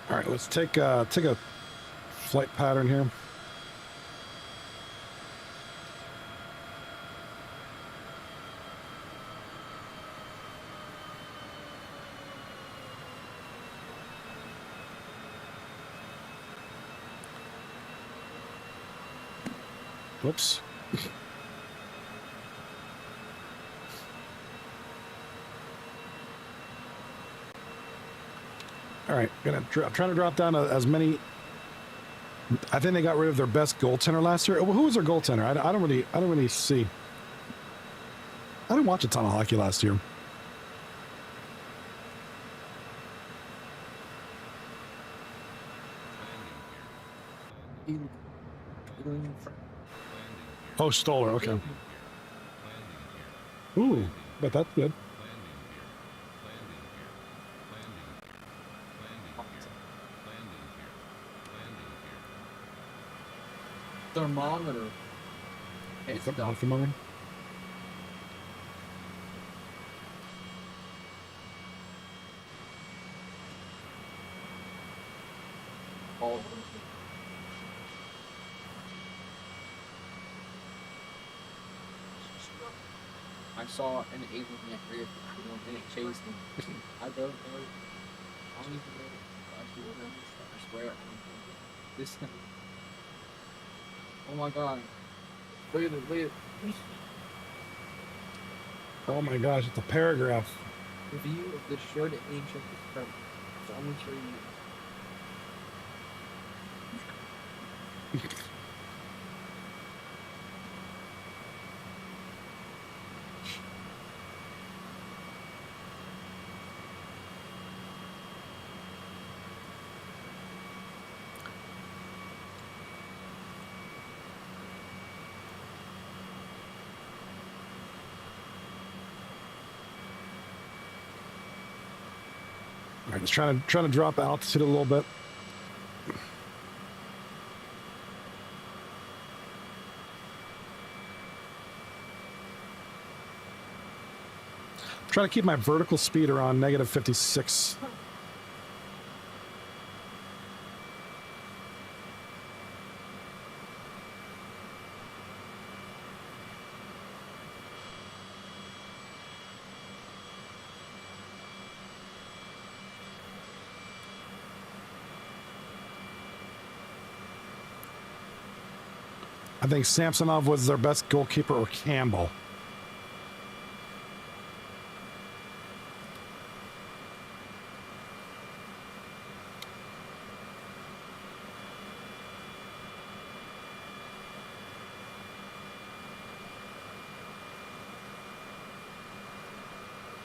All right, let's take a flight pattern here. Whoops. All right, I'm trying to drop down as many. I think they got rid of their best goaltender last year. Who was their goaltender? I don't really see. I didn't watch a ton of hockey last year. Oh, Stoller. Okay. Ooh, but that's good. Thermometer. It's Something off the moment. all of them. I saw an alien rear and it chased me. I don't know. I don't even know. I swear. This. Oh my god. Look at it, look at it. Oh my gosh, it's a paragraph. Review of the short and ancient experiment. So I'm gonna show you. All right, just trying to drop altitude a little bit. Try to keep my vertical speed around negative 56. I think Samsonov was their best goalkeeper, or Campbell.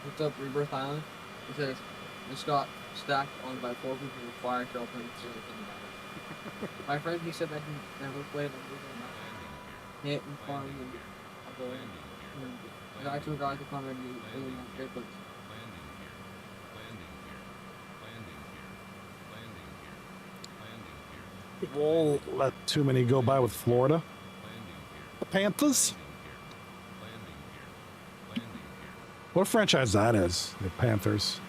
What's up, Rebirth Island? It says, this got stacked on by 4 people with fire truck and my friend, he said that he never played on hit and farm and other and I told guys to come and really not airplanes. Won't let too many go by with Florida. The Panthers? What a franchise that is, the Panthers.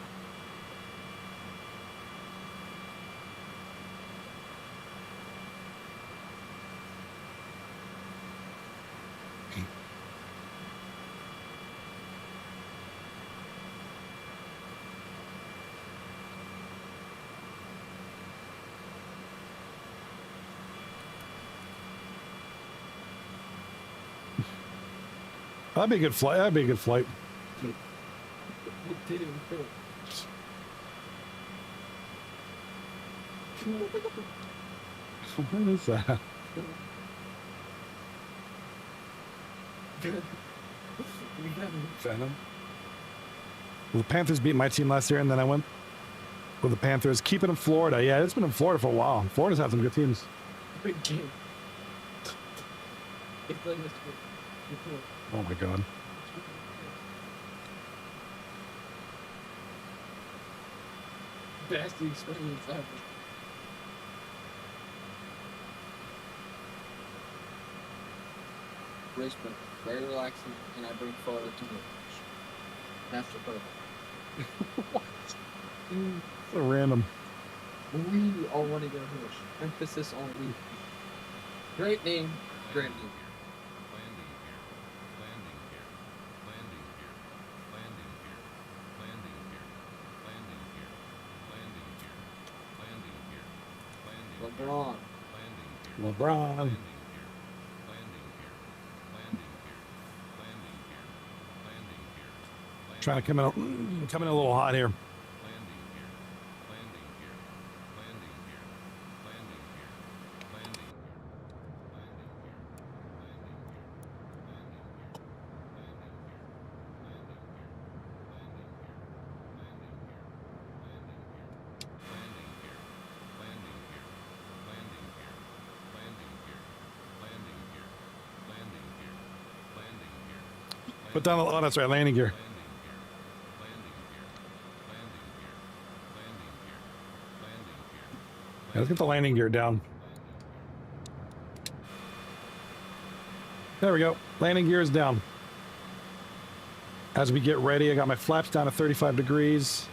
That'd be a good flight. That'd be a good flight. It didn't feel it. What is that? Venom. Well, the Panthers beat my team last year, and then I went with the Panthers. Keep it in Florida. Yeah, it's been in Florida for a while. Florida's had some good teams. Big game. It's like this. Oh my god. Best experience ever. Brisbane, very relaxing, and I bring Florida to me. That's the purpose. What? So random. We all want to go here. Emphasis on we. Great name, great name. LeBron. Trying to come in a little hot here. Put down the, oh, that's right, landing gear. Yeah, let's get the landing gear down. There we go. Landing gear is down. As we get ready, I got my flaps down to 35 degrees.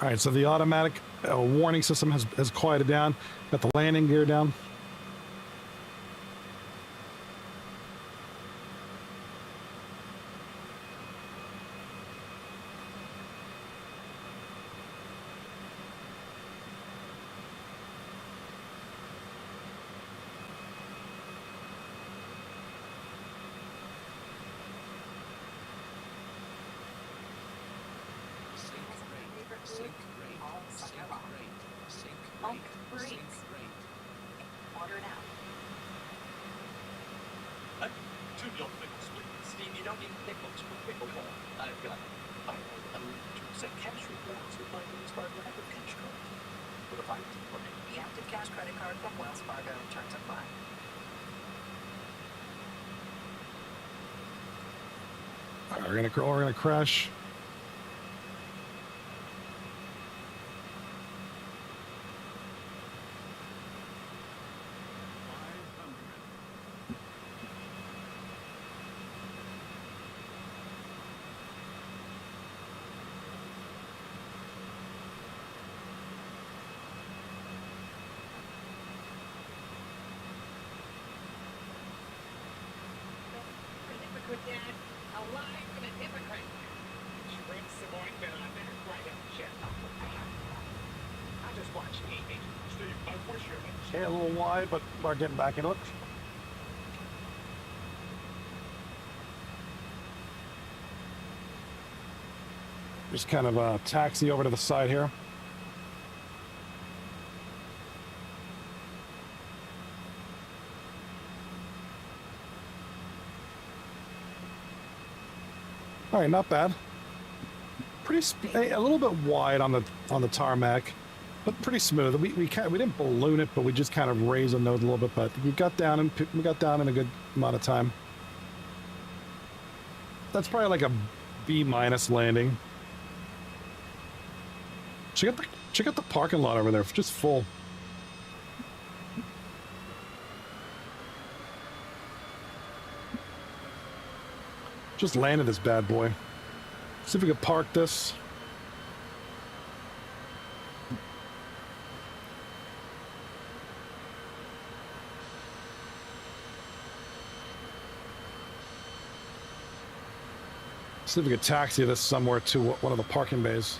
All right, so the automatic warning system has quieted down. Got the landing gear down. Water it out. Two young pickles, please. Steve, you don't need pickles for pickleball. I've got to accept cash rewards with my Wells Fargo active cash card. What if I The active cash credit card from Wells Fargo. Terms apply. All right, we're gonna crash. Alive with a hypocrite. Spring some ointment on that right up, Jeff. I just Watch me, hey, Steve, I wish you had Okay, a little wide, but we're getting back into it. Just kind of taxi over to the side here. All right, not bad. A little bit wide on the tarmac, but pretty smooth. We didn't balloon it, but we just kind of raised the nose a little bit. But we got down in a good amount of time. That's probably like a B- landing. Check out the parking lot over there, just full. Just landed this bad boy. See if we could park this. See if we could taxi this somewhere to one of the parking bays.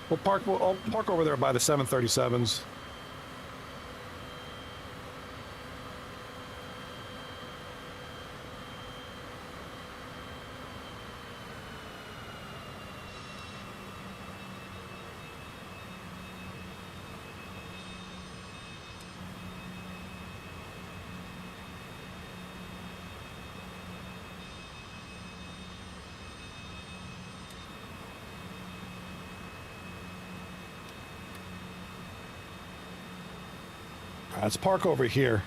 I'll park over there by the 737s. Let's park over here.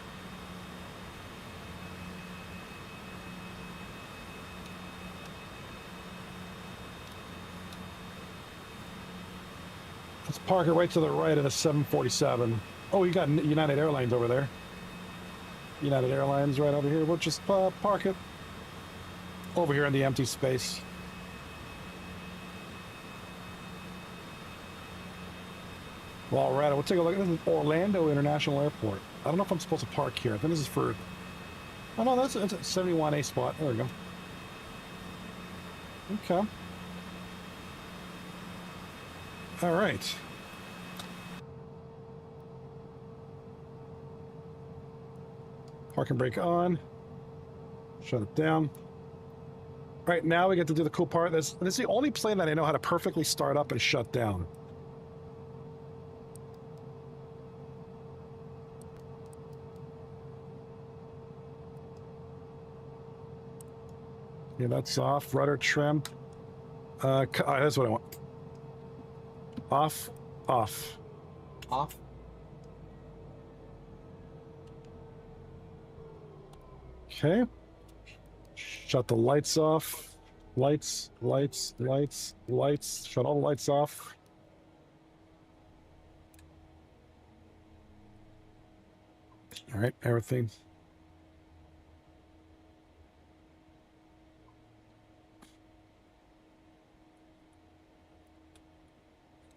Let's park it right to the right of the 747. Oh, you got United Airlines over there. United Airlines right over here. We'll just park it over here in the empty space. Well, all right, we'll take a look. This is Orlando International Airport. I don't know if I'm supposed to park here. I think this is for... Oh, no, that's a 71A spot. There we go. Okay. All right. Parking brake on. Shut it down. All right, now we get to do the cool part. This is the only plane that I know how to perfectly start up and shut down. Yeah, that's off. Rudder trim. That's what I want. Off. Off. Off. Okay. Shut the lights off. Lights. Shut all the lights off. All right, everything.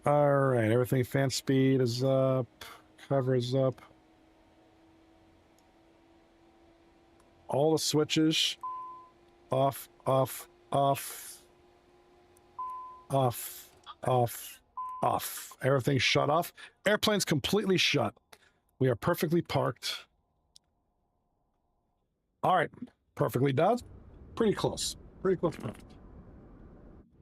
All right, everything. Fan speed is up. Cover is up. All the switches. Off, off, off. Off, off, off. Everything's shut off. Airplane's completely shut. We are perfectly parked. All right, perfectly done. Pretty close. Pretty close. Perfect.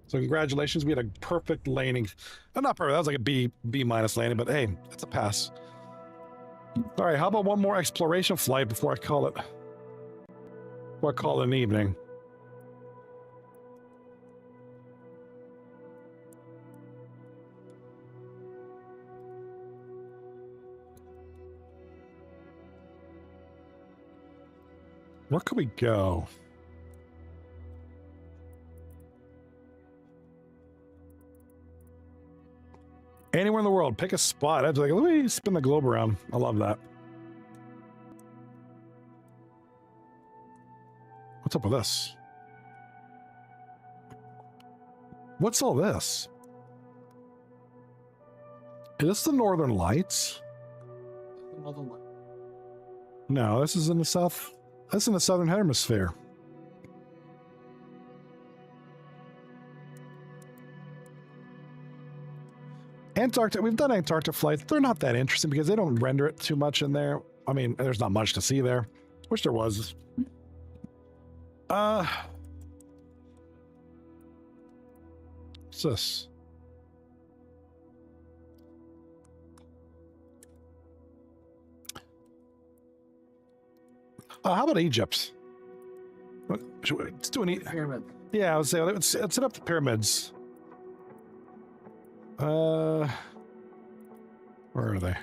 So congratulations, we had a perfect landing. Not perfect, that was like a B- landing, but hey, that's a pass. All right, how about one more exploration flight before I call it an evening? Where could we go? Anywhere in the world, pick a spot. I'd be like, let me spin the globe around. I love that. What's up with this? What's all this? Is this the Northern Lights? Another one. No, this is in the south. That's in the Southern Hemisphere. Antarctica, we've done Antarctic flights. They're not that interesting because they don't render it too much in there. I mean, there's not much to see there. Wish there was. What's this? How about Egypt? Let's do an Pyramid. Yeah, I would say let's set up the pyramids. Where are they?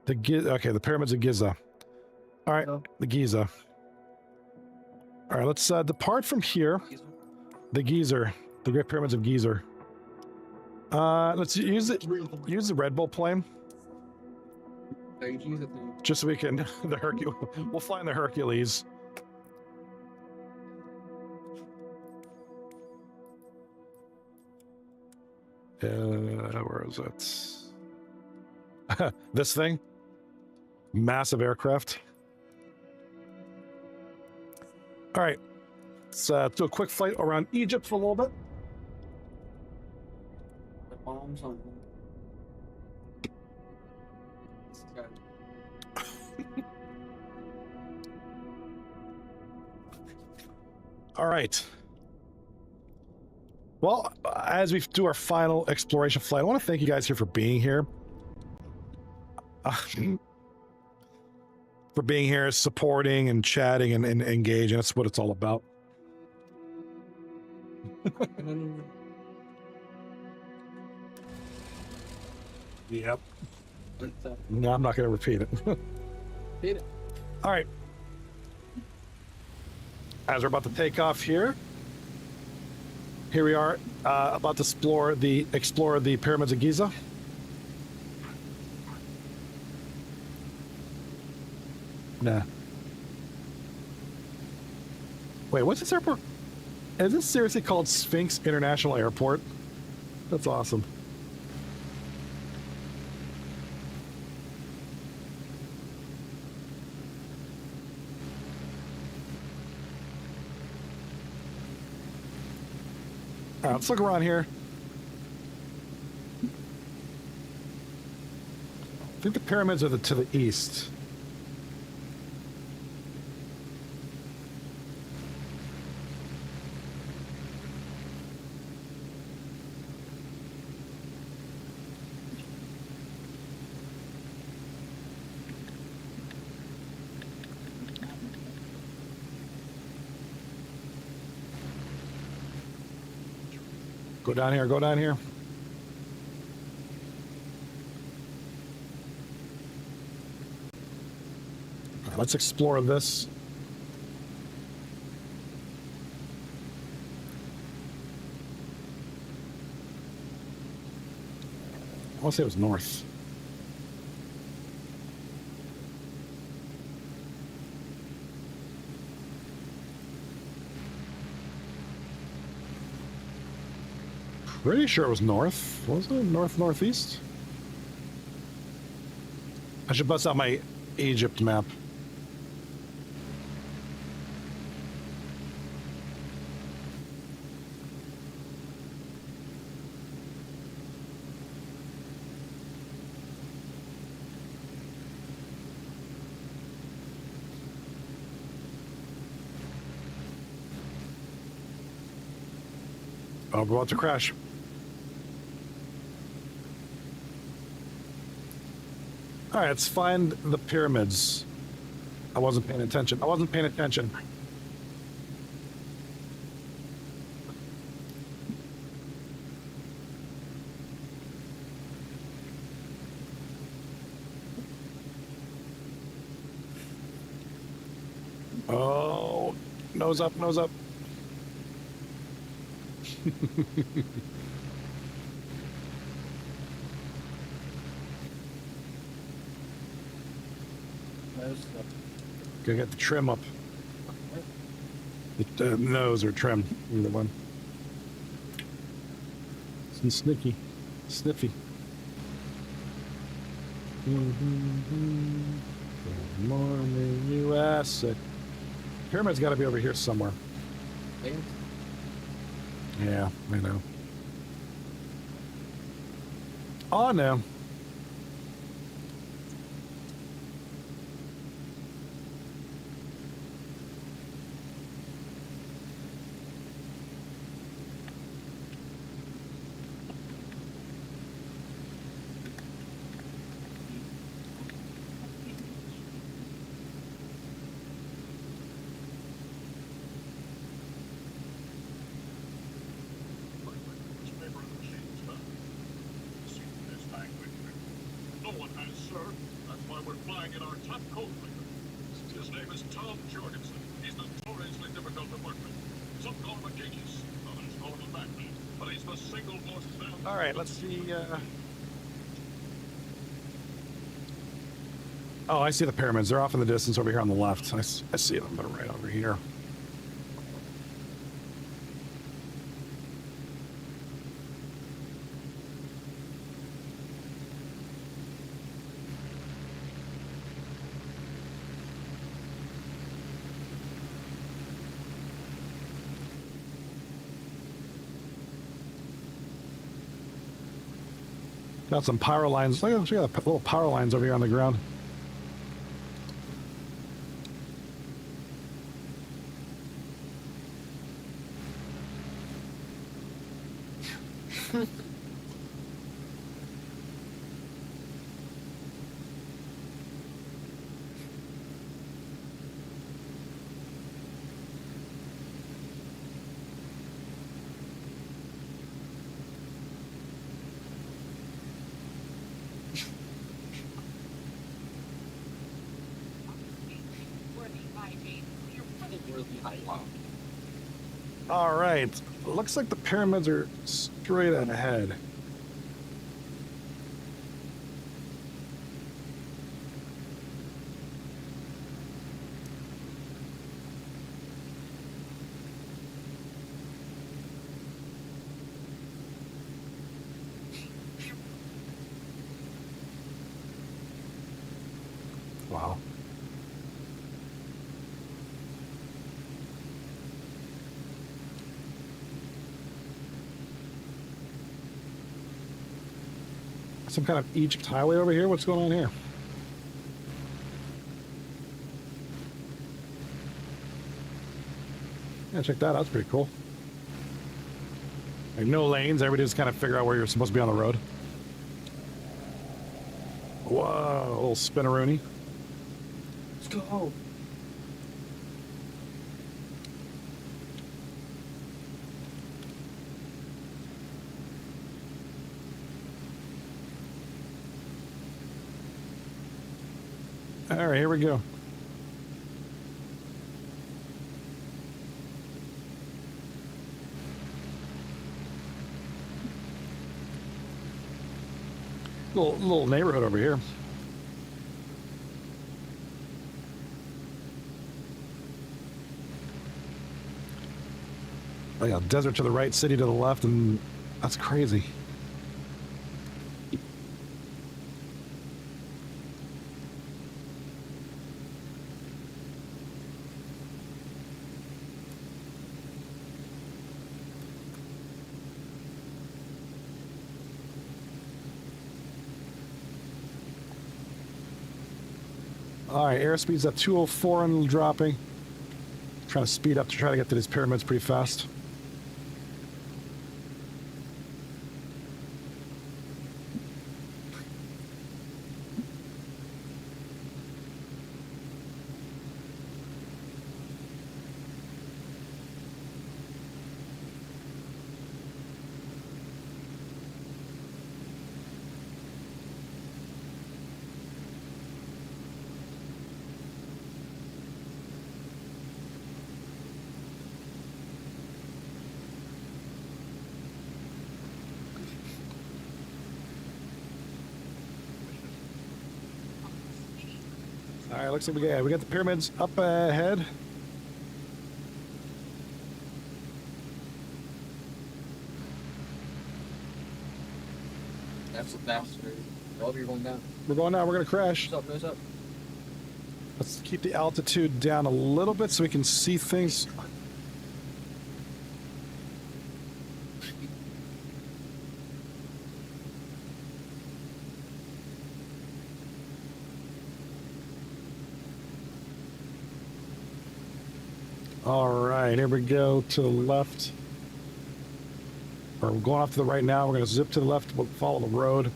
Okay, the pyramids of Giza. All right, the Giza. All right, let's depart from here. The Great Pyramids of Giza. Let's use the Red Bull plane. Just so we can the Hercules. We'll fly in the Hercules. Where is it? This thing. Massive aircraft. All right, let's do a quick flight around Egypt for a little bit. The bombs on them. This guy. All right. Well, as we do our final exploration flight, I want to thank you guys here for being here. For being here, supporting and chatting and engaging. That's what it's all about. Yep. No, I'm not going to repeat it. Repeat it. All right. As we're about to take off here we are about to explore the pyramids of Giza. Nah. Wait, what's this airport? Is this seriously called Sphinx International Airport? That's awesome. All right, let's look around here. I think the pyramids are to the east. Go down here, go down here. All right, let's explore this. I want to say it was north. Pretty sure it was north. Was it northeast? I should bust out my Egypt map. Oh, we're about to crash. All right, let's find the pyramids. I wasn't paying attention. Oh, nose up, nose up. Gotta get the trim up. The nose or trim, either one. Some sniffy. Good morning, USA. Pyramid's got to be over here somewhere. Yeah, I know. Oh, no. No one has, sir. That's why we're flying in our top coat leader. His name is Tom Jorgensen. He's notoriously difficult to work with. Some call him a genius, others call him a madman. But he's the single most valuable. All right, let's see. Oh, I see the pyramids. They're off in the distance over here on the left. I see them. They're right over here. Got some power lines. Look at, we got little power lines over here on the ground. All right. Looks like the pyramids are straight ahead. Wow. Some kind of Egypt highway over here? What's going on here? Yeah, check that out. That's pretty cool. Like no lanes. Everybody just kind of figure out where you're supposed to be on the road. Whoa, a little spinneroony. Let's go. All right, here we go. Little neighborhood over here. Like a desert to the right, city to the left, and that's crazy. All right, airspeed's at 204 and dropping. Trying to speed up to try to get to these pyramids pretty fast. All right, looks like we got the pyramids up ahead. That's oh, you're going down. We're going now. We're going to crash. Nose up, nose up. Let's keep the altitude down a little bit so we can see things. All right, here we go to the left. Or we're going off to the right now. We're going to zip to the left. We'll follow the road.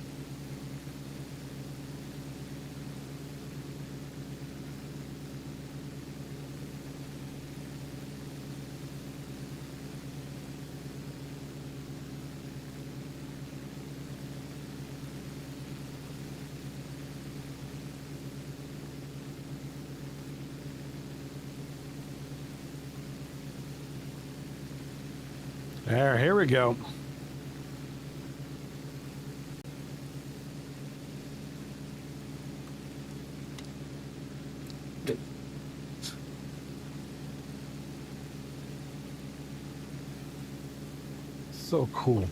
There, here we go. So cool.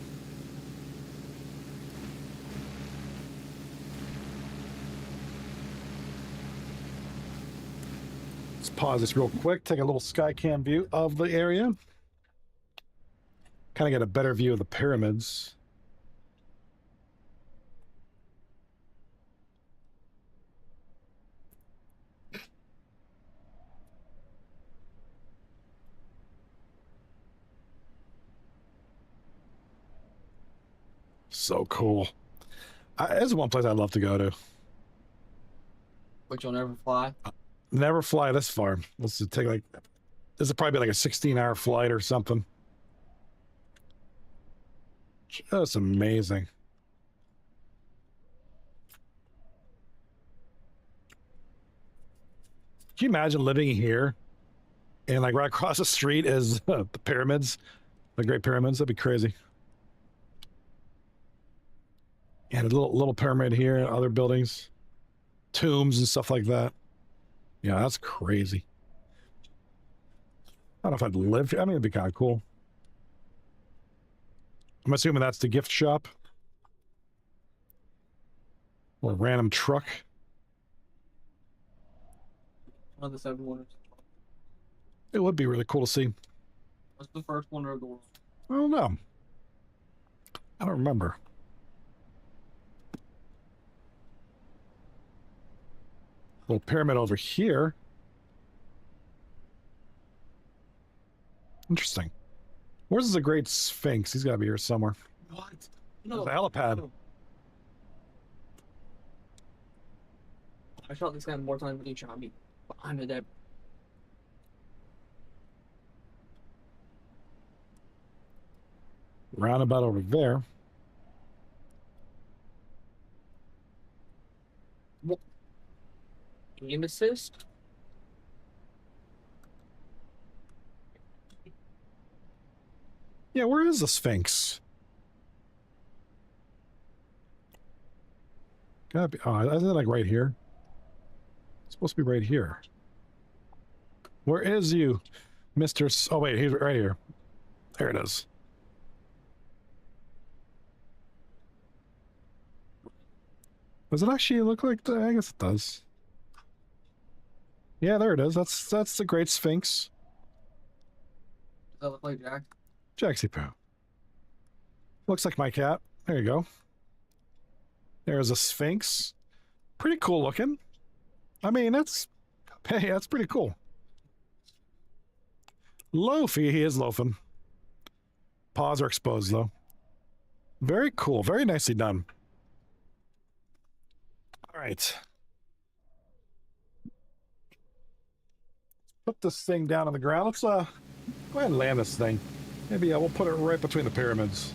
Let's pause this real quick, take a little sky cam view of the area. Kind of get a better view of the pyramids. So cool. This is one place I'd love to go to. But you'll never fly. Never fly this far. Let's just take like, this would probably be like a 16-hour flight or something. Just amazing. Can you imagine living here and like right across the street is the pyramids, the Great Pyramids? That'd be crazy. And a little pyramid here, and other buildings, tombs and stuff like that. Yeah, that's crazy. I don't know if I'd live here. I mean, it'd be kind of cool. I'm assuming that's the gift shop. Or a random truck. One of the 7 wonders. It would be really cool to see. What's the first wonder of the world? I don't know. I don't remember. Little pyramid over here. Interesting. Where's the Great Sphinx? He's got to be here somewhere. What? There's the helipad. I shot this guy more times than he shot me. Behind the dead. Roundabout over there. Aim assist? Yeah, where is the Sphinx? Gotta be. Oh, isn't it like right here? It's supposed to be right here. Where is you, Mr. Oh, wait, he's right here. There it is. Does it actually look like the? I guess it does. Yeah, there it is. That's the Great Sphinx. Does that look like Jack? Jaxie Poo. Looks like my cat. There you go. There's a Sphinx. Pretty cool looking. I mean, that's pretty cool. Loafy, he is loafing. Paws are exposed though. Very cool. Very nicely done. All right. Put this thing down on the ground. Let's go ahead and land this thing. Maybe we'll put it right between the pyramids.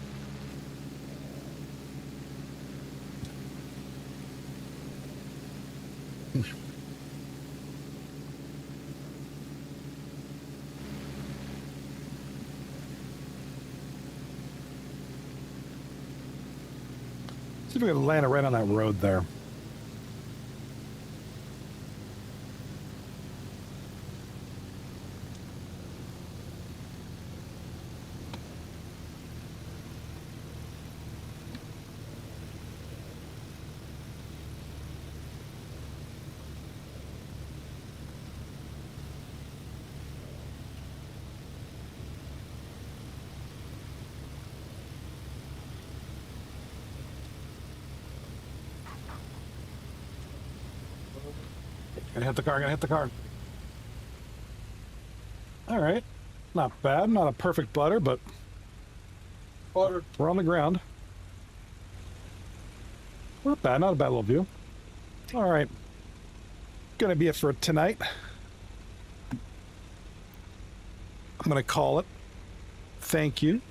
See if we can land it right on that road there. Gonna hit the car, gonna hit the car. All right. Not bad. Not a perfect butter, but Butter. we're on the ground. Not bad. Not a bad little view. All right. Gonna be it for tonight. I'm gonna call it. Thank you.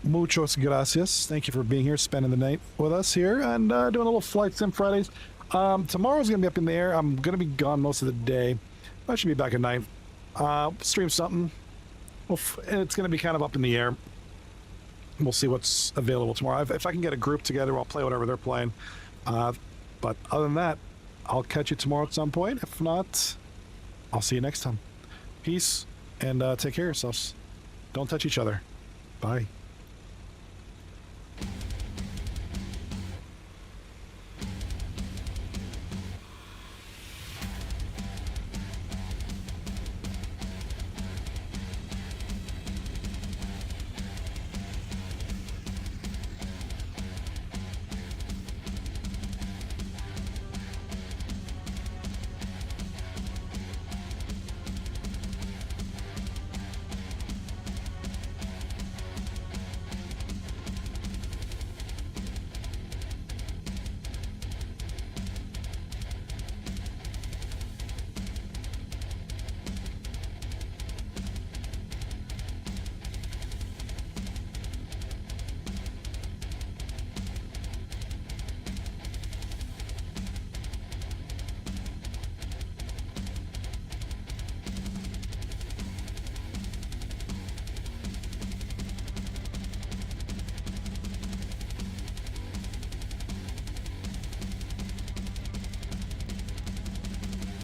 Muchos gracias. Thank you for being here, spending the night with us here, and doing a little Flight Sim Fridays. Tomorrow's gonna be up in the air. I'm gonna be gone most of the day. I should be back at night. Stream something. Well, it's gonna be kind of up in the air. We'll see what's available tomorrow. If I can get a group together, I'll play whatever they're playing. But other than that, I'll catch you tomorrow at some point. If not, I'll see you next time. Peace, and take care of yourselves. Don't touch each other. Bye.